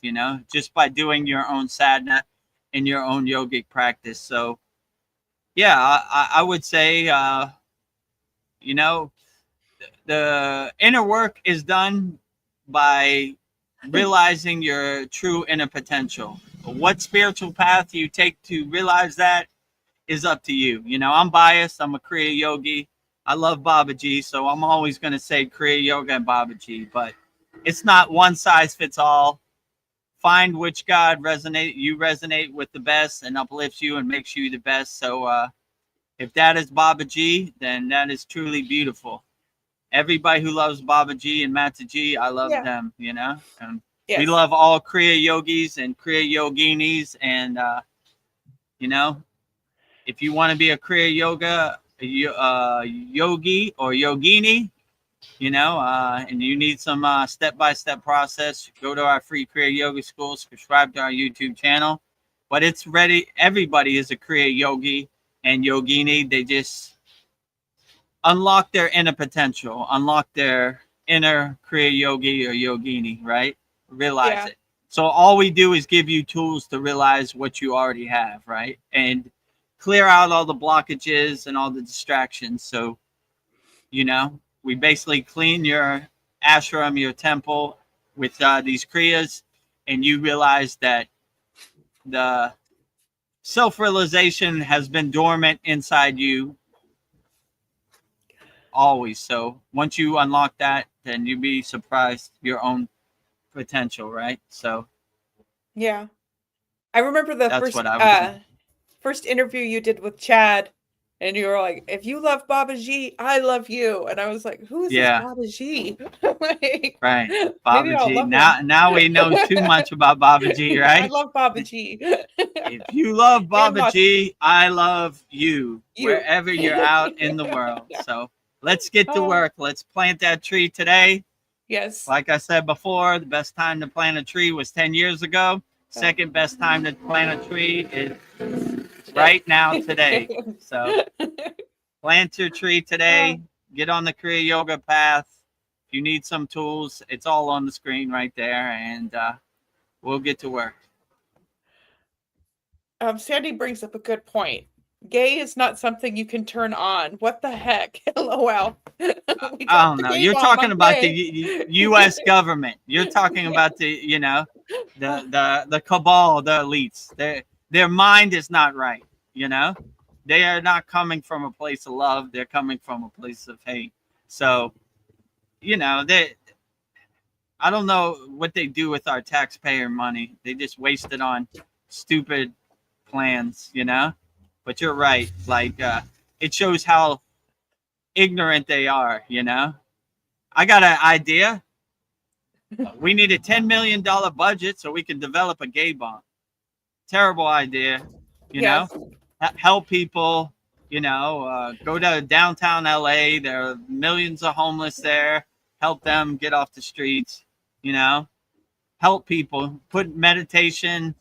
just by doing your own sadhana and your own yogic practice. So yeah, I would say, the inner work is done by realizing your true inner potential. What spiritual path you take to realize that is up to you. I'm biased. I'm a Kriya yogi. I love Babaji, so I'm always going to say Kriya Yoga and Babaji, but it's not one size fits all. Find which God you resonate with the best and uplifts you and makes you the best. So if that is Babaji, then that is truly beautiful. Everybody who loves Babaji and Mataji, I love them, and we love all Kriya yogis and Kriya yoginis. And, if you want to be a Kriya yogi or yogini, and you need some step-by-step process, go to our free Kriya Yoga school, subscribe to our YouTube channel. But it's ready. Everybody is a Kriya yogi and yogini. They just unlock their inner potential, unlock their inner Kriya yogi or yogini, right? Realize it. So all we do is give you tools to realize what you already have, right? And clear out all the blockages and all the distractions. So, we basically clean your ashram, your temple with these kriyas, and you realize that the self-realization has been dormant inside you always. So once you unlock that, then you'd be surprised your own potential, right? So yeah, I remember the that's first interview you did with Chad, and you were like, "If you love Babaji, I love you." And I was like, "Who is this Babaji?" Like, right, maybe I'll love Babaji. Now we know too much about Babaji, right? I love Babaji. If you love Babaji, I love you wherever you're out in the world. So let's get to work. Let's plant that tree today. Yes. Like I said before, the best time to plant a tree was 10 years ago. Second best time to plant a tree is right now, today. So plant your tree today. Get on the Kriya Yoga path. If you need some tools, it's all on the screen right there, and we'll get to work. Sandy brings up a good point. Gay is not something you can turn on. What the heck? LOL. I don't know. You're talking about the U.S. government. You're talking about the, the cabal, the elites. Their mind is not right. They are not coming from a place of love. They're coming from a place of hate. So, I don't know what they do with our taxpayer money. They just waste it on stupid plans, But you're right. Like, it shows how ignorant they are, I got an idea. We need a $10 million budget so we can develop a gay bomb. Terrible idea, help people, go to downtown LA. There are millions of homeless there. Help them get off the streets, help people, put meditation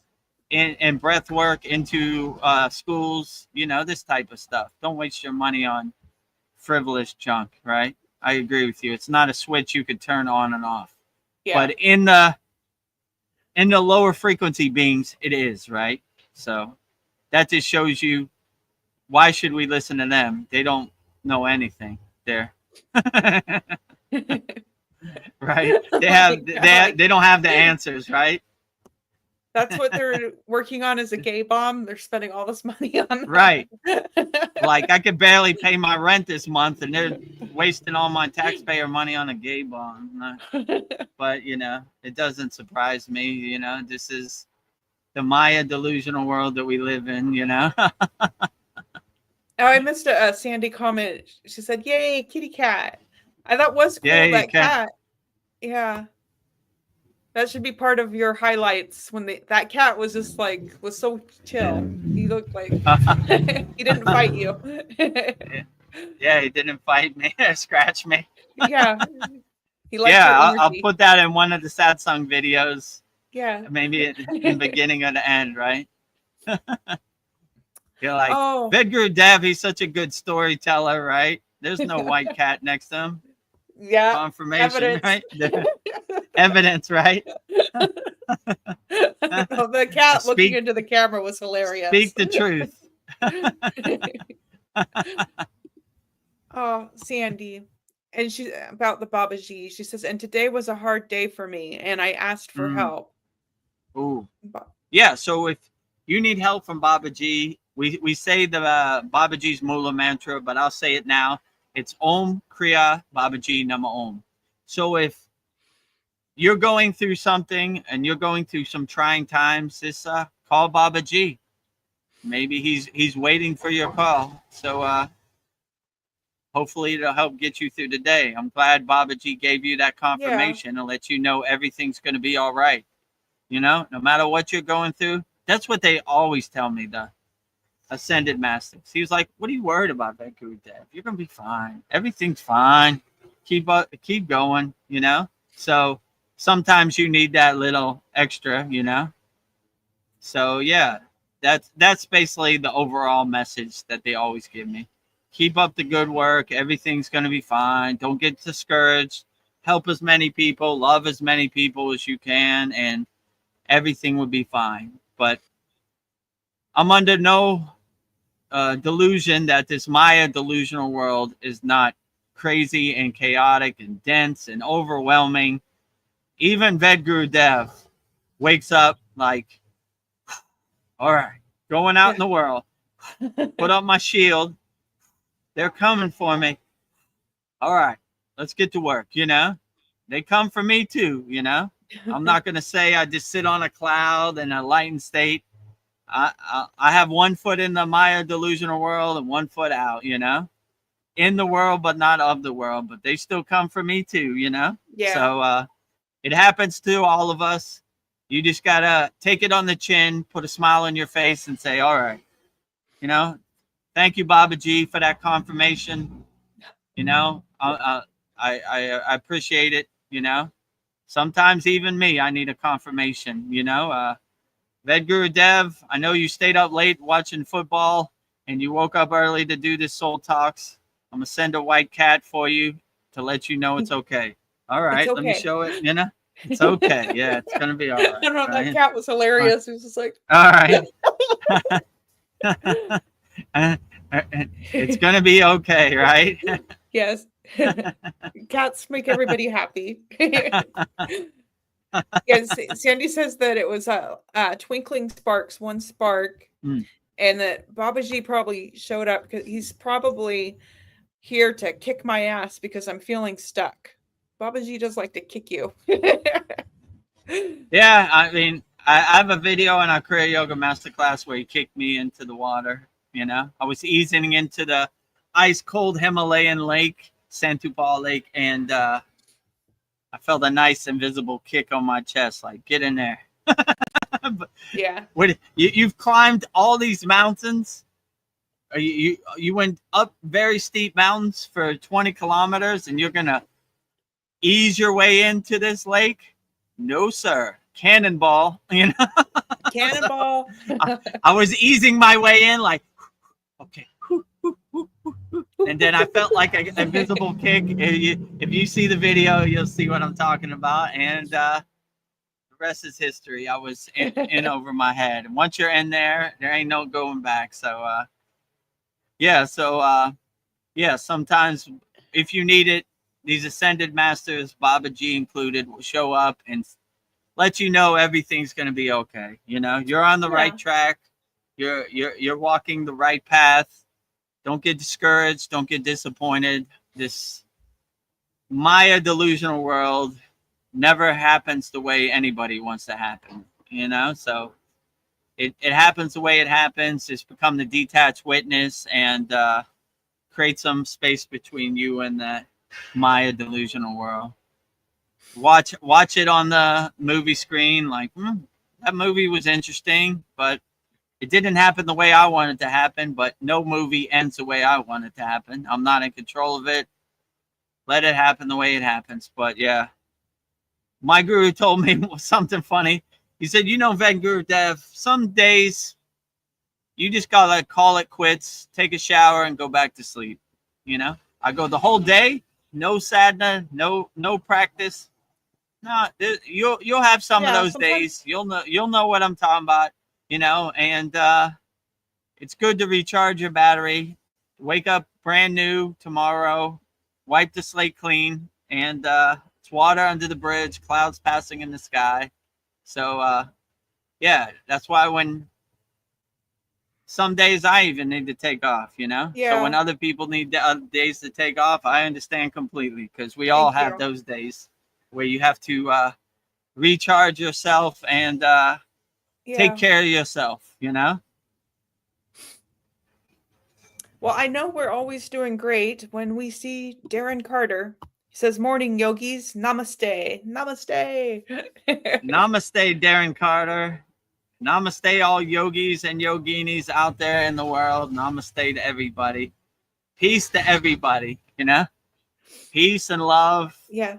and breath work into schools, this type of stuff. Don't waste your money on frivolous junk, right? I agree with you. It's not a switch you could turn on and off. But in the lower frequency beings, it is, right? So that just shows you, why should we listen to them? They don't know anything there. Right? They don't have the answers, right? That's what they're working on, is a gay bomb. They're spending all this money on that. Right. Like, I could barely pay my rent this month, and they're wasting all my taxpayer money on a gay bomb. But, you know, it doesn't surprise me. You know, this is the Maya delusional world that we live in, you know. Oh, I missed a Sandy comment. She said, "Yay, kitty cat." I thought was cool. Yay, that cat. cat. Yeah. That should be part of your highlights, when that cat was just like, was so chill. He looked like he didn't fight you. Yeah, he didn't fight me or scratch me. Yeah. He liked Yeah, your I'll energy. put that in one of the sad song videos. Yeah. Maybe in the beginning or the end, right? You're like, Oh, Vedagurudev, he's such a good storyteller, right? There's no white cat next to him. yeah. Confirmation, Evidence. right? Evidence, right? Oh, the cat looking Speak- into the camera was hilarious. Speak the truth. Oh, Sandy. And she, about the Babaji, she says, and today was a hard day for me, and I asked for help. Ooh. Yeah, so if you need help from Babaji, we say the Babaji's Mula mantra, but I'll say it now. It's Om Kriya Babaji Nama Om. So if you're going through something and you're going through some trying times, just call Babaji. Maybe he's waiting for your call. So hopefully it'll help get you through the day. I'm glad Babaji gave you that confirmation and let you know everything's going to be all right. You know, no matter what you're going through. That's what they always tell me, the Ascended Masters. He was like, what are you worried about, Vedagurudev? You're going to be fine. Everything's fine. Keep going, you know? So sometimes you need that little extra, you know? So yeah, that's basically the overall message that they always give me. Keep up the good work. Everything's going to be fine. Don't get discouraged. Help as many people, love as many people as you can, and everything will be fine. But I'm under no delusion that this Maya delusional world is not crazy and chaotic and dense and overwhelming. Even Vedagurudev wakes up like, all right, going out in the world, put up my shield. They're coming for me. All right, let's get to work, you know? They come for me too, you know? I'm not going to say I just sit on a cloud in a lightened state. I have one foot in the Maya delusional world and one foot out, you know? In the world, but not of the world. But they still come for me too, you know? Yeah. So it happens to all of us. You just got to take it on the chin, put a smile on your face and say, all right, you know, thank you, Babaji, for that confirmation. You know, I appreciate it, you know? Sometimes even me, I need a confirmation, you know? Vedagurudev, I know you stayed up late watching football and you woke up early to do this Soul Talks. I'm going to send a white cat for you to let you know it's okay. All right, okay. Let me show it, you know? It's okay. Yeah, it's going to be all right. I don't know, right? that cat was hilarious. It was just like, all right. It's going to be okay, right? yes. Cats make everybody happy. Yes, Sandy says that it was twinkling sparks, one spark, and that Babaji probably showed up because he's probably here to kick my ass because I'm feeling stuck. Babaji does like to kick you. Yeah, I mean, I have a video in our Kriya Yoga Masterclass where he kicked me into the water. You know, I was easing into the ice cold Himalayan lake, Santupal Lake, and I felt a nice invisible kick on my chest, like, get in there. But yeah. You've climbed all these mountains. You went up very steep mountains for 20 kilometers and you're going to ease your way into this lake? No, sir. Cannonball, you know? Cannonball. So I was easing my way in like, okay. And then I felt like an invisible kick. If you see the video, you'll see what I'm talking about. And the rest is history. I was in over my head. And once you're in there, there ain't no going back. So, yeah. So, yeah, sometimes if you need it, these ascended masters, Baba G included, will show up and let you know everything's going to be okay. You know, you're on the right track. You're walking the right path. Don't get discouraged. Don't get disappointed. This Maya delusional world never happens the way anybody wants to happen, you know? So it happens the way it happens. Just become the detached witness and create some space between you and that Maya delusional world. Watch it on the movie screen. Like, that movie was interesting, but it didn't happen the way I wanted to happen. But no movie ends the way I want it to happen. I'm not in control of it. Let it happen the way it happens. But yeah, my guru told me something funny. He said, you know, Vedagurudev, some days you just gotta call it quits, take a shower, and go back to sleep. You know, I go the whole day, no sadhana, no practice. No, you'll have some of those days. You'll know what I'm talking about. You know, and it's good to recharge your battery. Wake up brand new tomorrow. Wipe the slate clean, and it's water under the bridge, clouds passing in the sky. So, yeah, that's why when some days I even need to take off, you know? Yeah. So when other people need days to take off, I understand completely, because we all have those days where you have to recharge yourself and take care of yourself, you know? Well, I know we're always doing great when we see Darren Carter. He says, morning, yogis. Namaste. Namaste. Namaste, Darren Carter. Namaste, all yogis and yoginis out there in the world. Namaste to everybody. Peace to everybody, you know? Peace and love. Yeah.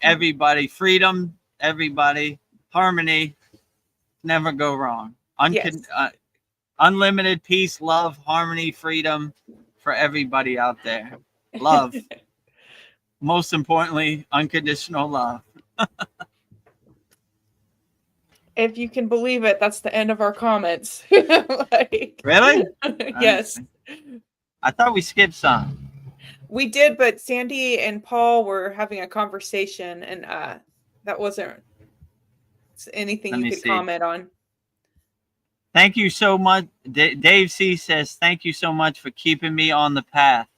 Everybody. Freedom, everybody. Harmony. Never go wrong. Unlimited peace, love, harmony, freedom for everybody out there. Love. Most importantly, unconditional love. If you can believe it, that's the end of our comments. Really? Yes. I thought we skipped some. We did, but Sandy and Paul were having a conversation, and that wasn't anything you could comment on. Thank you so much. Dave C says, thank you so much for keeping me on the path.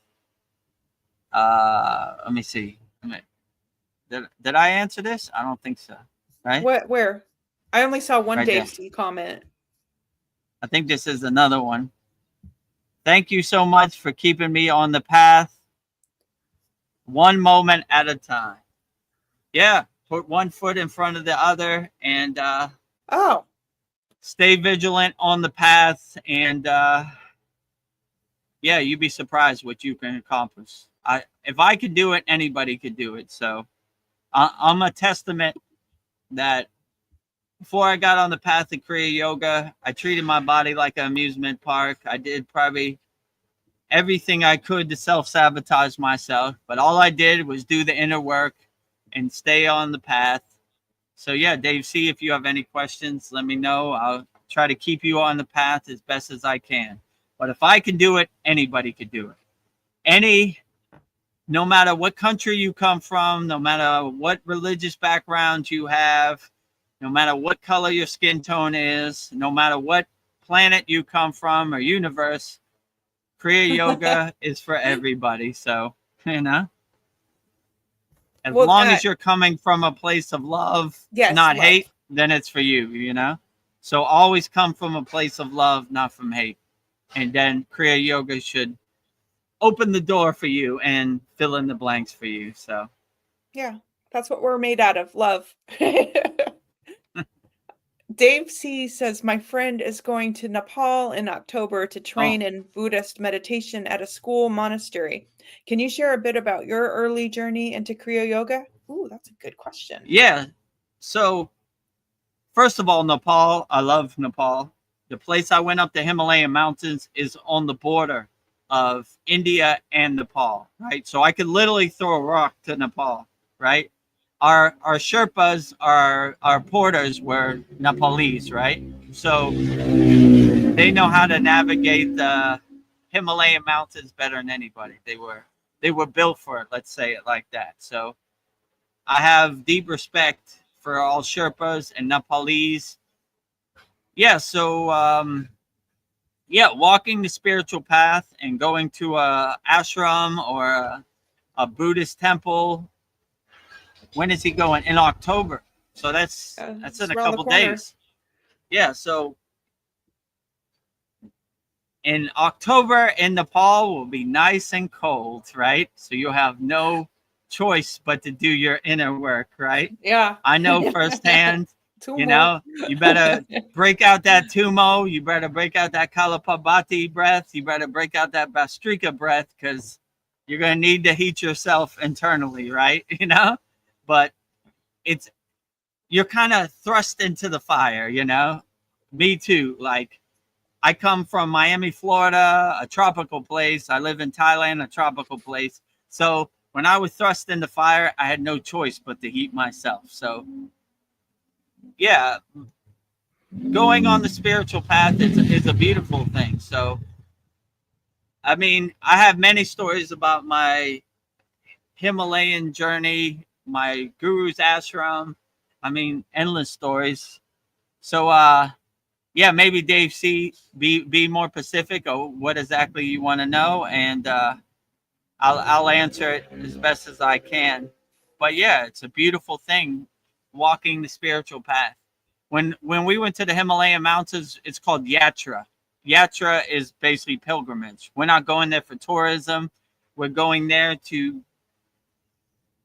Let me see. Did I answer this? I don't think so. Right? Where? I only saw one Right Dave there. C comment. I think this is another one. Thank you so much for keeping me on the path. One moment at a time. Yeah. Put one foot in front of the other and stay vigilant on the path, and yeah, you'd be surprised what you can accomplish. If I could do it, anybody could do it. So I'm a testament that before I got on the path of Kriya Yoga, I treated my body like an amusement park. I did probably everything I could to self-sabotage myself, but all I did was do the inner work and stay on the path. So yeah, Dave C, if you have any questions, let me know. I'll try to keep you on the path as best as I can. But if I can do it, anybody could do it. No matter what country you come from, no matter what religious background you have, no matter what color your skin tone is, no matter what planet you come from or universe, Kriya Yoga is for everybody. So, you know. As long as you're coming from a place of love, not hate, then it's for you, you know? So always come from a place of love, not from hate. And then Kriya Yoga should open the door for you and fill in the blanks for you. So, yeah, that's what we're made out of, love. Dave C says, my friend is going to Nepal in October to train in Buddhist meditation at a school monastery. Can you share a bit about your early journey into Kriya Yoga? Ooh, that's a good question. Yeah. So, first of all, Nepal, I love Nepal. The place I went up the Himalayan mountains is on the border of India and Nepal, right? So I could literally throw a rock to Nepal, right? our Sherpas, our porters were Nepalese, right? So they know how to navigate the Himalayan mountains better than anybody. They were built for it. Let's say it like that. So I have deep respect for all Sherpas and Nepalese. Yeah. So walking the spiritual path and going to a ashram or a Buddhist temple. When is he going? In October. So that's in a couple days. Yeah. So in October in Nepal will be nice and cold, right? So you'll have no choice but to do your inner work, right? Yeah. I know firsthand. Tumo. You know, you better break out that Tumo. You better break out that Kalapabati breath. You better break out that Bastrika breath, because you're going to need to heat yourself internally, right? You know, but you're kind of thrust into the fire, you know? Me too. Like, I come from Miami, Florida, a tropical place. I live in Thailand, a tropical place. So when I was thrust into fire, I had no choice but to heat myself. So yeah, going on the spiritual path is a beautiful thing. So, I mean, I have many stories about my Himalayan journey, my guru's ashram. I mean, endless stories. So, yeah, maybe Dave C, be more specific of what exactly you want to know, and I'll answer it as best as I can. But yeah, it's a beautiful thing, walking the spiritual path. When we went to the Himalayan mountains, it's called Yatra. Yatra is basically pilgrimage. We're not going there for tourism. We're going there to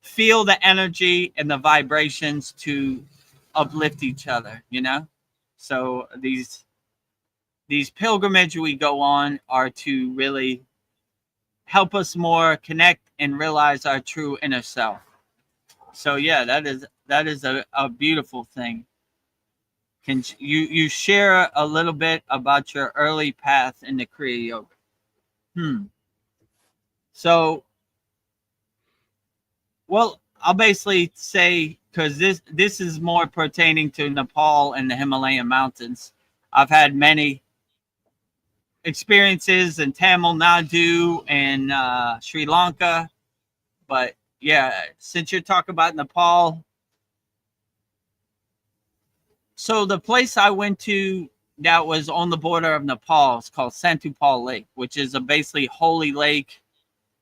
feel the energy and the vibrations to uplift each other, you know? So these pilgrimage we go on are to really help us more connect and realize our true inner self. So yeah, that is a beautiful thing. Can you share a little bit about your early path in the Kriya Yoga? So, well, I'll basically say, because this is more pertaining to Nepal and the Himalayan mountains. I've had many experiences in Tamil Nadu and Sri Lanka, but yeah, since you're talking about Nepal, so the place I went to that was on the border of Nepal is called Santupal Lake, which is a basically holy lake.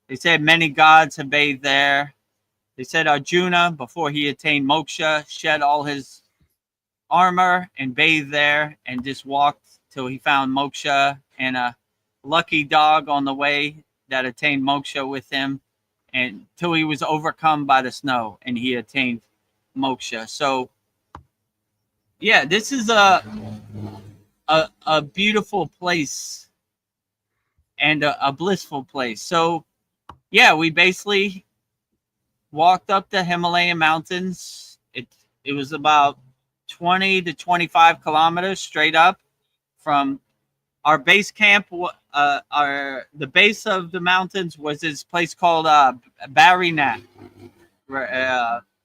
They said many gods have bathed there. They said Arjuna, before he attained moksha, shed all his armor and bathed there and just walked till he found moksha, and a lucky dog on the way that attained moksha with him, and till he was overcome by the snow and he attained moksha. So yeah, this is a beautiful place and a blissful place. So yeah, we basically walked up the Himalayan mountains. It was about 20 to 25 kilometers straight up from our base camp. The base of the mountains was this place called Barinath,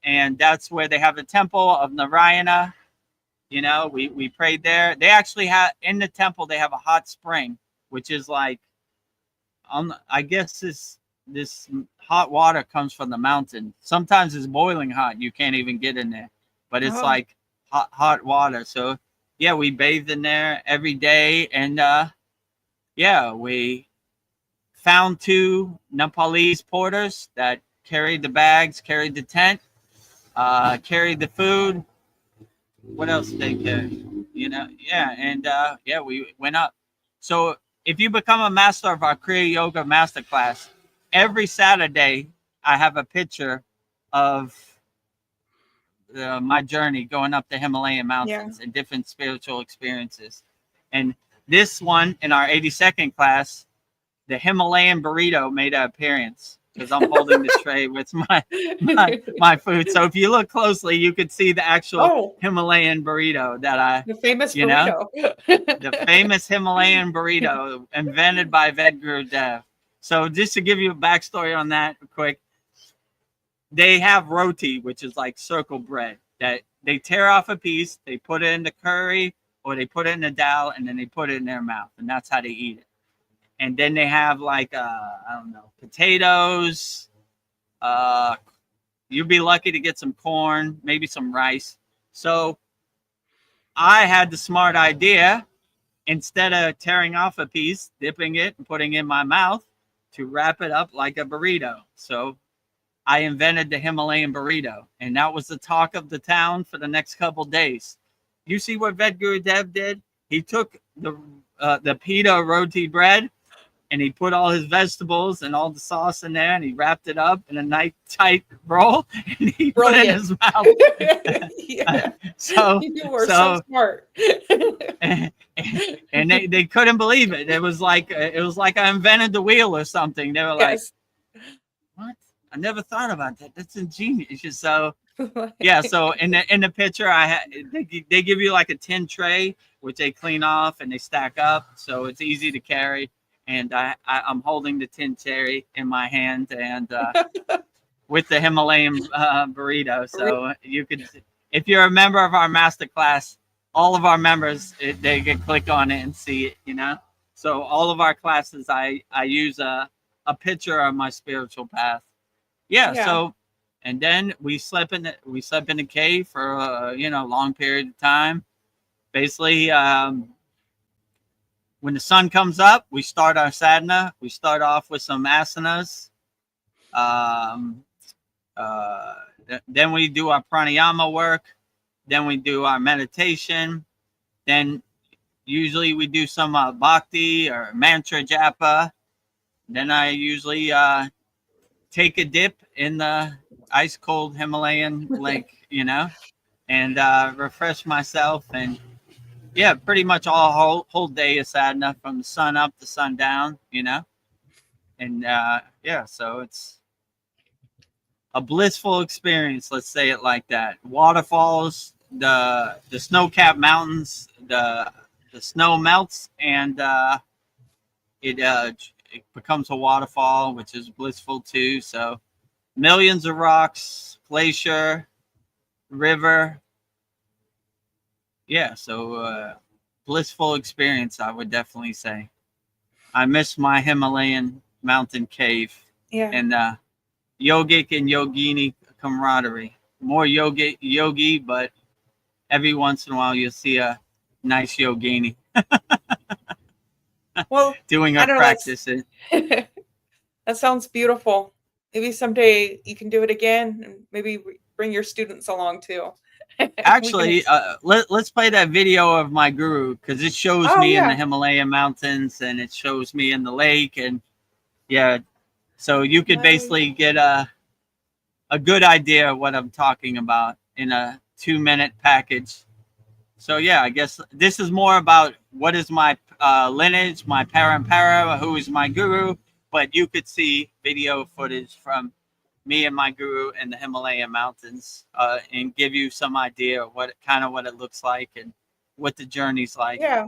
and that's where they have the temple of Narayana. You know, we prayed there. They actually have in the temple, they have a hot spring, which is like, I guess this hot water comes from the mountain. Sometimes it's boiling hot. You can't even get in there, but it's like hot water. So yeah, we bathed in there every day, and yeah, we found 2 Nepalese porters that carried the bags, carried the tent, carried the food. What else did they carry? You know, yeah, and yeah, we went up. So if you become a master of our Kriya Yoga masterclass, every Saturday I have a picture of my journey going up the Himalayan mountains and different spiritual experiences. And this one in our 82nd class, the Himalayan burrito made an appearance, because I'm holding the tray with my food. So if you look closely, you could see the actual Himalayan burrito that the famous burrito. The famous Himalayan burrito invented by Vedagurudev. So just to give you a backstory on that quick, they have roti, which is like circle bread, that they tear off a piece, they put it in the curry, or they put it in the dal, and then they put it in their mouth, and that's how they eat it. And then they have like I don't know, potatoes. You'd be lucky to get some corn, maybe some rice. So I had the smart idea, instead of tearing off a piece, dipping it and putting it in my mouth, to wrap it up like a burrito. So I invented the Himalayan burrito, and that was the talk of the town for the next couple days. You see what Vedagurudev did? He took the pita roti bread, and he put all his vegetables and all the sauce in there, and he wrapped it up in a nice tight roll, and he put it in his mouth. Yeah. So you were so smart. and they couldn't believe it. It was like I invented the wheel or something. They were like, "What? I never thought about that. That's ingenious." So yeah. So in the picture, they give you like a tin tray, which they clean off and they stack up, so it's easy to carry. And I'm holding the tin tray in my hand, and with the Himalayan burrito. So you could, if you're a member of our master class, all of our members, they can click on it and see it, you know. So all of our classes, I use a picture of my spiritual path. Yeah. So, and then we slept in the cave for a long period of time. Basically, when the sun comes up, we start our sadhana. We start off with some asanas. Then we do our pranayama work. Then we do our meditation. Then usually we do some bhakti or mantra japa. Then I usually take a dip in the ice cold Himalayan lake, and refresh myself. And yeah, pretty much all whole day is sadhana from the sun up to sundown, and yeah, so it's a blissful experience. Let's say it like that. Waterfalls, the snow-capped mountains, the snow melts, and it becomes a waterfall, which is blissful too. So millions of rocks, glacier, river. Yeah, so blissful experience, I would definitely say. I miss my Himalayan mountain cave and yogic and yogini camaraderie. More yogi, but every once in a while you'll see a nice yogini. Well, doing our practices. That sounds beautiful. Maybe someday you can do it again, and maybe bring your students along too. Actually, let's play that video of my guru, because it shows me in the Himalayan mountains, and it shows me in the lake, and so you could basically get a good idea of what I'm talking about in a 2-minute package. So yeah, I guess this is more about what is my lineage, my parampara, who is my guru, but you could see video footage from me and my guru in the Himalayan mountains, and give you some idea of what it looks like and what the journey's like. Yeah.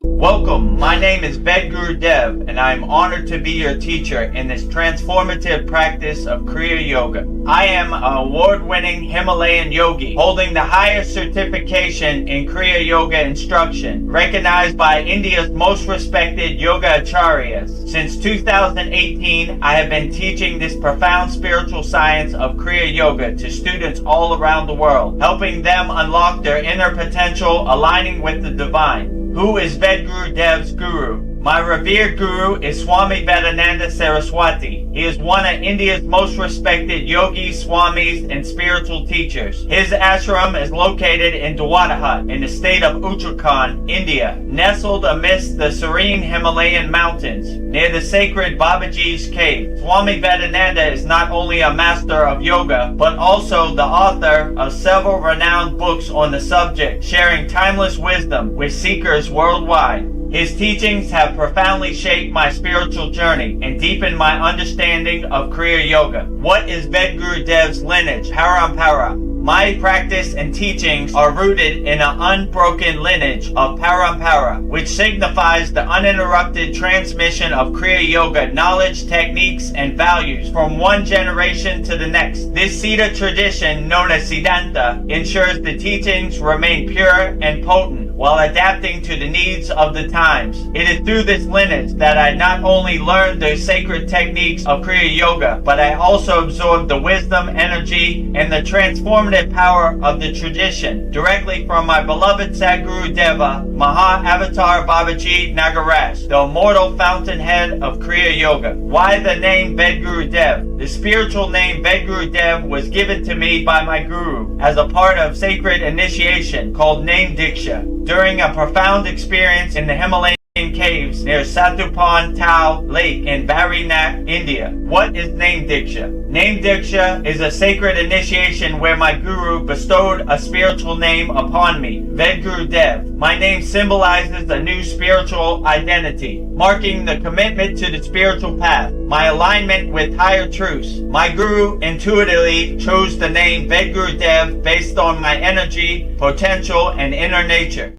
Welcome, my name is Vedagurudev, and I am honored to be your teacher in this transformative practice of Kriya Yoga. I am an award-winning Himalayan yogi, holding the highest certification in Kriya Yoga instruction, recognized by India's most respected yoga acharyas. Since 2018, I have been teaching this profound spiritual science of Kriya Yoga to students all around the world, helping them unlock their inner potential, aligning with the divine. Who is Vedagurudev's guru? My revered guru is Swami Vedananda Saraswati. He is one of India's most respected yogis, swamis, and spiritual teachers. His ashram is located in Dwadahat in the state of Uttarakhand, India, nestled amidst the serene Himalayan mountains, near the sacred Babaji's cave. Swami Vedananda is not only a master of yoga, but also the author of several renowned books on the subject, sharing timeless wisdom with seekers worldwide. His teachings have profoundly shaped my spiritual journey and deepened my understanding of Kriya Yoga. What is Vedagurudev's lineage, parampara? My practice and teachings are rooted in an unbroken lineage of Parampara, which signifies the uninterrupted transmission of Kriya Yoga knowledge, techniques, and values from one generation to the next. This Siddha tradition, known as Siddhanta, ensures the teachings remain pure and potent while adapting to the needs of the times. It is through this lineage that I not only learned the sacred techniques of Kriya Yoga, but I also absorbed the wisdom, energy, and the transformative power of the tradition directly from my beloved Sadguru Deva, Maha Avatar Babaji Nagaraj, the immortal fountainhead of Kriya Yoga. Why the name Vedagurudev? The spiritual name Vedagurudev was given to me by my guru as a part of sacred initiation called Name Diksha during a profound experience in the Himalayan caves near Satupan Tau Lake in Barinac, India. What is Name Diksha? Name Diksha is a sacred initiation where my guru bestowed a spiritual name upon me, Vedagurudev. My name symbolizes a new spiritual identity, marking the commitment to the spiritual path, my alignment with higher truths. My guru intuitively chose the name Vedagurudev based on my energy, potential, and inner nature.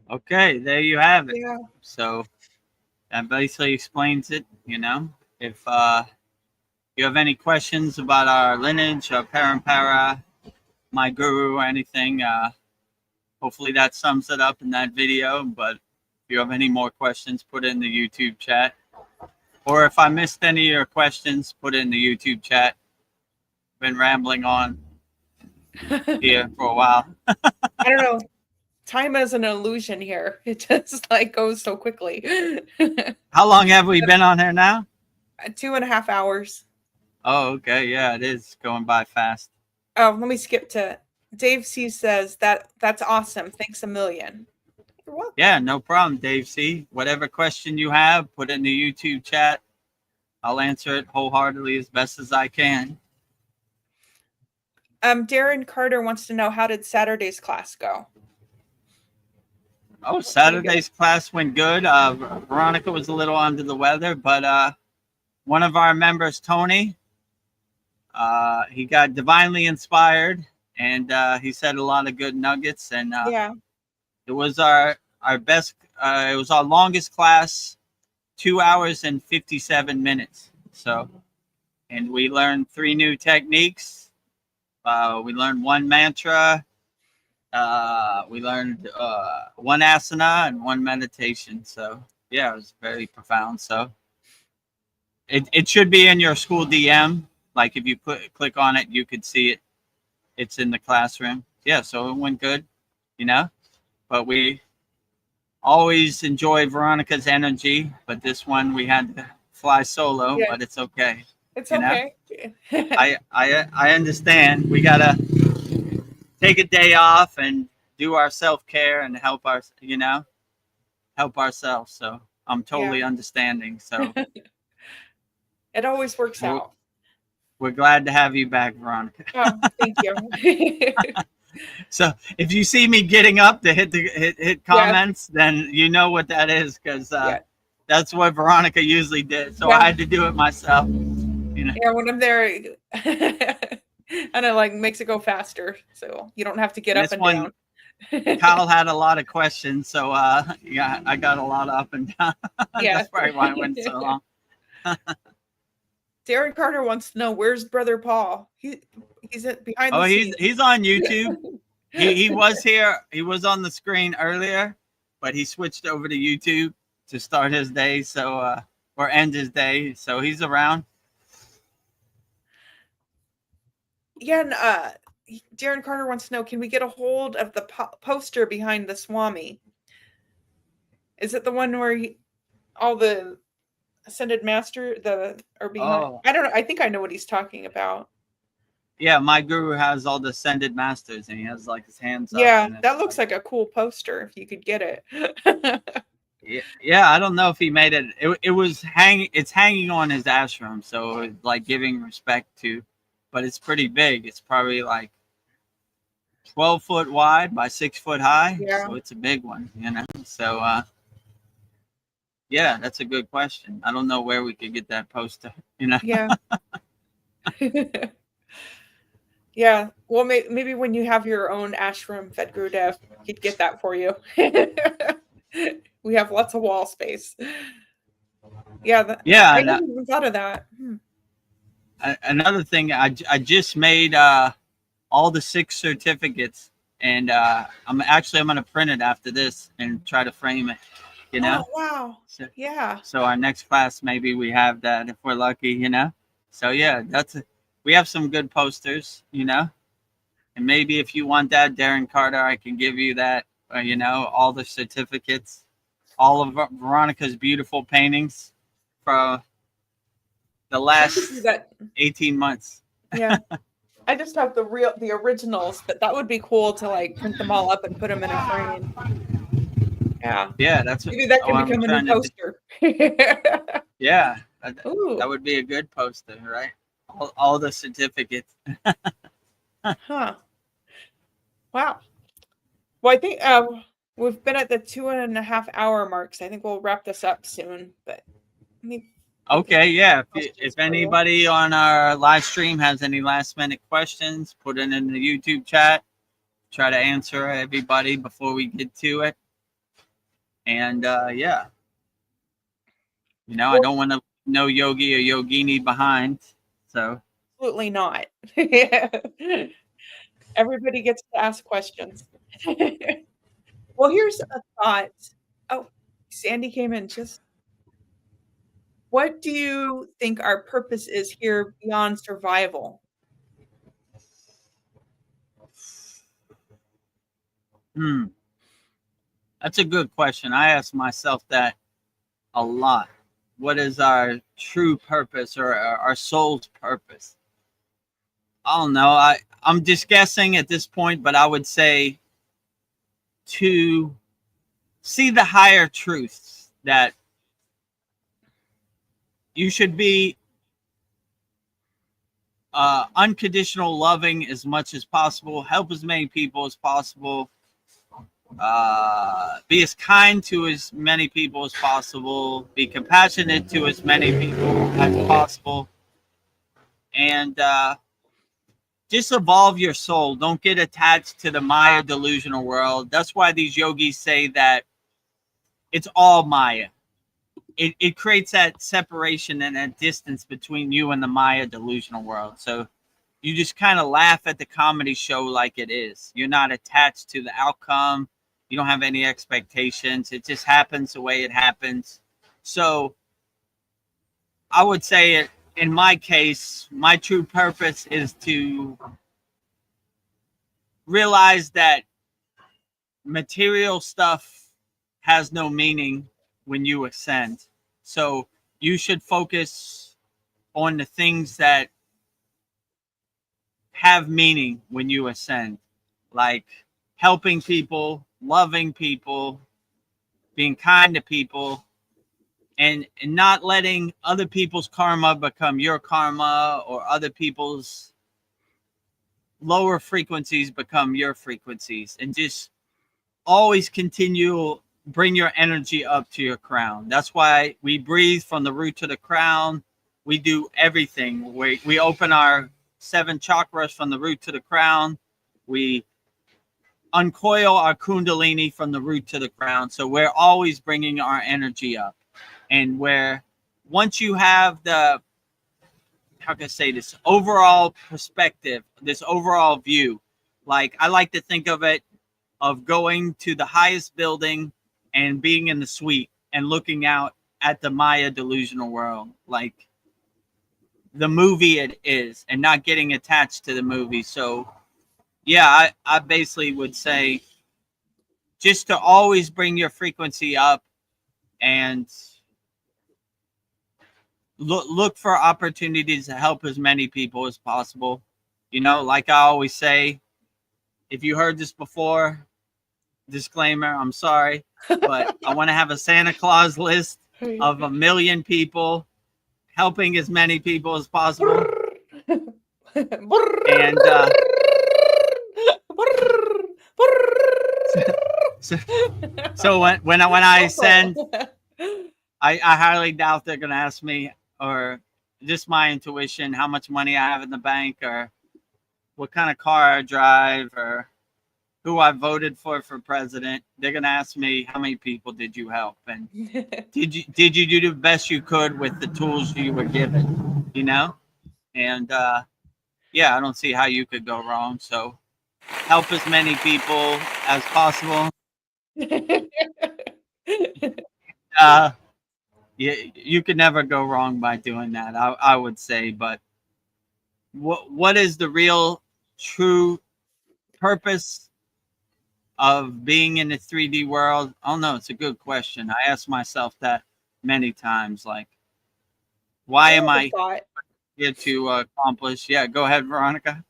Okay, there you have it. Yeah. So that basically explains it, you know. If you have any questions about our lineage, our parampara, my guru, or anything, hopefully that sums it up in that video. But if you have any more questions, put it in the YouTube chat. Or if I missed any of your questions, put it in the YouTube chat. Been rambling on here for a while. I don't know. Time is an illusion here. It just like goes so quickly. How long have we been on here now? 2.5 hours. Oh, okay. Yeah, it is going by fast. Oh, let me skip to Dave C says that's awesome. Thanks a million. You're welcome. Yeah, no problem, Dave C. Whatever question you have, put it in the YouTube chat. I'll answer it wholeheartedly as best as I can. Darren Carter wants to know, how did Saturday's class go? Oh, Saturday's class went good. Veronica was a little under the weather, but one of our members, Tony, he got divinely inspired, and he said a lot of good nuggets. And Yeah. it was our best. It was our longest class, 2 hours and 57 minutes. So, and we learned 3 new techniques. We learned 1 mantra. We learned 1 asana and 1 meditation. So yeah, it was very profound. So it should be in your school DM. Like if you click on it, you could see it. It's in the classroom. Yeah, so it went good, you know. But we always enjoy Veronica's energy. But this one we had to fly solo. Yeah. But it's okay. It's You know? okay. I understand. We gotta take a day off and do our self-care and help ourselves. So I'm totally understanding. So It always works out. we're glad to have you back, Veronica. Oh, thank you. So if you see me getting up to hit comments, then you know what that is, because that's what Veronica usually did. So I had to do it myself. You know. Yeah, when I'm there, and it like makes it go faster, so you don't have to get up and down. Kyle had a lot of questions, so yeah, I got a lot up and down. Yeah. That's probably why it went so long. Darren Carter wants to know, where's Brother Paul? He's behind the scenes. He's on YouTube. he was here. He was on the screen earlier, but he switched over to YouTube to start his day, so or end his day. So he's around. Yeah, and Darren Carter wants to know, can we get a hold of the poster behind the Swami? Is it the one where all the ascended master are behind? Oh. I don't know. I think I know what he's talking about. Yeah, my guru has all the ascended masters, and he has like his hands up. Yeah, that looks like a cool poster if you could get it. Yeah, I don't know if he made it. It was it's hanging on his ashram, so it's like giving respect to, but it's pretty big. It's probably like 12 foot wide by 6 foot high. Yeah. So it's a big one, you know. So yeah, that's a good question. I don't know where we could get that poster, you know. Yeah. Yeah. Well, maybe when you have your own ashram, Vedagurudev, he'd get that for you. We have lots of wall space. Yeah. Yeah, I and never even thought of that. another thing, I just made all the 6 certificates, and I'm going to print it after this and try to frame it. You know. Oh, wow. So, Yeah. so our next class, maybe we have that if we're lucky. You know. So yeah, we have some good posters. You know. And maybe if you want that, Darren Carter, I can give you that. You know, all the certificates, all of Veronica's beautiful paintings from the last That 18 months. yeah. I just have the originals, but that would be cool to like print them all up and put them in a frame. Yeah. Yeah, that's what, Maybe that can I'm become a new trying to poster. Yeah, Ooh. that would be a good poster, right? All the certificates. Huh. Wow. Well, I think we've been at the 2.5 hour mark, so I think we'll wrap this up soon. But let me Okay, yeah. questions If for you. anybody on our live stream has any last minute questions, put it in the YouTube chat. Try to answer everybody before we get to it. And yeah, you know, I don't want to no yogi or yogini behind. So Absolutely not. Everybody gets to ask questions. Well, here's a thought. Oh, Sandy came in just. What do you think our purpose is here beyond survival? That's a good question. I ask myself that a lot. What is our true purpose or our soul's purpose? I don't know. I'm just guessing at this point, but I would say to see the higher truths that you should be unconditional loving as much as possible, help as many people as possible, be as kind to as many people as possible, be compassionate to as many people as possible, and just evolve your soul. Don't get attached to the Maya delusional world. That's why these yogis say that it's all Maya. It creates that separation and that distance between you and the Maya delusional world. So you just kind of laugh at the comedy show like it is. You're not attached to the outcome. You don't have any expectations. It just happens the way it happens. So I would say in my case, my true purpose is to realize that material stuff has no meaning when you ascend. So you should focus on the things that have meaning when you ascend, like helping people, loving people, being kind to people, and not letting other people's karma become your karma, or other people's lower frequencies become your frequencies, and just always bring your energy up to your crown. That's why we breathe from the root to the crown. We do everything. We open our 7 chakras from the root to the crown. We uncoil our kundalini from the root to the crown. So we're always bringing our energy up. And once you have how can I say this, overall perspective, this overall view, like I like to think of it of going to the highest building and being in the suite and looking out at the Maya delusional world, like the movie it is, and not getting attached to the movie. So yeah, I basically would say just to always bring your frequency up and look for opportunities to help as many people as possible. You know, like I always say, if you heard this before, disclaimer, I'm sorry, but I want to have a Santa Claus list of 1 million people, helping as many people as possible. And so when I send, I highly doubt they're going to ask me, or just my intuition, how much money I have in the bank, or what kind of car I drive or who I voted for president. They're gonna ask me how many people did you help, and did you do the best you could with the tools you were given, you know? And yeah, I don't see how you could go wrong. So help as many people as possible. You could never go wrong by doing that, I would say. But what is the real true purpose of being in the 3D world? Oh no, it's a good question. I ask myself that many times. Like, why am I here to accomplish? Yeah, go ahead, Veronica.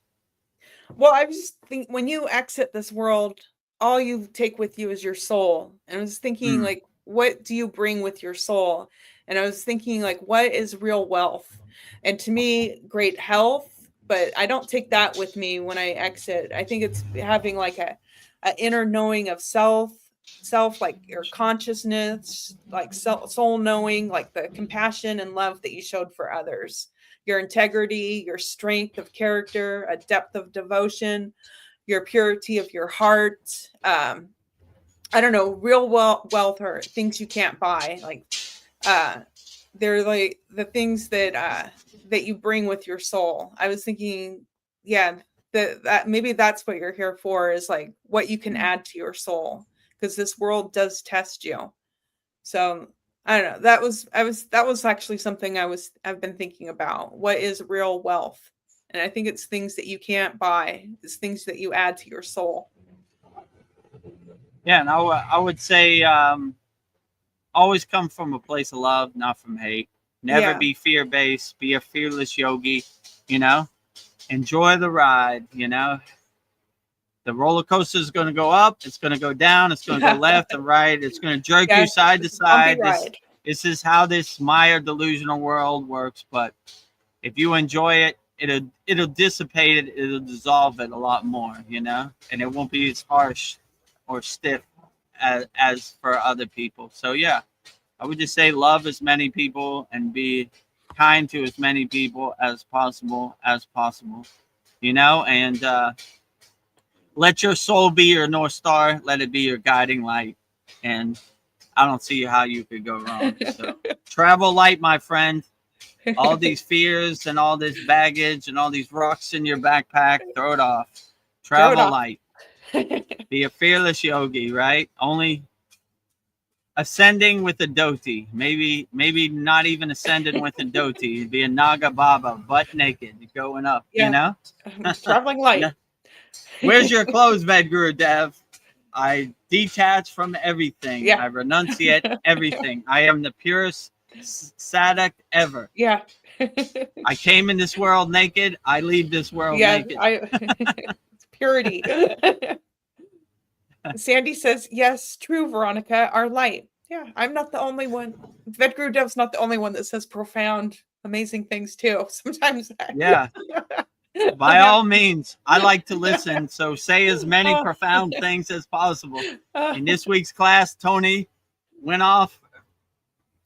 Well, I was just thinking, when you exit this world, all you take with you is your soul. And I was thinking, like, what do you bring with your soul? And I was thinking, like, what is real wealth? And to me, great health, but I don't take that with me when I exit. I think it's having like a inner knowing of self, like your consciousness, like soul knowing, like the compassion and love that you showed for others, your integrity, your strength of character, a depth of devotion, your purity of your heart. I don't know, real wealth or things you can't buy. Like they're like the things that you bring with your soul. I was thinking, yeah, that maybe that's what you're here for, is like what you can add to your soul, because this world does test you. So I don't know. That was actually something I've been thinking about. What is real wealth? And I think it's things that you can't buy. It's things that you add to your soul. Yeah, and I would say always come from a place of love, not from hate. Never be fear-based. Be a fearless yogi, you know? Enjoy the ride, you know? The roller coaster is going to go up. It's going to go down. It's going to go left and right. It's going to jerk you side to side. This is how this Maya delusional world works. But if you enjoy it, it'll dissipate it. It'll dissolve it a lot more, you know? And it won't be as harsh or stiff as for other people. So yeah, I would just say love as many people and be kind to as many people as possible, you know, and let your soul be your North Star. Let it be your guiding light. And I don't see how you could go wrong. So travel light, my friend. All these fears and all this baggage and all these rocks in your backpack, throw it off. Travel light. Be a fearless yogi, right? Only ascending with a dhoti. Maybe not even ascending with a dhoti. Be a Naga Baba, butt naked, going up, you know? Traveling light. Where's your clothes, Vedagurudev? I detach from everything. I renunciate everything. I am the purest sadhak ever. Yeah. I came in this world naked. I leave this world naked. It's purity. Sandy says, yes, true, Veronica, our light. Yeah, I'm not the only one. Vedagrudev's not the only one that says profound, amazing things too. Sometimes. Yeah. By all means, I like to listen. So say as many profound things as possible. In this week's class, Tony went off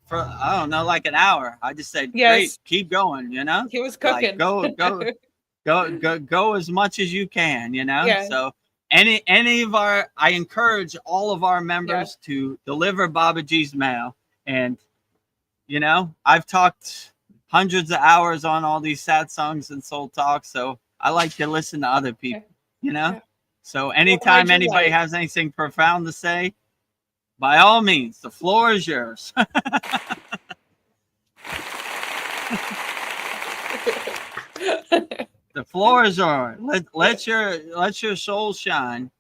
for, I don't know, like an hour. I just said, great, keep going, you know? He was cooking. Like, go as much as you can, you know? Yeah. So any of I encourage all of our members to deliver Babaji's mail. And, you know, I've talked hundreds of hours on all these sad songs and soul talks, so I like to listen to other people, you know? Yeah. So anytime anybody has anything profound to say, by all means, the floor is yours. The floor is yours. Let your soul shine.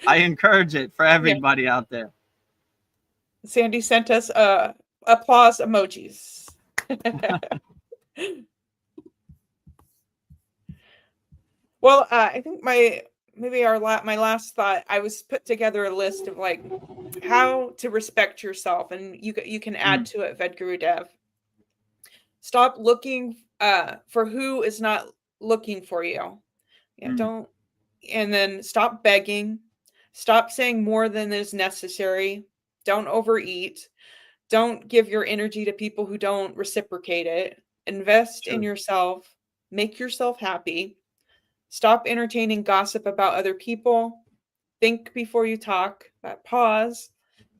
I encourage it for everybody out there. Sandy sent us applause emojis. Well, I think my last thought, I was put together a list of like how to respect yourself, and you can add to it, Vedagurudev. Stop looking for who is not looking for you. Don't, and then stop begging. Stop saying more than is necessary. Don't overeat. Don't give your energy to people who don't reciprocate it. Invest in yourself. Make yourself happy. Stop entertaining gossip about other people. Think before you talk. Pause.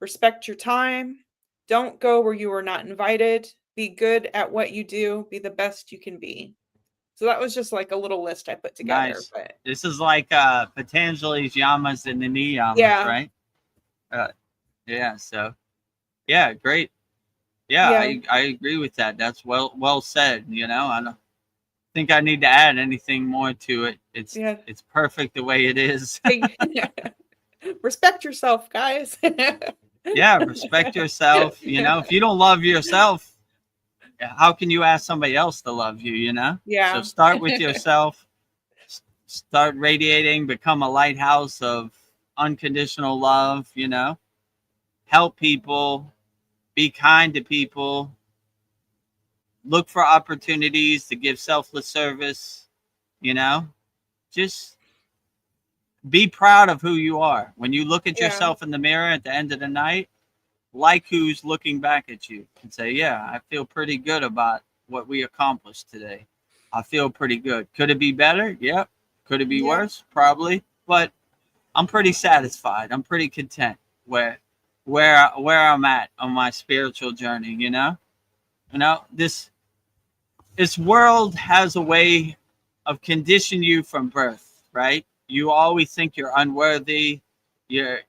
Respect your time. Don't go where you are not invited. Be good at what you do. Be the best you can be. So that was just like a little list I put together. Nice. But This is like Patanjali's yamas and the niyamas, yeah, right? Yeah. So, yeah, great. Yeah, yeah, I agree with that. That's well said. You know, I don't think I need to add anything more to it. It's yeah. it's perfect the way it is. Respect yourself, guys. Yeah, respect yourself. You know, if you don't love yourself, how can you ask somebody else to love you? You know. So Yeah. start with yourself. Start radiating. Become a lighthouse of unconditional love. You know, help people. Be kind to people. Look for opportunities to give selfless service. You know, just be proud of who you are. When you look at Yeah. yourself in the mirror at the end of the night, like who's looking back at you and say, yeah, I feel pretty good about what we accomplished today. I feel pretty good. Could it be better? Yep. Could it be Yeah. worse? Probably. But I'm pretty satisfied. I'm pretty content where I'm at on my spiritual journey, you know? You know, this world has a way of conditioning you from birth, right? You always think you're unworthy. You're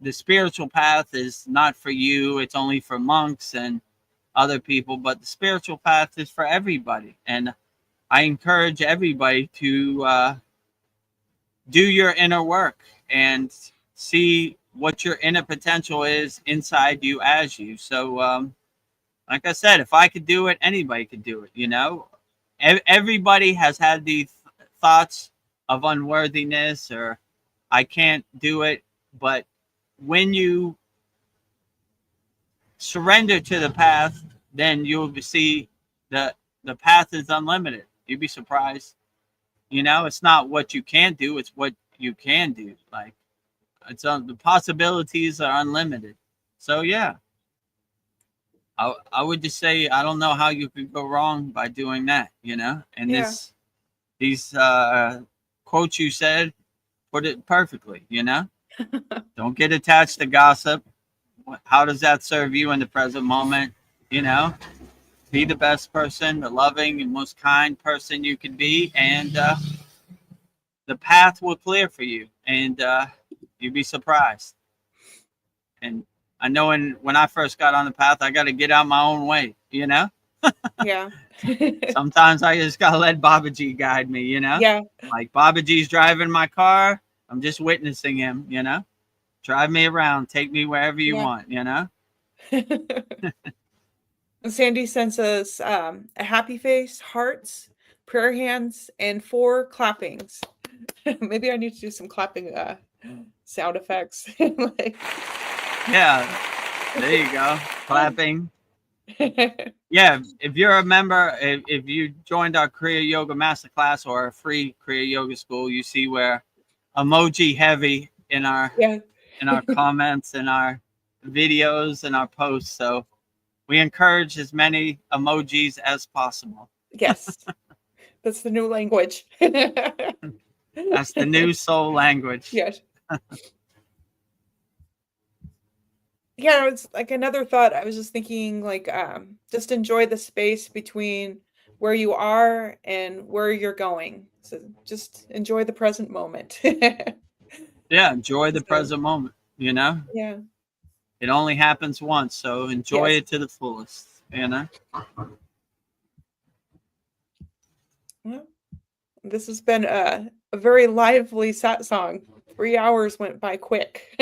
the spiritual path is not for you. It's only for monks and other people, but the spiritual path is for everybody. And I encourage everybody to do your inner work and see what your inner potential is inside you as you. So, like I said, if I could do it, anybody could do it. You know, everybody has had these thoughts of unworthiness or I can't do it. But when you surrender to the path, then you'll see that the path is unlimited. You'd be surprised. You know, it's not what you can't do; it's what you can do. Like it's the possibilities are unlimited. So yeah, I would just say I don't know how you could go wrong by doing that. You know, and Yeah. these quotes you said put it perfectly. You know, don't get attached to gossip. How does that serve you in the present moment? You know, be the best person, the loving and most kind person you can be, and the path will clear for you, and you'd be surprised. And I know when I first got on the path, I got to get out my own way. You know, Yeah. sometimes I just gotta let Babaji guide me. You know, Yeah. like Babaji's driving my car, I'm just witnessing him. You know, drive me around, take me wherever you Yeah. want. You know. Sandy sends us a happy face, hearts, prayer hands, and 4 clappings. Maybe I need to do some clapping sound effects. Like, Yeah, there you go. Clapping. Yeah, if you're a member, if you joined our Kriya Yoga Masterclass or a free Kriya Yoga School, you see we're emoji heavy in our yeah. comments and our videos and our posts. So we encourage as many emojis as possible. Yes. That's the new language. That's the new soul language. Yes. Yeah, it's like another thought. I was just thinking, like, just enjoy the space between where you are and where you're going. So just enjoy the present moment. Yeah, enjoy the So, present moment. You know, yeah. it only happens once, so enjoy Yes. it to the fullest. You know. Well, this has been a very lively sat song. 3 hours went by quick.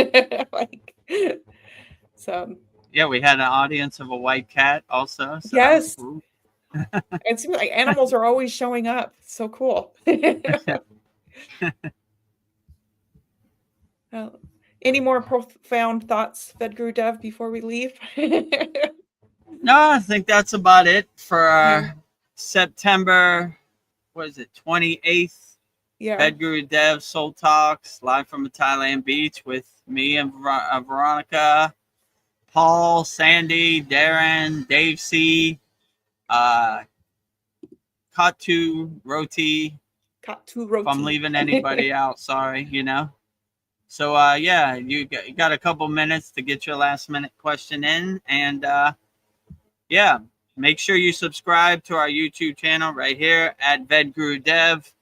Like, so Yeah, we had an audience of a white cat also. So yes, cool. it seems like animals are always showing up. It's so cool. Any more profound thoughts, Vedagurudev, before we leave? No, I think that's about it for our Yeah. September, what is it, 28th Yeah. Vedagurudev Soul Talks live from a Thailand beach with me and Veronica, Paul, Sandy, Darren, Dave C. Katu Roti. Katu If I'm roti. leaving anybody out, sorry, you know. So yeah, you got a couple minutes to get your last minute question in, and yeah, make sure you subscribe to our YouTube channel right here at Vedagurudev.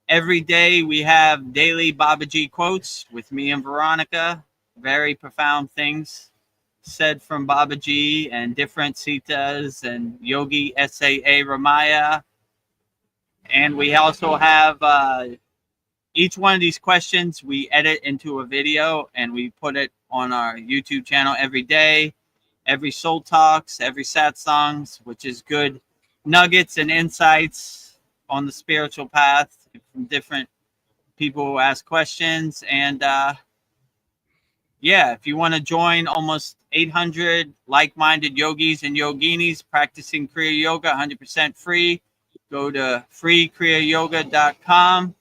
Every day we have daily Babaji quotes with me and Veronica. Very profound things said from Babaji and different Sitas and Yogi SAA Ramaya. And we also have each one of these questions we edit into a video and we put it on our YouTube channel every day, every soul talks, every sat songs, which is good nuggets and insights on the spiritual path from different people who ask questions. And yeah, if you want to join almost 800 like-minded yogis and yoginis practicing Kriya Yoga 100% free, go to freekriyayoga.com.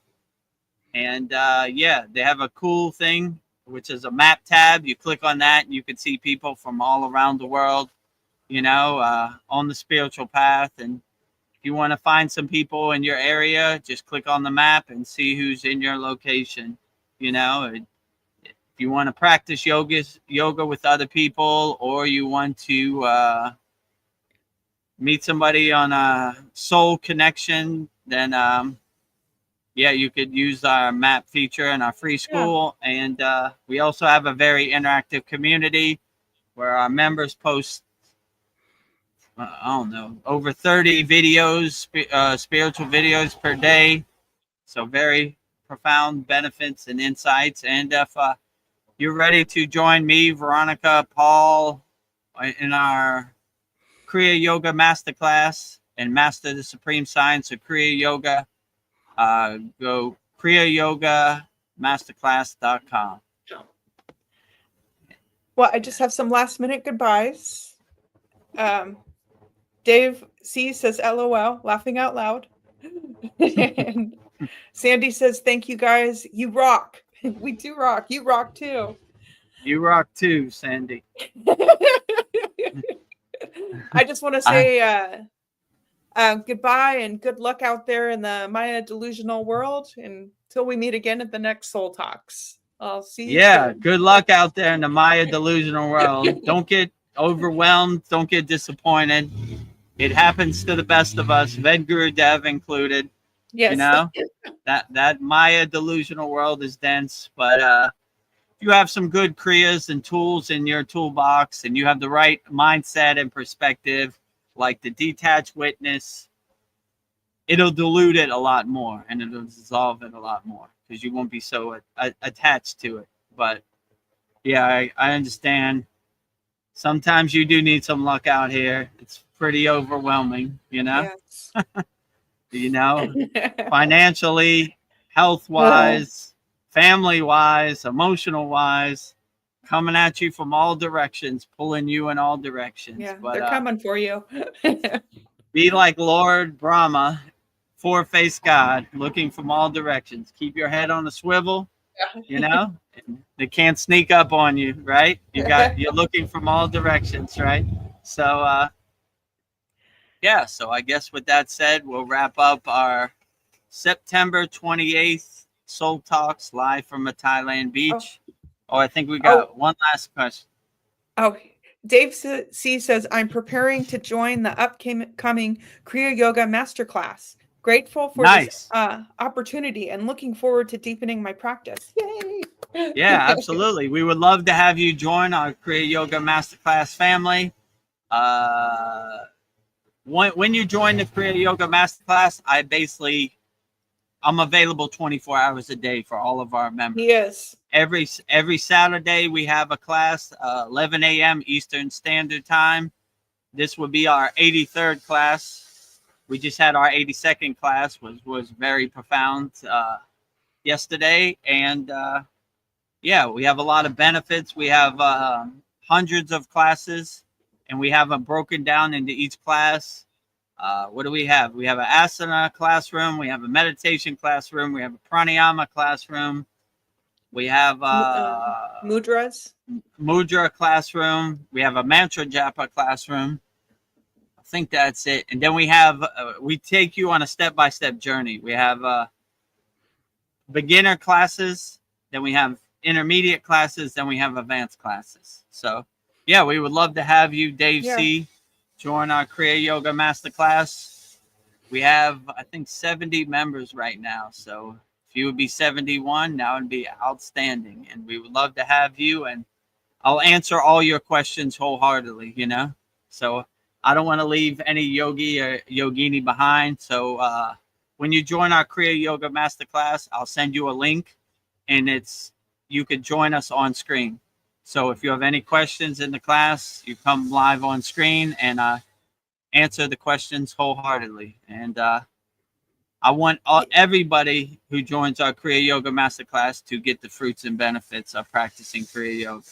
And yeah, they have a cool thing, which is a map tab. You click on that and you can see people from all around the world, you know, on the spiritual path. And if you want to find some people in your area, just click on the map and see who's in your location. You know, if you want to practice yoga with other people, or you want to meet somebody on a soul connection, then yeah, you could use our map feature in our free school. Yeah. And we also have a very interactive community where our members post, I don't know, over 30 videos, spiritual videos per day. So very profound benefits and insights. And if you're ready to join me, Veronica, Paul, in our Kriya Yoga Masterclass and master the supreme science of Kriya Yoga, go KriyaYogaMasterclass.com. Well, I just have some last minute goodbyes. Dave C says LOL, laughing out loud. And Sandy says, thank you guys. You rock. We do rock. You rock too. You rock too, Sandy. I just want to say goodbye and good luck out there in the Maya delusional world. And until we meet again at the next Soul Talks. I'll see you. Yeah, soon. Good luck out there in the Maya delusional world. Don't get overwhelmed. Don't get disappointed. It happens to the best of us, Vedagurudev included. Yes. You know, that Maya delusional world is dense, but if you have some good kriyas and tools in your toolbox and you have the right mindset and perspective, like the detached witness, it'll dilute it a lot more and it'll dissolve it a lot more because you won't be so attached to it. But yeah, I understand. Sometimes you do need some luck out here. It's pretty overwhelming, you know? Yes. You know, financially, health-wise, family-wise, emotional-wise, coming at you from all directions, pulling you in all directions. Yeah, but, they're coming for you. Be like Lord Brahma, four-faced God, looking from all directions. Keep your head on a swivel, you know? They can't sneak up on you, right? You're looking from all directions, right? So, yeah, so I guess with that said, we'll wrap up our September 28th Soul Talks live from a Thailand beach. Oh, I think we got one last question. Oh, Dave C says, I'm preparing to join the upcoming Kriya Yoga Masterclass. Grateful for this opportunity and looking forward to deepening my practice. Yay! Yeah, absolutely. We would love to have you join our Kriya Yoga Masterclass family. When you join the Kriya Yoga Masterclass, I'm available 24 hours a day for all of our members. Yes. Every Saturday we have a class, 11 a.m. Eastern Standard Time. This would be our 83rd class. We just had our 82nd class, which was very profound yesterday. And yeah, we have a lot of benefits. We have hundreds of classes, and we have them broken down into each class. What do we have? We have an asana classroom. We have a meditation classroom. We have a pranayama classroom. We have mudras. Mudra classroom. We have a mantra japa classroom. think that's it. And then we have, we take you on a step-by-step journey. We have beginner classes, then we have intermediate classes, then we have advanced classes. So yeah, we would love to have you, Dave C, join our Kriya Yoga Masterclass. We have, I think, 70 members right now. So if you would be 71, that would be outstanding. And we would love to have you. And I'll answer all your questions wholeheartedly, you know. So I don't want to leave any yogi or yogini behind. So when you join our Kriya Yoga Masterclass, I'll send you a link, and you could join us on screen. So if you have any questions in the class, you come live on screen and answer the questions wholeheartedly. And I want everybody who joins our Kriya Yoga Masterclass to get the fruits and benefits of practicing Kriya Yoga.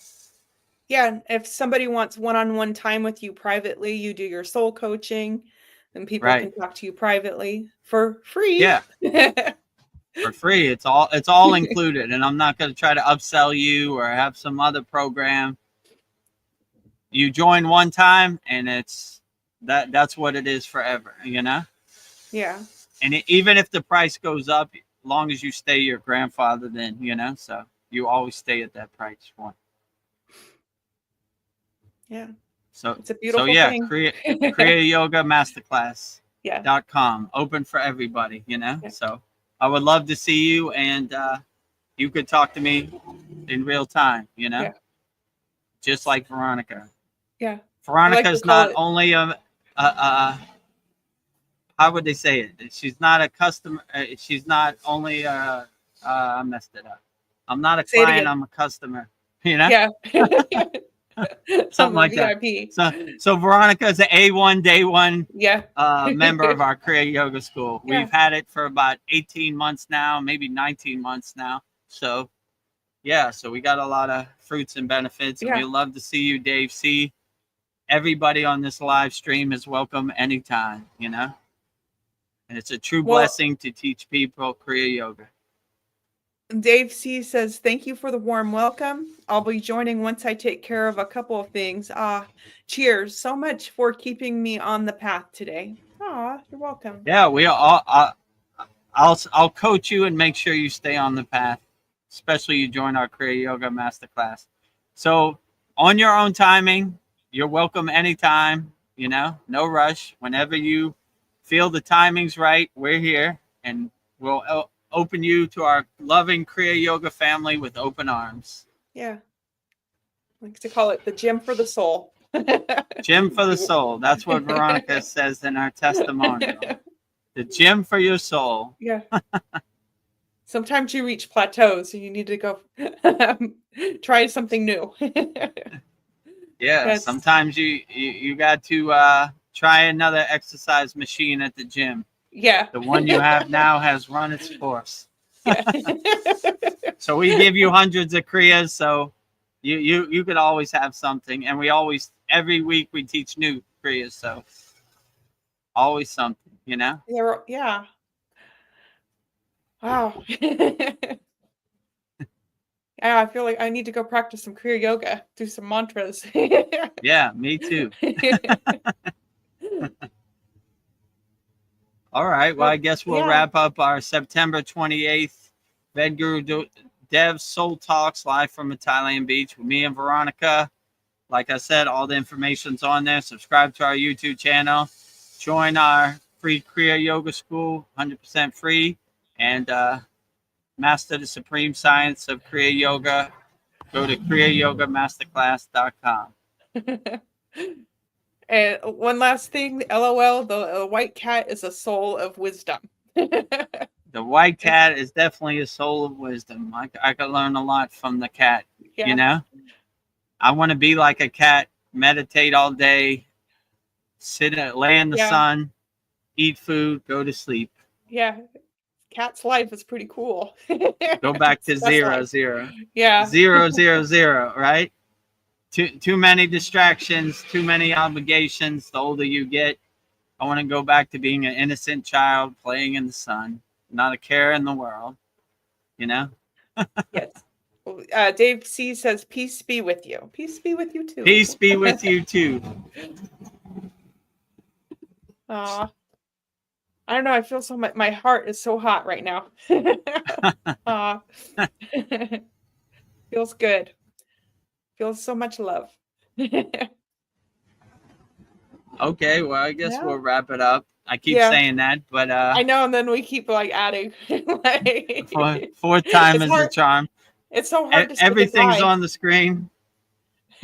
Yeah, if somebody wants one-on-one time with you privately, you do your soul coaching, and people can talk to you privately for free. Yeah. For free. It's all included, and I'm not going to try to upsell you or have some other program. You join one time, and that's what it is forever, you know? Yeah. And even if the price goes up, as long as you stay your grandfather, then, you know, so you always stay at that price point. Yeah. So it's a beautiful thing. Kriya Yoga Masterclass. Yeah. .com, open for everybody, you know? Yeah. So I would love to see you, and you could talk to me in real time, you know? Yeah. Just like Veronica. Yeah. Veronica's not only how would they say it? She's not a customer. She's not only I messed it up. I'm not a client. I'm a customer. You know? Yeah. Something like VIP. that. So Veronica is an A1 day one yeah. Member of our Kriya Yoga School. Yeah. We've had it for about 18 months now, maybe 19 months now. So yeah, so we got a lot of fruits and benefits. And we love to see you, Dave C. Everybody on this live stream is welcome anytime, you know? And it's a true blessing to teach people Kriya Yoga. Dave C says, thank you for the warm welcome. I'll be joining once I take care of a couple of things. Cheers so much for keeping me on the path today. You're welcome. Yeah, I'll coach you and make sure you stay on the path, especially you join our Kriya Yoga Masterclass. So on your own timing, you're welcome anytime, you know, no rush. Whenever you feel the timing's right, we're here, and we'll open you to our loving Kriya Yoga family with open arms. Yeah. I like to call it the gym for the soul. Gym for the soul. That's what Veronica says in our testimonial. The gym for your soul. Yeah. Sometimes you reach plateaus and you need to go try something new. Yeah. Sometimes you got to try another exercise machine at the gym. Yeah. The one you have now has run its course. Yeah. So we give you hundreds of Kriyas, so you could always have something. And every week we teach new Kriyas, so always something, you know? Yeah. Wow. I feel like I need to go practice some Kriya Yoga, do some mantras. Yeah, me too. All right. Well, I guess we'll wrap up our September 28th Vedagurudev Soul Talks live from a Thailand beach with me and Veronica. Like I said, all the information's on there. Subscribe to our YouTube channel. Join our free Kriya Yoga School, 100% free. And master the supreme science of Kriya Yoga. Go to KriyaYogaMasterclass.com. And one last thing, LOL, the white cat is a soul of wisdom. The white cat is definitely a soul of wisdom. I could learn a lot from the cat, you know? I want to be like a cat, meditate all day, lay in the sun, eat food, go to sleep. Yeah. Cat's life is pretty cool. Go back to 0, 0. Yeah. 0, 0, 0, right? Too many distractions, too many obligations. The older you get, I want to go back to being an innocent child playing in the sun, not a care in the world, you know? Yes. Dave C says, peace be with you. Peace be with you too. Peace be with you too. I don't know. I feel so much. My heart is so hot right now. Feels good. Feels so much love. Okay, well, I guess Yeah. we'll wrap it up. I keep Yeah. saying that, but I know, and then we keep like adding. Like, fourth time it's is the hard. charm. It's so hard to say Everything's goodbye. on the screen.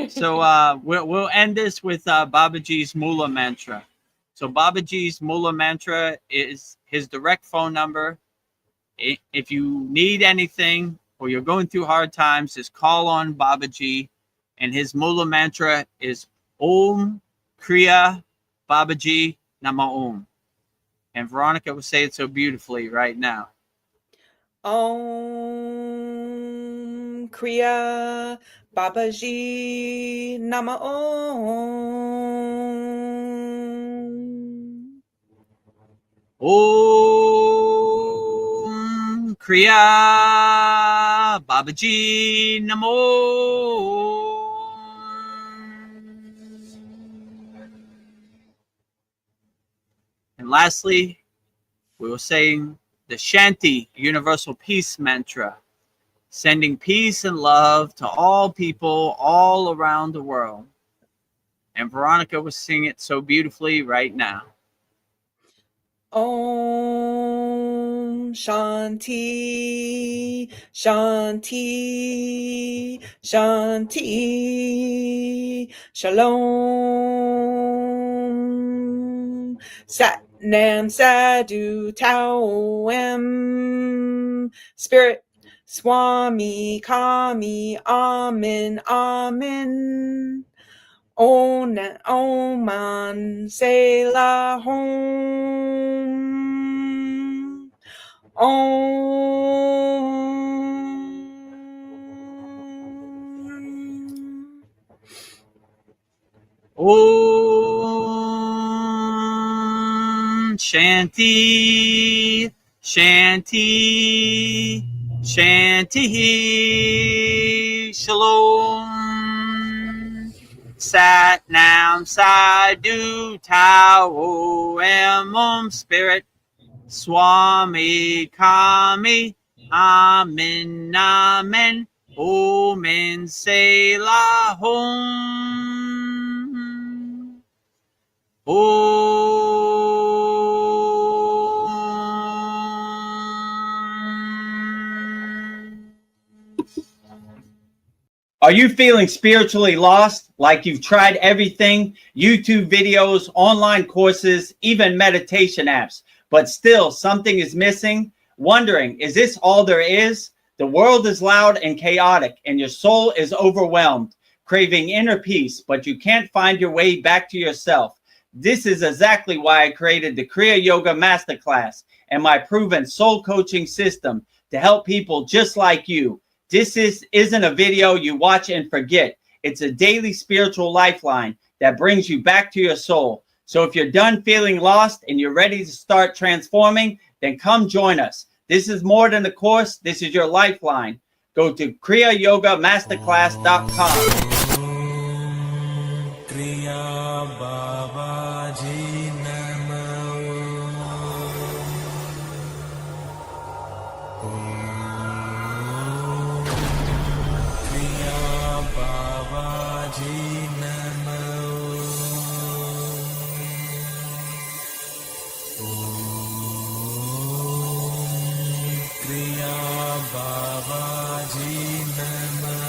So we'll end this with Babaji's Mula mantra. So Babaji's Mula mantra is his direct phone number. If you need anything or you're going through hard times, just call on Babaji. And his Mula mantra is Om Kriya Babaji Nama Om. And Veronica will say it so beautifully right now. Om Kriya Babaji Nama Om. Om Kriya Babaji Namo. And lastly, we will say the Shanti Universal Peace Mantra, sending peace and love to all people all around the world. And Veronica will sing it so beautifully right now. Om Shanti, Shanti, Shanti, Shalom. Sat Nam Sadhu Tao Em. Spirit Swami Kami Amen Amen. Oman Selah Home. Om Shanti, Shanti, Shanti, Shalom. Sat Nam Sadhu Tao Em. Spirit Swami Kami Amen Amen. Omen Selah Home. Are you feeling spiritually lost, like you've tried everything, YouTube videos, online courses, even meditation apps, but still something is missing? Wondering, is this all there is? The world is loud and chaotic, and your soul is overwhelmed, craving inner peace, but you can't find your way back to yourself. This is exactly why I created the Kriya Yoga Masterclass and my proven soul coaching system to help people just like you. This isn't a video you watch and forget. It's a daily spiritual lifeline that brings you back to your soul. So if you're done feeling lost and you're ready to start transforming, then come join us. This is more than a course. This is your lifeline. Go to KriyaYogaMasterclass.com. Kriya Babaji Namo. Kriya Babaji Namo. Kriya Babaji Namo.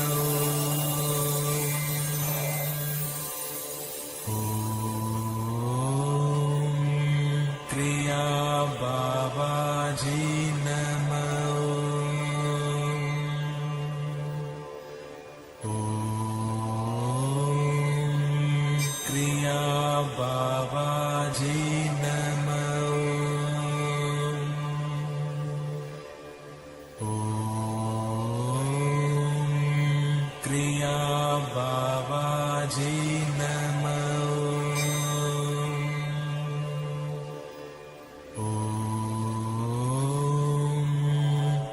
Kriya Babaji Namo. Kriya Babaji Namo. Kriya Babaji Namo.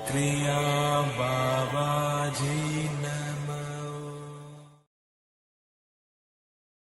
Kriya Babaji